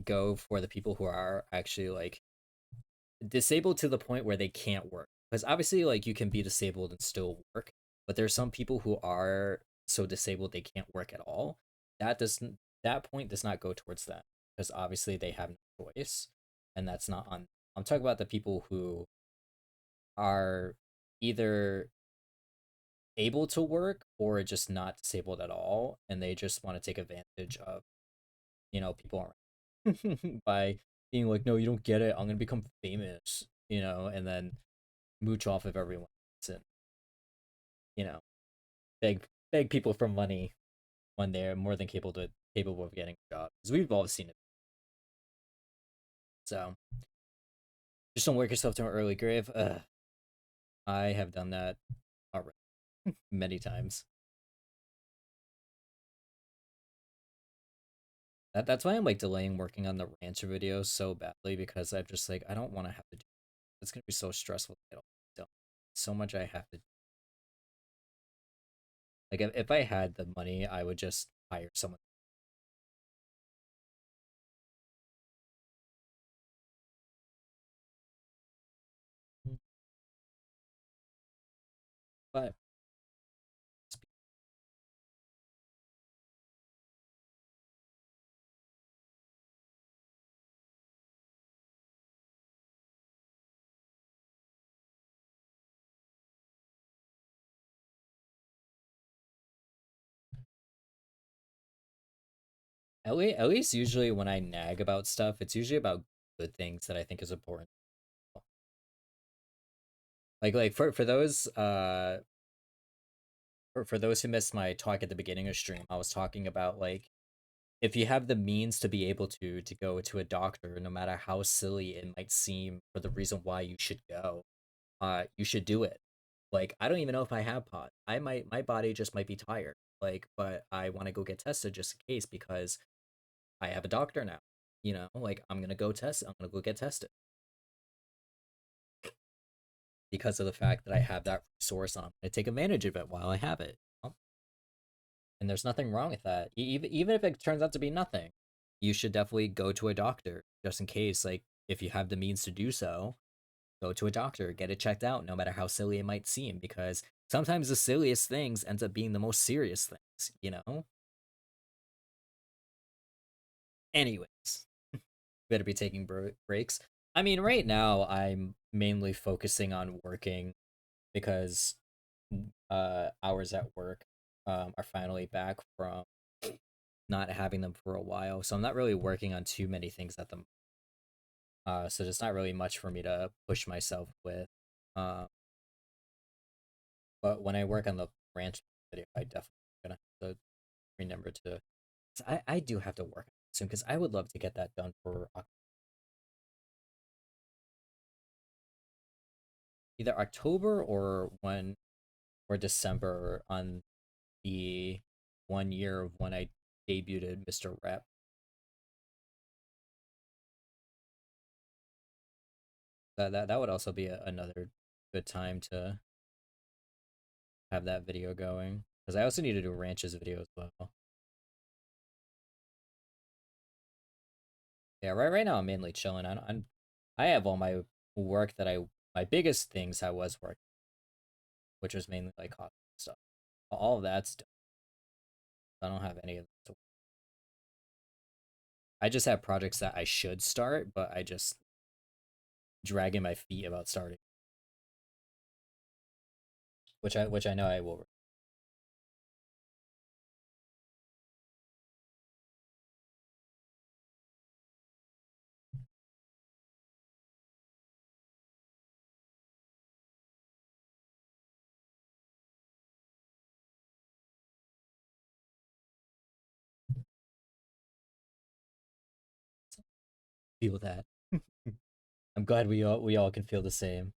go for the people who are actually like disabled to the point where they can't work. Because obviously, like you can be disabled and still work, but there's some people who are so disabled they can't work at all. That point does not go towards them because obviously they have no choice, and that's not on. I'm talking about the people who are either able to work or just not disabled at all, and they just want to take advantage of people around by being like, no, you don't get it, I'm gonna become famous, and then mooch off of everyone and you know beg people for money when they're more than capable of getting a job, because we've all seen it. So just don't work yourself to an early grave. I have done that already many times. That's why I'm like delaying working on the rancher videos so badly, because I'm just like I don't want to have to do it. It's gonna be so stressful to get all done. So much I have to do. Like if I had the money, I would just hire someone. But at least usually when I nag about stuff, it's usually about good things that I think is important. Like for those for those who missed my talk at the beginning of stream, I was talking about like if you have the means to be able to go to a doctor, no matter how silly it might seem for the reason why you should go, you should do it. Like, I don't even know if I have POTS. My body just might be tired. Like, but I want to go get tested just in case because I have a doctor now. You know, like I'm gonna go test. I'm gonna go get tested because of the fact that I have that resource. And I'm gonna take advantage of it while I have it. And there's nothing wrong with that. Even if it turns out to be nothing, you should definitely go to a doctor just in case. Like, if you have the means to do so, go to a doctor, get it checked out, no matter how silly it might seem, because sometimes the silliest things ends up being the most serious things, you know? Anyways, better be taking breaks. I mean, right now I'm mainly focusing on working because hours at work are finally back from not having them for a while. So I'm not really working on too many things at the moment. So there's not really much for me to push myself with. Um, but when I work on the ranch video, I definitely gonna have to remember to. I do have to work on it soon because I would love to get that done for either October or December on the 1 year of when I debuted Mr. Rep. That would also be another good time to have that video going because I also need to do ranches video as well. Yeah, right now I'm mainly chilling. I have all my work that my biggest things I was working, which was mainly like coffee stuff. All of that's done. I don't have any of that. I just have projects that I should start, but I just dragging my feet about starting, which I know I will feel that. I'm glad we all can feel the same.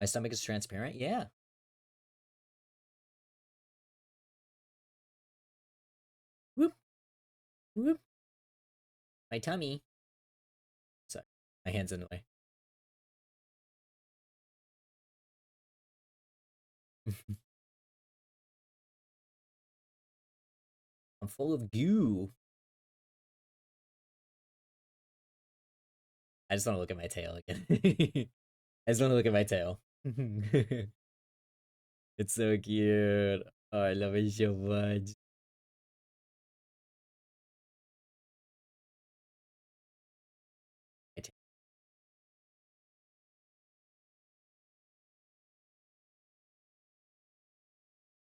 My stomach is transparent. Yeah. Whoop whoop. My tummy. Sorry, my hands in the way. I'm full of goo. I just want to look at my tail again. I just want to look at my tail. It's so cute. Oh, I love it so much.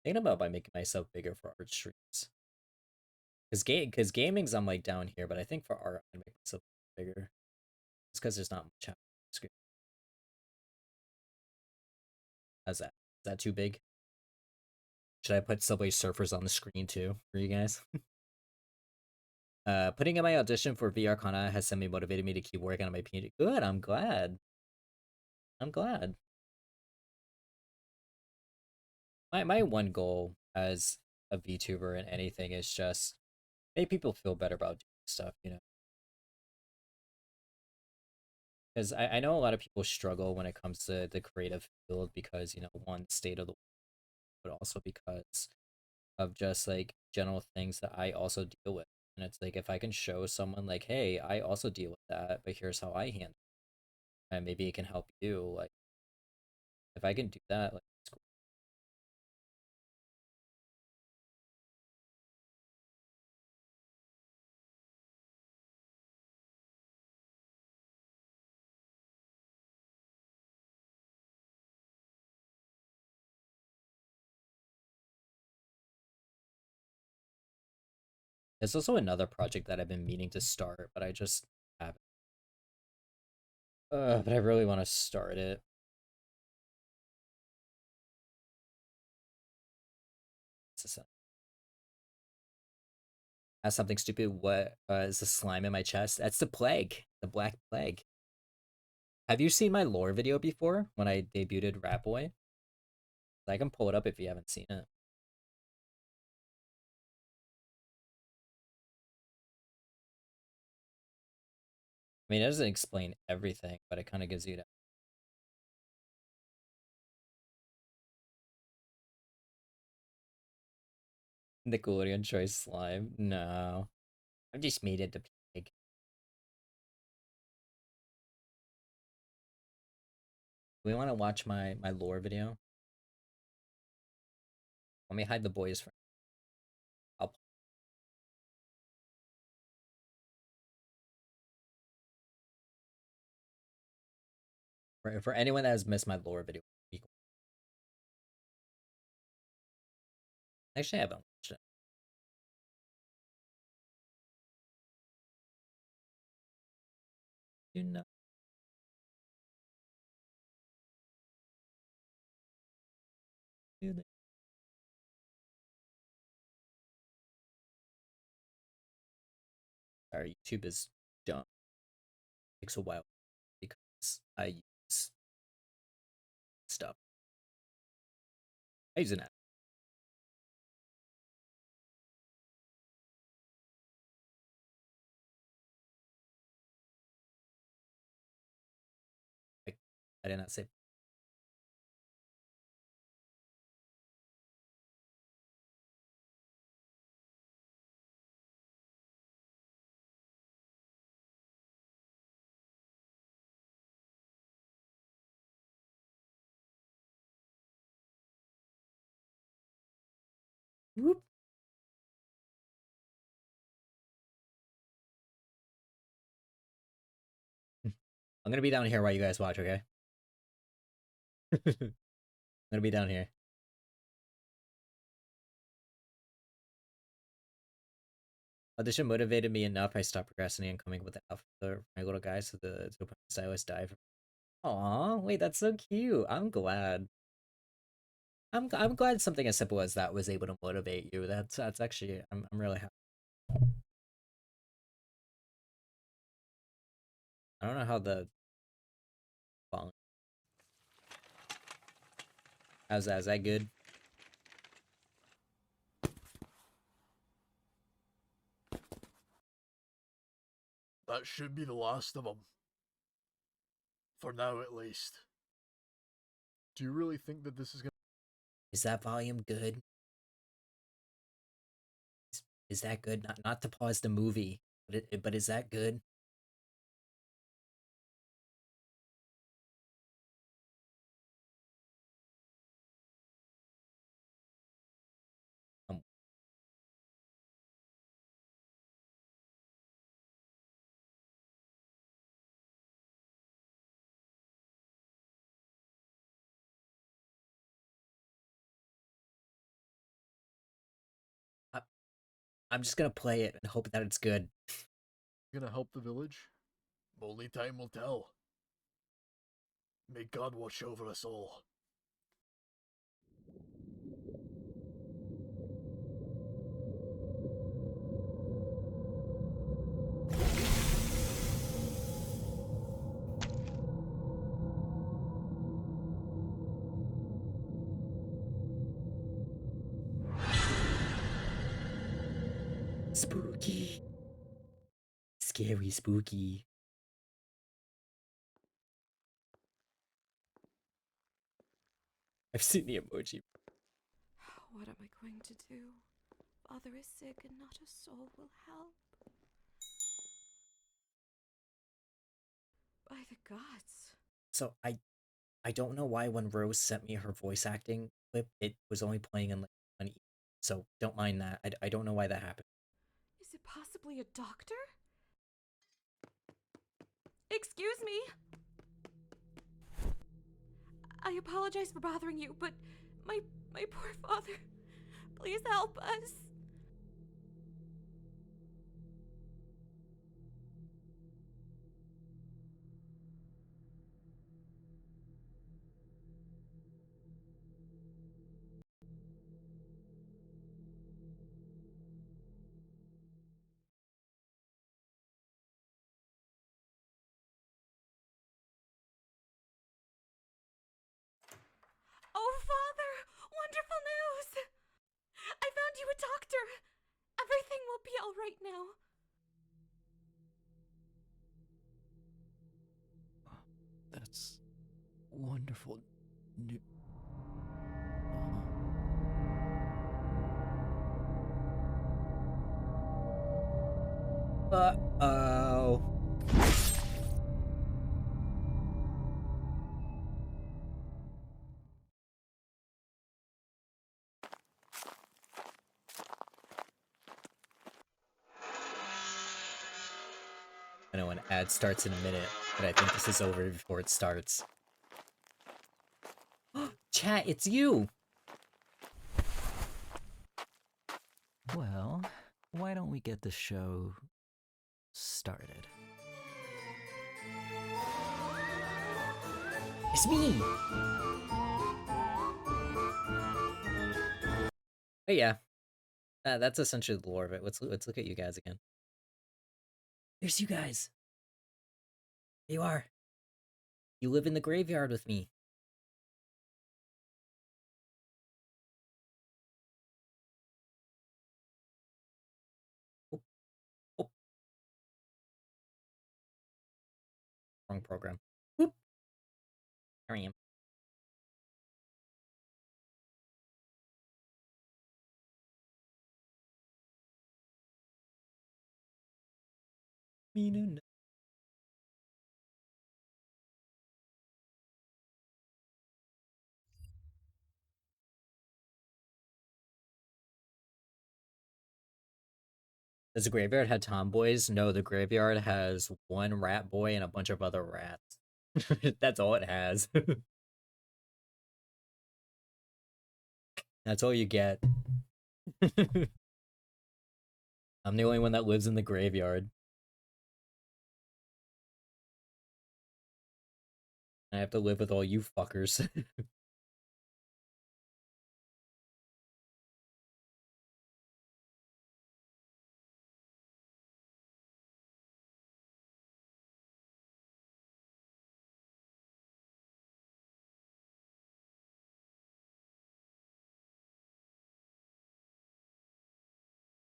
Thinking about by making myself bigger for art streams. Because gaming's I'm like down here, but I think for art I'm gonna make myself bigger. It's because there's not much on the screen. How's that? Is that too big? Should I put Subway Surfers on the screen too for you guys? Putting in my audition for VR Kana has semi motivated me to keep working on my PhD. Good, I'm glad. I'm glad. My one goal as a VTuber and anything is just make people feel better about doing stuff, you know. Because I know a lot of people struggle when it comes to the creative field because, you know, one state of the but also because of just like general things that I also deal with. And it's like if I can show someone like, hey, I also deal with that, but here's how I handle it. And maybe it can help you. Like if I can do that, like it's cool. There's also another project that I've been meaning to start, but I just haven't. But I really want to start it. Has something stupid. What is the slime in my chest? That's the plague, the black plague. Have you seen my lore video before when I debuted Rat Boy? I can pull it up if you haven't seen it. I mean, it doesn't explain everything, but it kind of gives you that. Nickelodeon choice slime. No, I just made it the pig. We want to watch my lore video. Let me hide the boys for. I'll, for anyone that has missed my lore video. Actually, I haven't watched it. You know. Our YouTube is dumb. It takes a while because I use stuff. I use an app. I did not say. Whoop. I'm gonna be down here while you guys watch, okay? I'm gonna be down here. Audition motivated me enough. I stopped procrastinating and coming with the alpha for my little guy, so the stylist died. Aw, wait, that's so cute. I'm glad. I'm glad something as simple as that was able to motivate you. That's actually I'm really happy. I don't know how the volume. How's that? Is that good? That should be the last of them. For now, at least. Do you really think that this is gonna... Is that volume good? Is that good? Not to pause the movie, but is that good? Um, I, I'm just gonna play it and hope that it's good. gonna help the village? Only time will tell. May God watch over us all. Spooky. Scary spooky. I've seen the emoji. What am I going to do? Father is sick and not a soul will help. By the gods. So I don't know why when Rose sent me her voice acting clip, it was only playing in like an. So don't mind that. I don't know why that happened. Is it possibly a doctor? Excuse me. I apologize for bothering you, but my poor father. Please help us. wonderful news! I found you a doctor! Everything will be alright now. That's wonderful. Uh-oh. I know an ad starts in a minute, but I think this is over before it starts. Chat, it's you! Well, why don't we get the show started? It's me! But yeah, that's essentially the lore of it. Let's look at you guys again. There's you guys. There you are. You live in the graveyard with me. Oh, oh. Wrong program. Whoop. Here I am. Does the graveyard have tomboys? No, the graveyard has one rat boy and a bunch of other rats. That's all it has. That's all you get. I'm the only one that lives in the graveyard. I have to live with all you fuckers.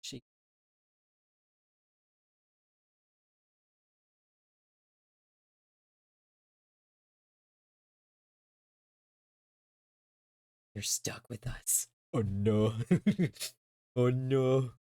She You're stuck with us. Oh no. Oh no.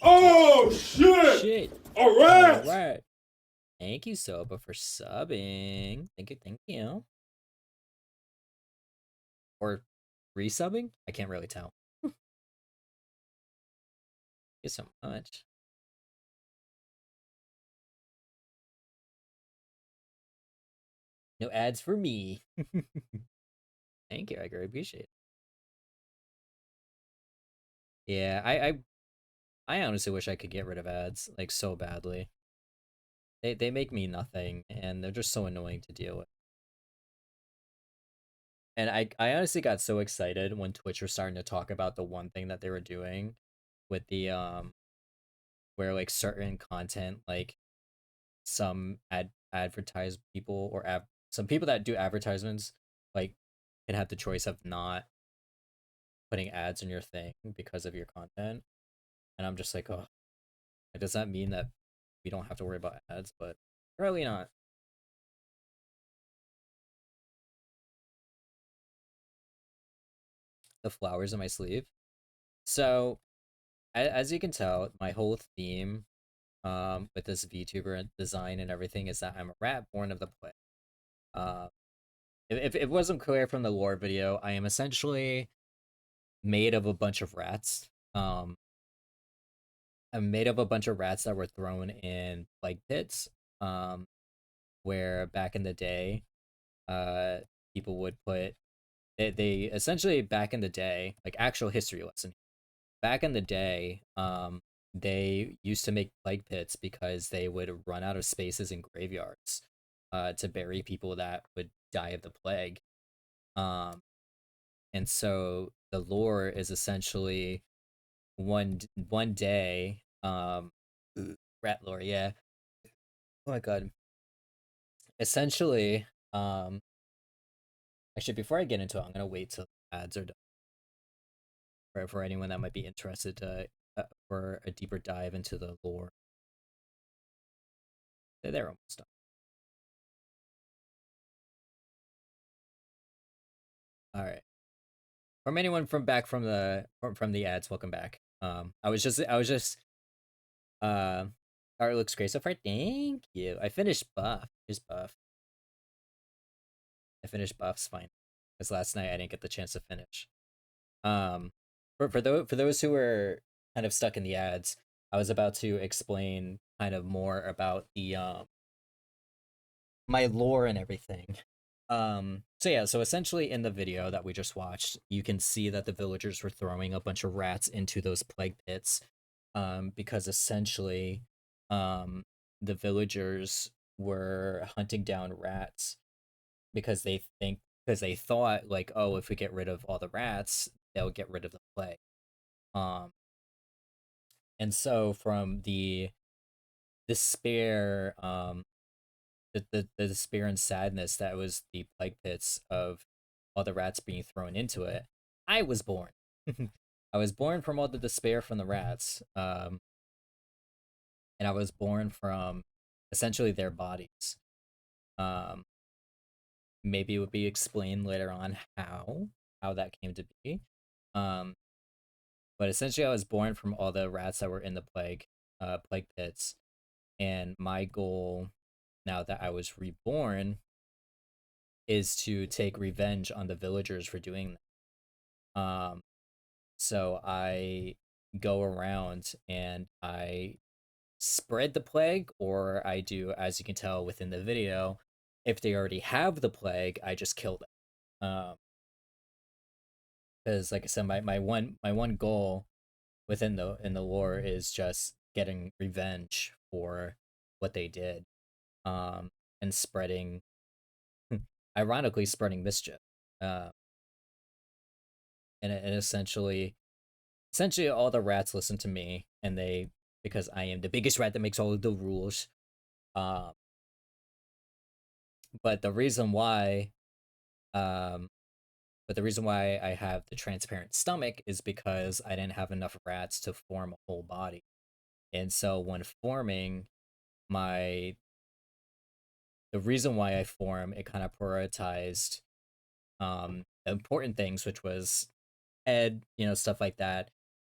Oh shit! Shit. Alright! Alright. Thank you, Soba, for subbing. Thank you, thank you. Or resubbing? I can't really tell. Thank you so much. No ads for me. Thank you, I greatly appreciate it. Yeah, I honestly wish I could get rid of ads, like, so badly. They make me nothing, and they're just so annoying to deal with. And I honestly got so excited when Twitch was starting to talk about the one thing that they were doing with the where like certain content, like some advertise people or some people that do advertisements, like, can have the choice of not putting ads in your thing because of your content. And I'm just like, oh, does that mean that we don't have to worry about ads? But really not. The flowers in my sleeve. So as you can tell, my whole theme with this VTuber design and everything is that I'm a rat born of the plague. If it wasn't clear from the lore video, I am essentially made of a bunch of rats. I'm made of a bunch of rats that were thrown in plague pits. Where back in the day, people would put they essentially back in the day, like, actual history lesson. back in the day, they used to make plague pits because they would run out of spaces in graveyards, to bury people that would die of the plague. Um, and so the lore is essentially one day, rat lore, yeah. Oh my god. Essentially, actually, before I get into it, I'm gonna wait till ads are done for anyone that might be interested to for a deeper dive into the lore. They're almost done. All right. From anyone from back from the ads, welcome back. I was just uh, art looks great so far. Thank you. I finished buff. Here's buff. I finished buff's fine. Because last night I didn't get the chance to finish. For those who were kind of stuck in the ads, I was about to explain kind of more about the my lore and everything. So yeah, so essentially in the video that we just watched, you can see that the villagers were throwing a bunch of rats into those plague pits, because essentially, the villagers were hunting down rats because they thought like, oh, if we get rid of all the rats, they'll get rid of the plague. Um, and so from the despair, the despair and sadness that was the plague pits of all the rats being thrown into it, I was born. I was born from all the despair from the rats, and I was born from essentially their bodies. Um, Maybe it would be explained later on how that came to be. Um, but essentially, I was born from all the rats that were in the plague pits, and my goal now that I was reborn is to take revenge on the villagers for doing that. So I go around and I spread the plague, or I do, as you can tell within the video, if they already have the plague, I just kill them. Because like I said, my one goal within the in the lore is just getting revenge for what they did, and spreading, ironically, spreading mischief. Uh, and essentially all the rats listen to me, and they, because I am the biggest rat that makes all of the rules. Um, but the reason why, um, I have the transparent stomach is because I didn't have enough rats to form a whole body, and so when forming my, the reason why I form it kind of prioritized important things, which was head, stuff like that,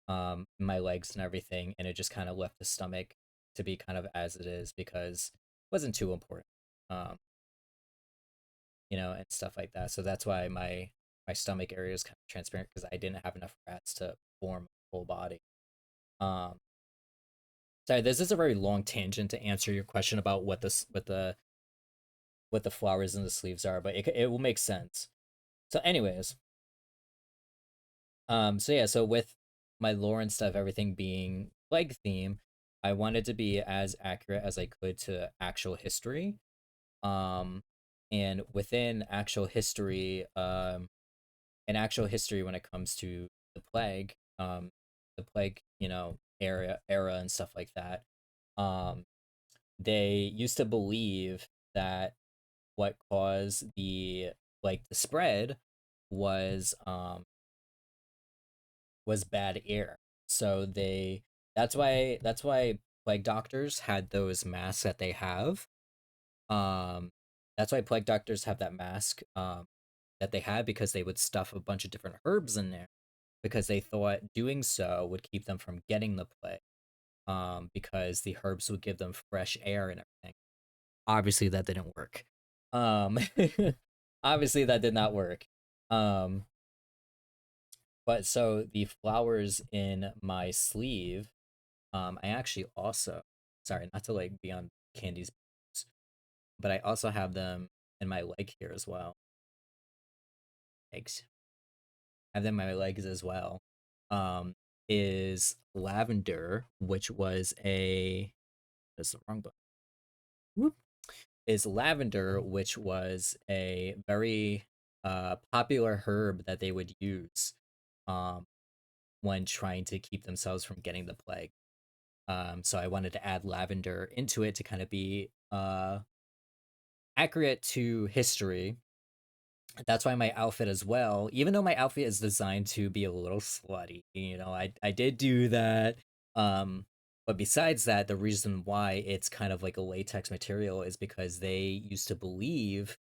my legs and everything, and it just kind of left the stomach to be kind of as it is because it wasn't too important, um, and stuff like that. So that's why my stomach area is kind of transparent, because I didn't have enough rats to form a full body. Um, Sorry, this is a very long tangent to answer your question about what the flowers in the sleeves are, but it will make sense. So, anyways, so yeah, so with my lore and stuff, everything being plague theme, I wanted to be as accurate as I could to actual history. Um, and within actual history, in actual history, when it comes to the plague, era and stuff like that, um, they used to believe that what caused the spread was bad air. So that's why plague doctors had those masks that they have. Um that's why plague doctors have that mask that they had, because they would stuff a bunch of different herbs in there, because they thought doing so would keep them from getting the plague. Because the herbs would give them fresh air and everything. Obviously that didn't work. Um Obviously that did not work. Um but so the flowers in my sleeve, I actually also, sorry, not to like be on Candy's, but I also have them in my leg here as well. Legs. I have them in my legs as well. is lavender, which was a that's the wrong book. Whoop. Is lavender, which was a very popular herb that they would use um, when trying to keep themselves from getting the plague. So I wanted to add lavender into it to kind of be accurate to history. That's why my outfit as well, even though my outfit is designed to be a little slutty, I did do that. But besides that, the reason why it's kind of like a latex material is because they used to believe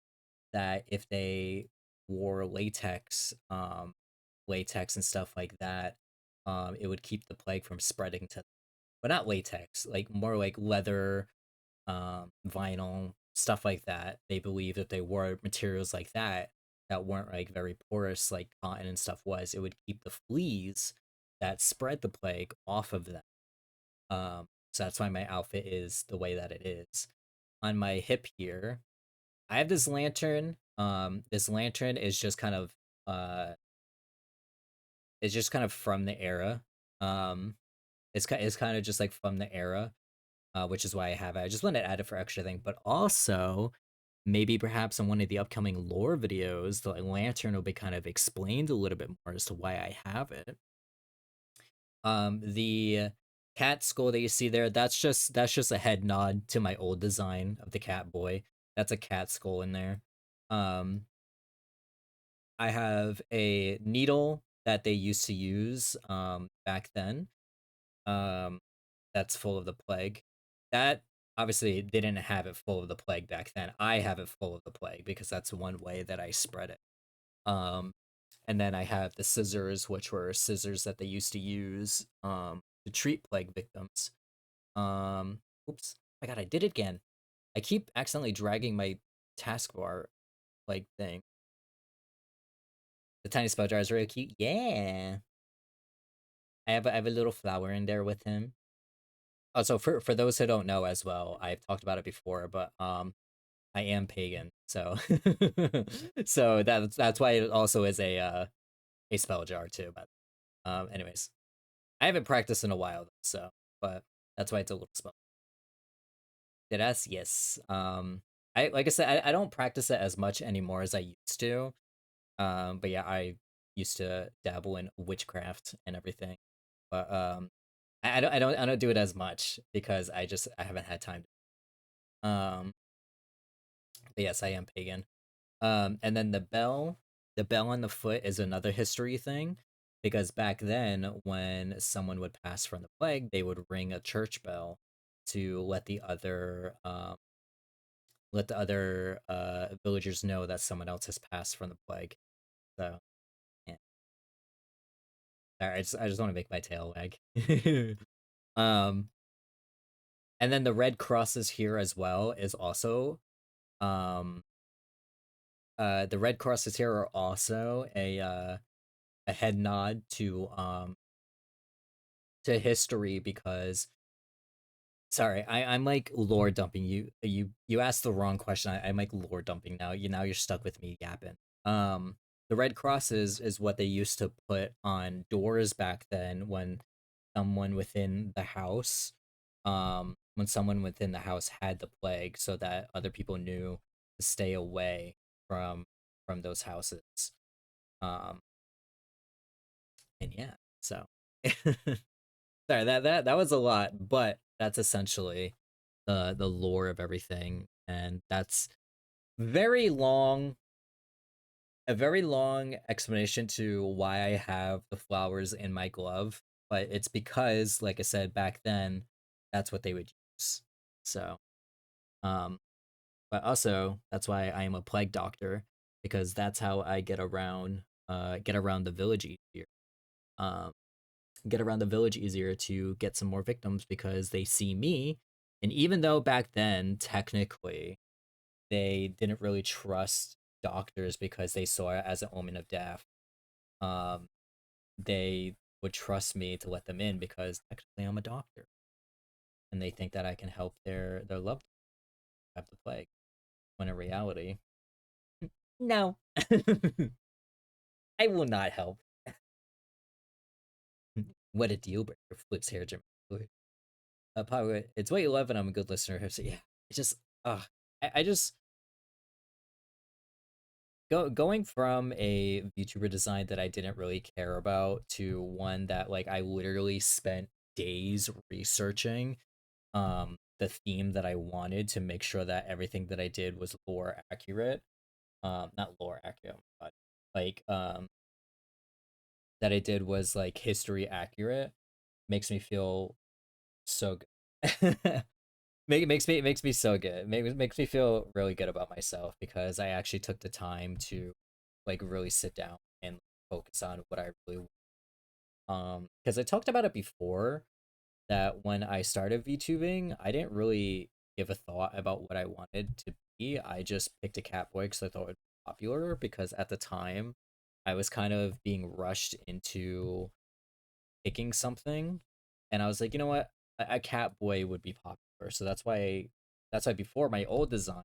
that if they wore latex and stuff like that, it would keep the plague from spreading to, but not latex, like more like leather, vinyl, stuff like that. They believe that they wore materials like that weren't like very porous, like cotton and stuff was, it would keep the fleas that spread the plague off of them. So that's why my outfit is the way that it is. On my hip here, I have this lantern. This lantern is just kind of from the era. It's kind of just like from the era, which is why I have it. I just wanted to add it for extra thing, but also maybe perhaps in one of the upcoming lore videos, the lantern will be kind of explained a little bit more as to why I have it. The cat skull that you see there, that's just a head nod to my old design of the cat boy. That's a cat skull in there. I have a needle that they used to use back then. That's full of the plague. That obviously they didn't have it full of the plague back then. I have it full of the plague because that's one way that I spread it. And then I have the scissors, which were scissors that they used to use to treat plague victims. Oops. Oh my god, I did it again. I keep accidentally dragging my taskbar like thing. The tiny spell jar is really cute. Yeah. I have a little flower in there with him. Also, for those who don't know as well, I've talked about it before, but I am pagan, so so that's why it also is a spell jar too. But anyways, I haven't practiced in a while, so but that's why it's a little spell. Did us? Yes. I like I said, I don't practice it as much anymore as I used to. But yeah, I used to dabble in witchcraft and everything, but I don't do it as much because I haven't had time. Um, but yes, I am pagan. And then the bell on the foot is another history thing, because back then when someone would pass from the plague, they would ring a church bell to let the other villagers know that someone else has passed from the plague. So yeah. Sorry, I just want to make my tail wag. um and then the red crosses here as well is also um the red crosses here are also a head nod to history, because sorry, I'm like lore dumping you. You asked the wrong question. I'm like lore dumping now. Now you're stuck with me yapping. The red crosses is what they used to put on doors back then when someone within the house had the plague, so that other people knew to stay away from those houses. Um, and yeah, so sorry, that was a lot, but that's essentially the lore of everything, and that's very long a very long explanation to why I have the flowers in my glove, but it's because, like I said, back then, that's what they would use. So, um, but also that's why I am a plague doctor, because that's how I get around the village easier. Um, get around the village easier to get some more victims because they see me, and even though back then technically they didn't really trust doctors because they saw it as an omen of death. Um, they would trust me to let them in because technically I'm a doctor, and they think that I can help their loved ones have the plague. When in reality, no, I will not help. What a deal breaker. Flips hair dramatically. Pilot, it's what you love and I'm a good listener. So yeah, it just, I just, going from a VTuber design that I didn't really care about to one that like I literally spent days researching the theme that I wanted to make sure that everything that I did was lore accurate. Not lore accurate, but like that I did was like history accurate makes me feel so good. Makes me so good. Makes me feel really good about myself because I actually took the time to like really sit down and focus on what I really want. Because I talked about it before that when I started VTubing, I didn't really give a thought about what I wanted to be. I just picked a Catboy because I thought it would be popular because at the time I was kind of being rushed into picking something, and I was like, you know what, a Catboy would be popular. So that's why before my old design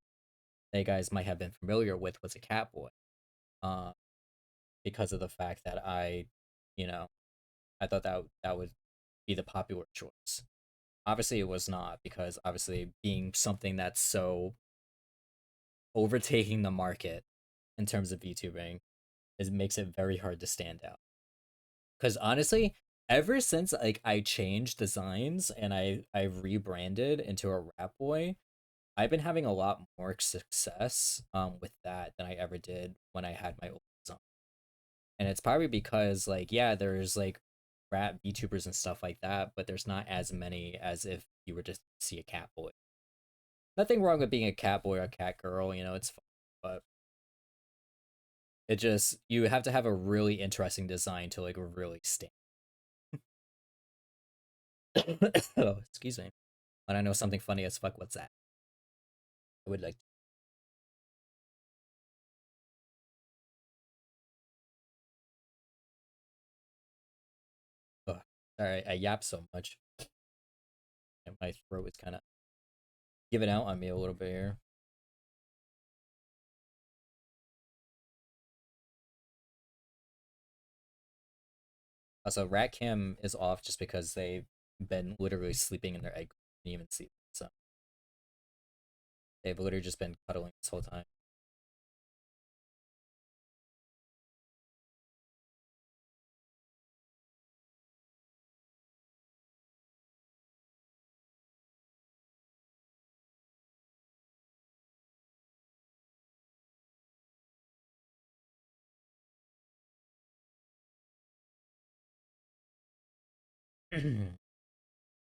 that you guys might have been familiar with was a Catboy, uh, because of the fact that you know, I thought that would be the popular choice. Obviously, it was not because obviously being something that's so overtaking the market in terms of VTubing is makes it very hard to stand out. Because honestly, ever since like I changed designs and I've rebranded into a rap boy, I've been having a lot more success with that than I ever did when I had my old design. And it's probably because like yeah, there's like rap VTubers and stuff like that, but there's not as many as if you were to see a cat boy. Nothing wrong with being a cat boy or a cat girl, you know, it's fun, but it just you have to have a really interesting design to like really stand. Oh, excuse me. When I know something funny as fuck, what's that? I would like. Oh, sorry, I yap so much, and my throat is kind of giving out on me a little bit here. Also, Rat Cam is off just because they've been literally sleeping in their egg. Didn't even see them, so they've literally just been cuddling this whole time.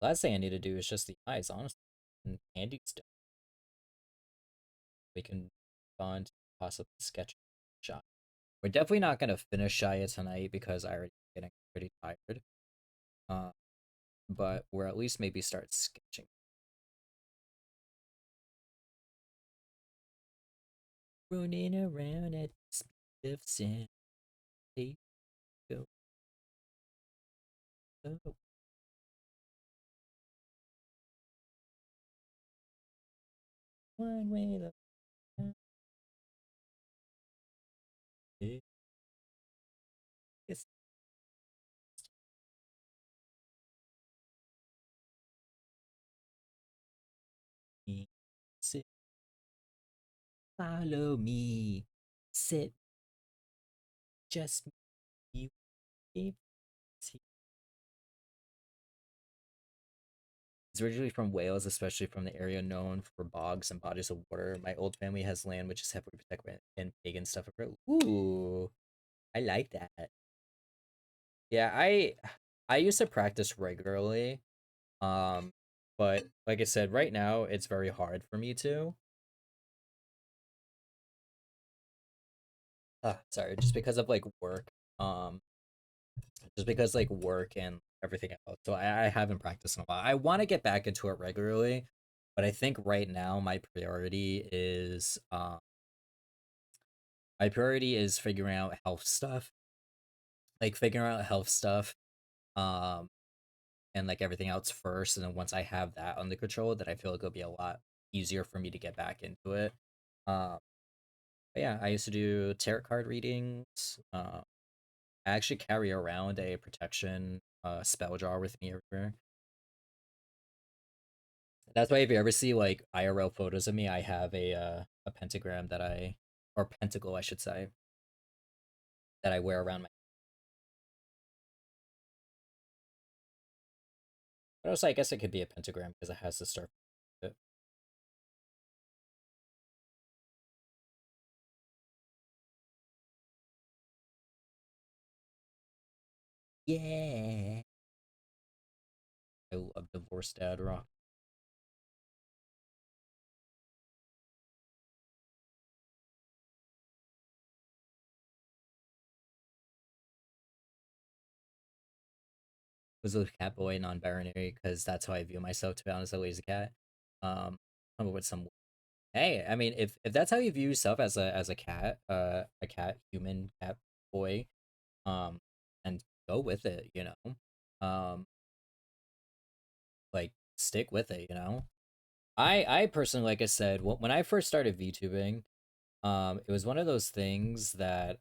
Last thing I need to do is just the eyes, honestly. And Andy's done. We can bond, possibly sketch shot. We're definitely not gonna finish Shia tonight because I already getting pretty tired. Uh, but we're at least maybe start sketching. Running around at the speed of sound. Hey, go, go. One way to it's me. Sit, follow me. Sit, just me. It's originally from Wales, especially from the area known for bogs and bodies of water. My old family has land which is heavily protected and pagan stuff. Ooh, I like that. Yeah, I used to practice regularly. Um, but like I said, right now it's very hard for me to. Sorry, just because of like work. Um, just because like work and everything else. So I haven't practiced in a while. I want to get back into it regularly, but I think right now my priority is figuring out health stuff. Like figuring out health stuff, um, and like everything else first, and then once I have that under control, then I feel like it'll be a lot easier for me to get back into it. Um, but yeah, I used to do tarot card readings. I actually carry around a protection spell jar with me everywhere. That's why if you ever see like IRL photos of me, I have a pentagram that or pentacle I should say, that I wear around my. But also, I guess it could be a pentagram because it has the star. Yeah. I love divorced dad rock. Was a cat boy, non-binary, because that's how I view myself. To be honest, always a cat. Come up with some. Hey, I mean, if that's how you view yourself as a cat, a cat, human, cat boy, um, and go with it, you know, like stick with it, you know. I personally, like I said, when I first started VTubing, it was one of those things that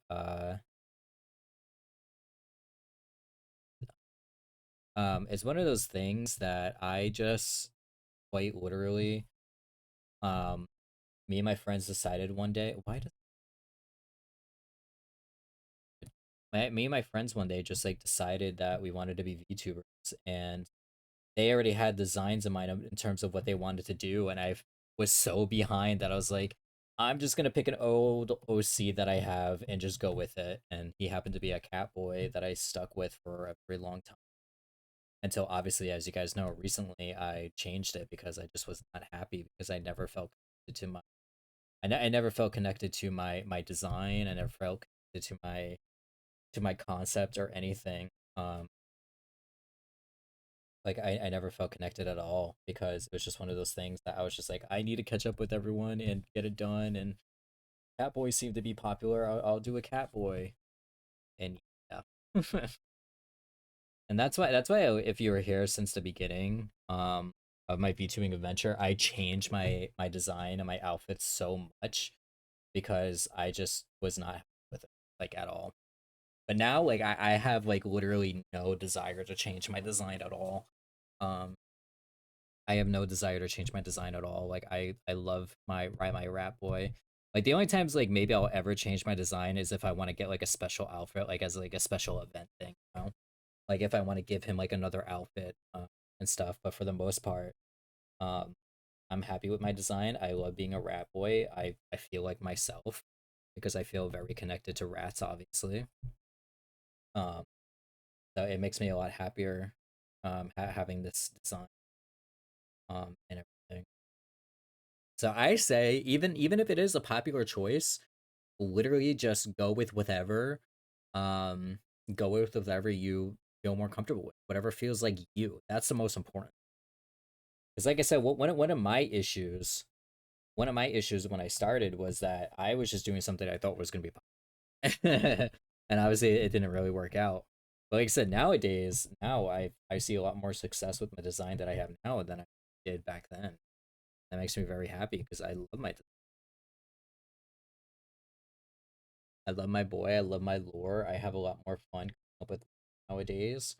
it's one of those things that I just quite literally, um, me and my friends decided one day. Why does me and my friends one day just like decided that we wanted to be VTubers, and they already had designs in mind in terms of what they wanted to do, and I was so behind that I was like, I'm just gonna pick an old OC that I have and just go with it. And he happened to be a cat boy that I stuck with for a very long time. Until obviously, as you guys know, recently I changed it because I just was not happy because I never felt connected to my I never felt connected to my design. I never felt connected to my concept or anything. Like I never felt connected at all because it was just one of those things that I was just like, I need to catch up with everyone and get it done. And cat boys seem to be popular. I'll do a cat boy, and yeah. And that's why if you were here since the beginning of my VTubing adventure, I changed my design and my outfits so much because I just was not happy with it like at all. But now like I have like literally no desire to change my design at all. Um I have no desire to change my design at all. Like I love my rat boy. Like the only times like maybe I'll ever change my design is if I want to get like a special outfit, like as like a special event thing, you know? Like if I want to give him like another outfit and stuff. But for the most part, um, I'm happy with my design. I love being a rat boy. I feel like myself because I feel very connected to rats, obviously. Um, so it makes me a lot happier having this design and everything. So I say even if it is a popular choice, literally just go with whatever um go with whatever you feel more comfortable with, whatever feels like you. That's the most important. Because like I said, one of my issues when I started was that I was just doing something I thought was going to be popular. And obviously it didn't really work out. But like I said, nowadays, now I see a lot more success with my design that I have now than I did back then. That makes me very happy because I love my boy, I love my lore. I have a lot more fun coming up with nowadays.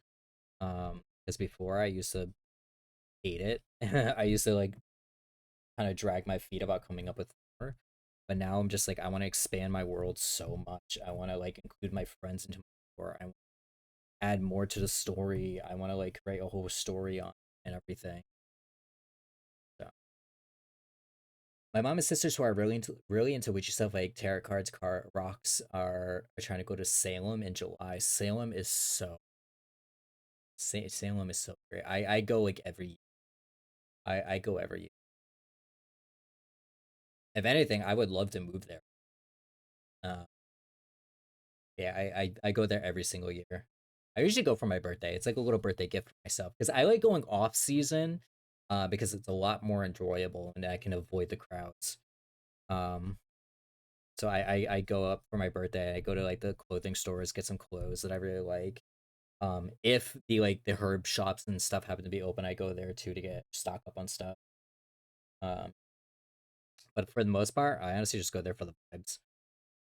Because before I used to hate it. I used to like kind of drag my feet about coming up with more. But now I'm just like I want to expand my world so much. I want to like include my friends into my lore. I want to add more to the story. I want to like create a whole story on and everything. So my mom and sisters who are really into witchy stuff like tarot cards, rocks are trying to go to Salem in July. Salem is so great. I go like every year. I go every year. If anything, I would love to move there. Uh, yeah, I go there every single year. I usually go for my birthday. It's like a little birthday gift for myself because I like going off season, because it's a lot more enjoyable and I can avoid the crowds. Um, so I go up for my birthday. I go to like the clothing stores, get some clothes that I really like. If the herb shops and stuff happen to be open, I go there too to get stock up on stuff. Um, but for the most part, I honestly just go there for the vibes.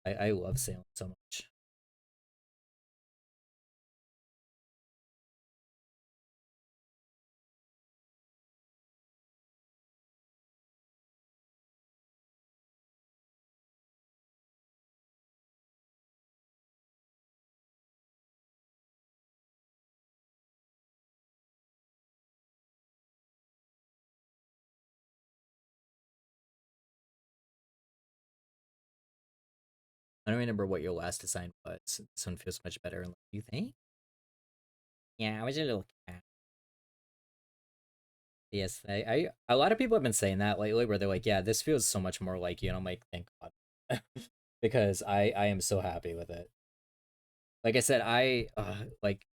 I love Salem so much. I don't remember what your last design was. This one feels much better. You think? Yeah, I was a little cat. Yes, a lot of people have been saying that lately, where they're like, "Yeah, this feels so much more like you," and I'm like, "Thank God," because I am so happy with it. Like I said, I like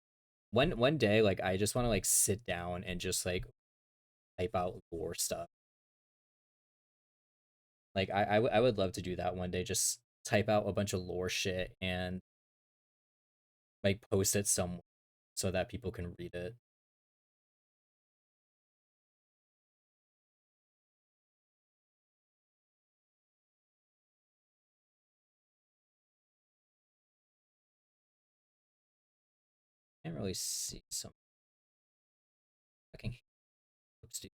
one day, like I just want to like sit down and just like type out lore stuff. Like I would love to do that one day. Just type out a bunch of lore shit and like post it somewhere so that people can read it. Can't really see some fucking. Oops, dude.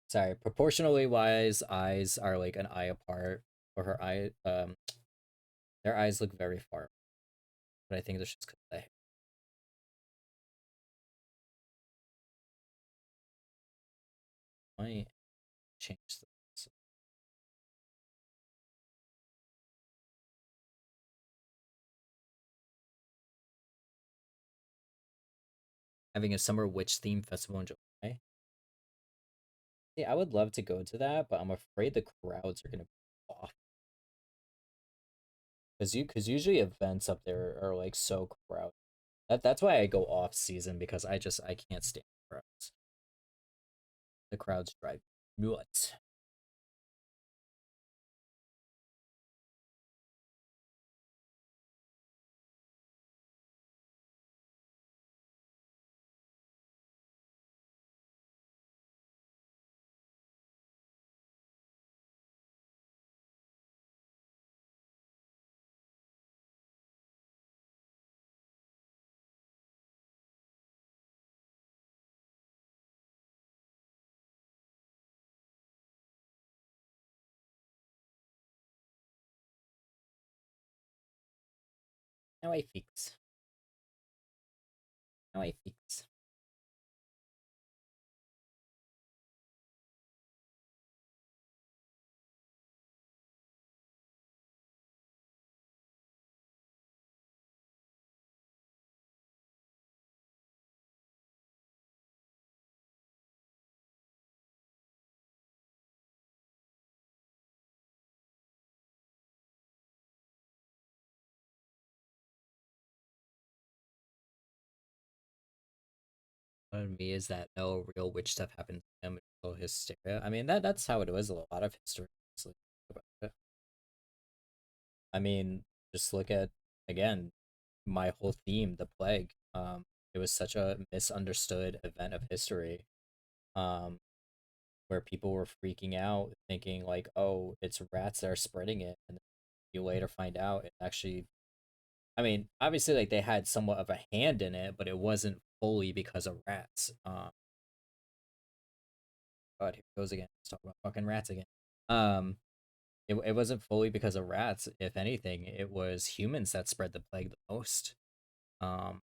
Sorry, proportionally wise, eyes are like an eye apart, or her eye, their eyes look very far. But I think that's just because they might change this. Having a summer witch theme festival in July. Yeah, I would love to go to that, but I'm afraid the crowds are gonna be off. Cause usually events up there are like so crowded. That's why I go off season, because I can't stand crowds. The crowds drive me nuts. Now I fix. Now I fix. On me is that no real witch stuff happened to him until hysteria. I mean that's how it was a lot of history. I mean, just look at again my whole theme, the plague. It was such a misunderstood event of history. Um, where people were freaking out, thinking like, "Oh, it's rats that are spreading it," and you later find out it actually. I mean, obviously, like they had somewhat of a hand in it, but it wasn't fully because of rats. God, here it goes again. Let's talk about fucking rats again. Um, it wasn't fully because of rats. If anything, it was humans that spread the plague the most. Um,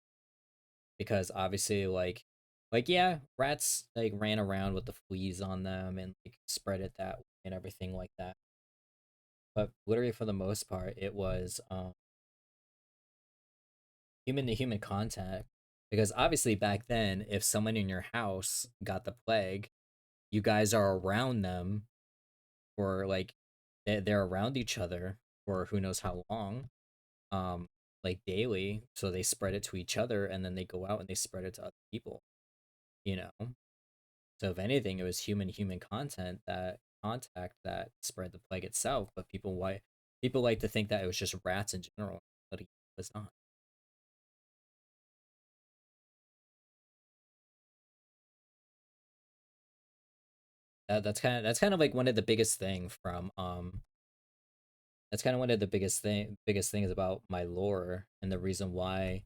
because obviously, like yeah, rats like ran around with the fleas on them and like spread it that way and everything like that. But literally, for the most part, it was human to human contact. Because obviously, back then, if someone in your house got the plague, you guys are around them, or like they're around each other for who knows how long, um, like daily. So they spread it to each other, and then they go out and they spread it to other people. You know. So if anything, it was human contact that spread the plague itself. But people like to think that it was just rats in general, but it was not. That's kind of like one of the biggest thing from that's kind of one of the biggest things about my lore, and the reason why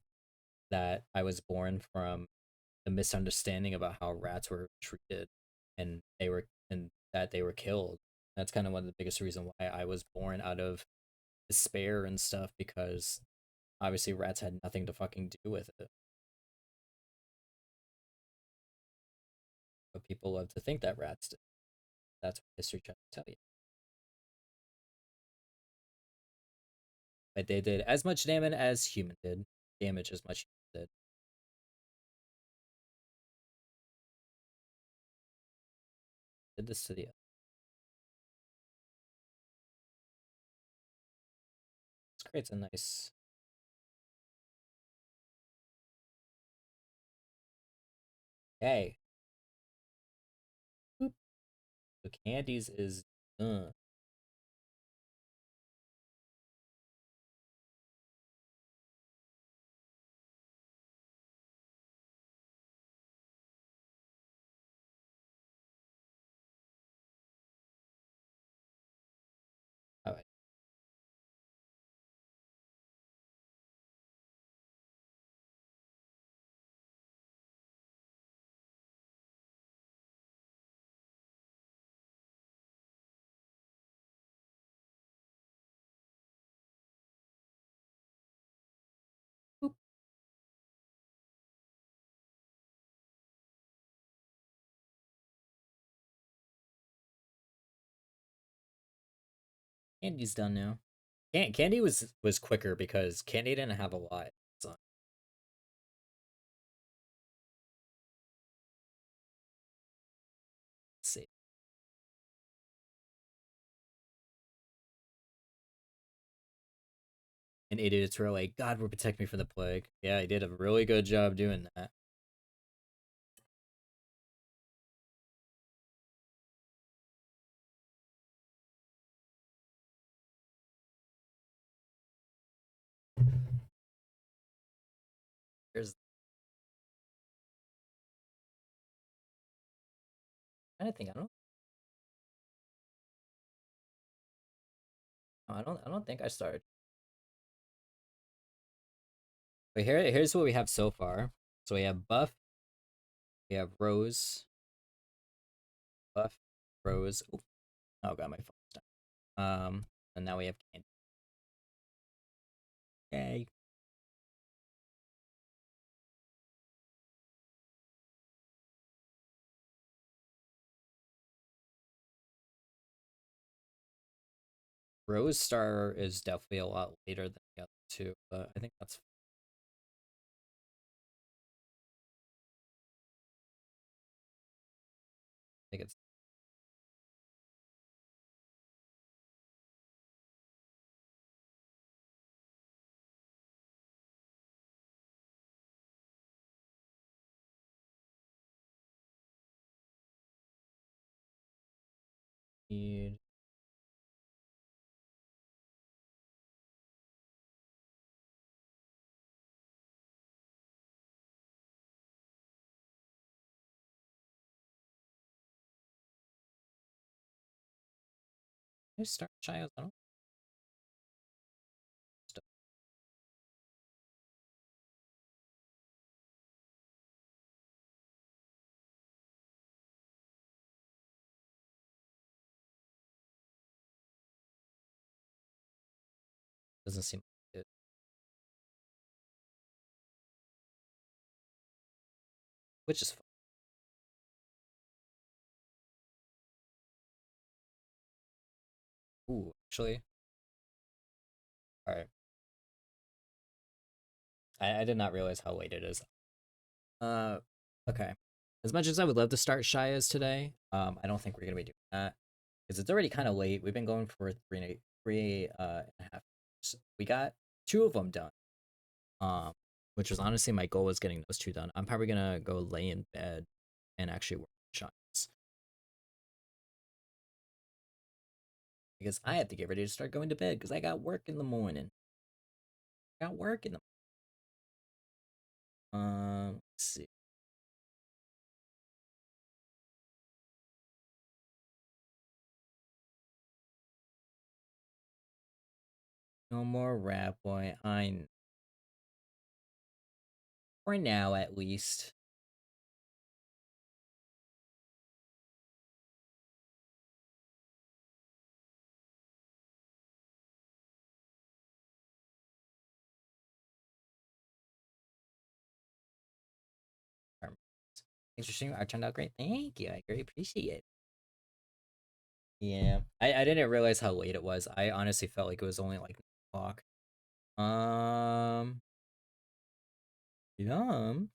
that I was born from the misunderstanding about how rats were treated, and that they were killed. That's kind of one of the biggest reason why I was born, out of despair and stuff, because obviously rats had nothing to fucking do with it. But people love to think that rats did. That's what history tries to tell you. But they did as much damage as human did. Damage as much human did. Did this to the. This creates a nice. Hey. Boop. So candies is done. Alright. Boop. Candy's done now. Candy was quicker because Candy didn't have a lot. So. Let's see. And idiots were like, God will protect me from the plague. Yeah, he did a really good job doing that. Here's anything. I don't think I started. But here's what we have so far. So we have buff, we have rose, buff, rose. Ooh. Oh god, my phone's done. And now we have candy. Yay. Rose Star is definitely a lot later than the other two, but I think that's I think it's need I start Child. I don't doesn't seem like it. Which is fine. Ooh, actually. Alright. I did not realize how late it is. Okay. As much as I would love to start Shias today, I don't think we're gonna be doing that. Because it's already kind of late. We've been going for three and a half hours. We got 2 of them done. Which was honestly my goal was getting those 2 done. I'm probably gonna go lay in bed and actually work on Shias. Because I have to get ready to start going to bed because I got work in the morning. Let's see. No more Rat Boy. For now, at least. Interesting. Art turned out great. Thank you. I very appreciate it. Yeah. I didn't realize how late it was. I honestly felt like it was only like 9 o'clock. Yum.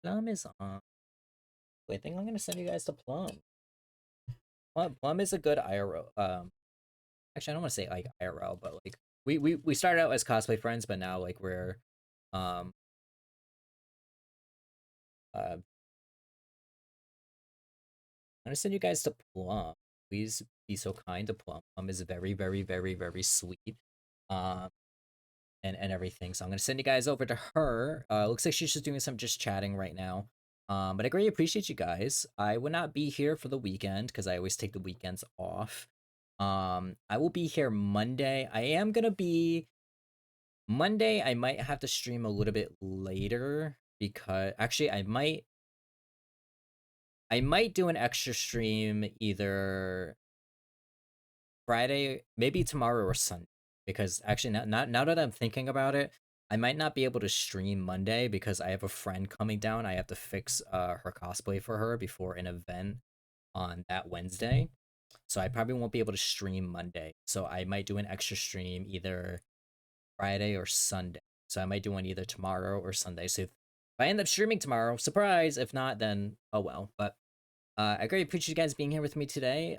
Plum is on. Wait, I think I'm gonna send you guys to Plum. Plum is a good IRL. Actually, I don't want to say like IRL, but like we started out as cosplay friends, but now like we're um I'm gonna send you guys to Plum. Please be so kind to Plum. Plum is very, very, very, very sweet. Um, and everything. So I'm gonna send you guys over to her. Looks like she's just doing some just chatting right now. But I greatly appreciate you guys. I will not be here for the weekend because I always take the weekends off. I will be here Monday. I am gonna be Monday. I might have to stream a little bit later because actually I might do an extra stream either Friday, maybe tomorrow or Sunday. Because actually, now that I'm thinking about it, I might not be able to stream Monday because I have a friend coming down. I have to fix her cosplay for her before an event on that Wednesday. So I probably won't be able to stream Monday. So I might do an extra stream either Friday or Sunday. So I might do one either tomorrow or Sunday. So if I end up streaming tomorrow, surprise. If not, then oh well. But I greatly appreciate you guys being here with me today.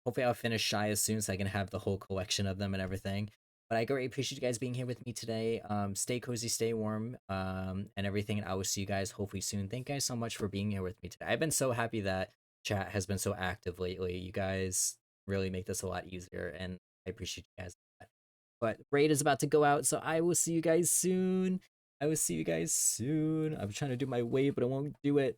Hopefully I'll finish Shy as soon so I can have the whole collection of them and everything. But I greatly appreciate you guys being here with me today. Stay cozy, stay warm, and everything. And I will see you guys hopefully soon. Thank you guys so much for being here with me today. I've been so happy that chat has been so active lately. You guys really make this a lot easier, and I appreciate you guys. But raid is about to go out, so I will see you guys soon. I will see you guys soon. I'm trying to do my wave, but I won't do it.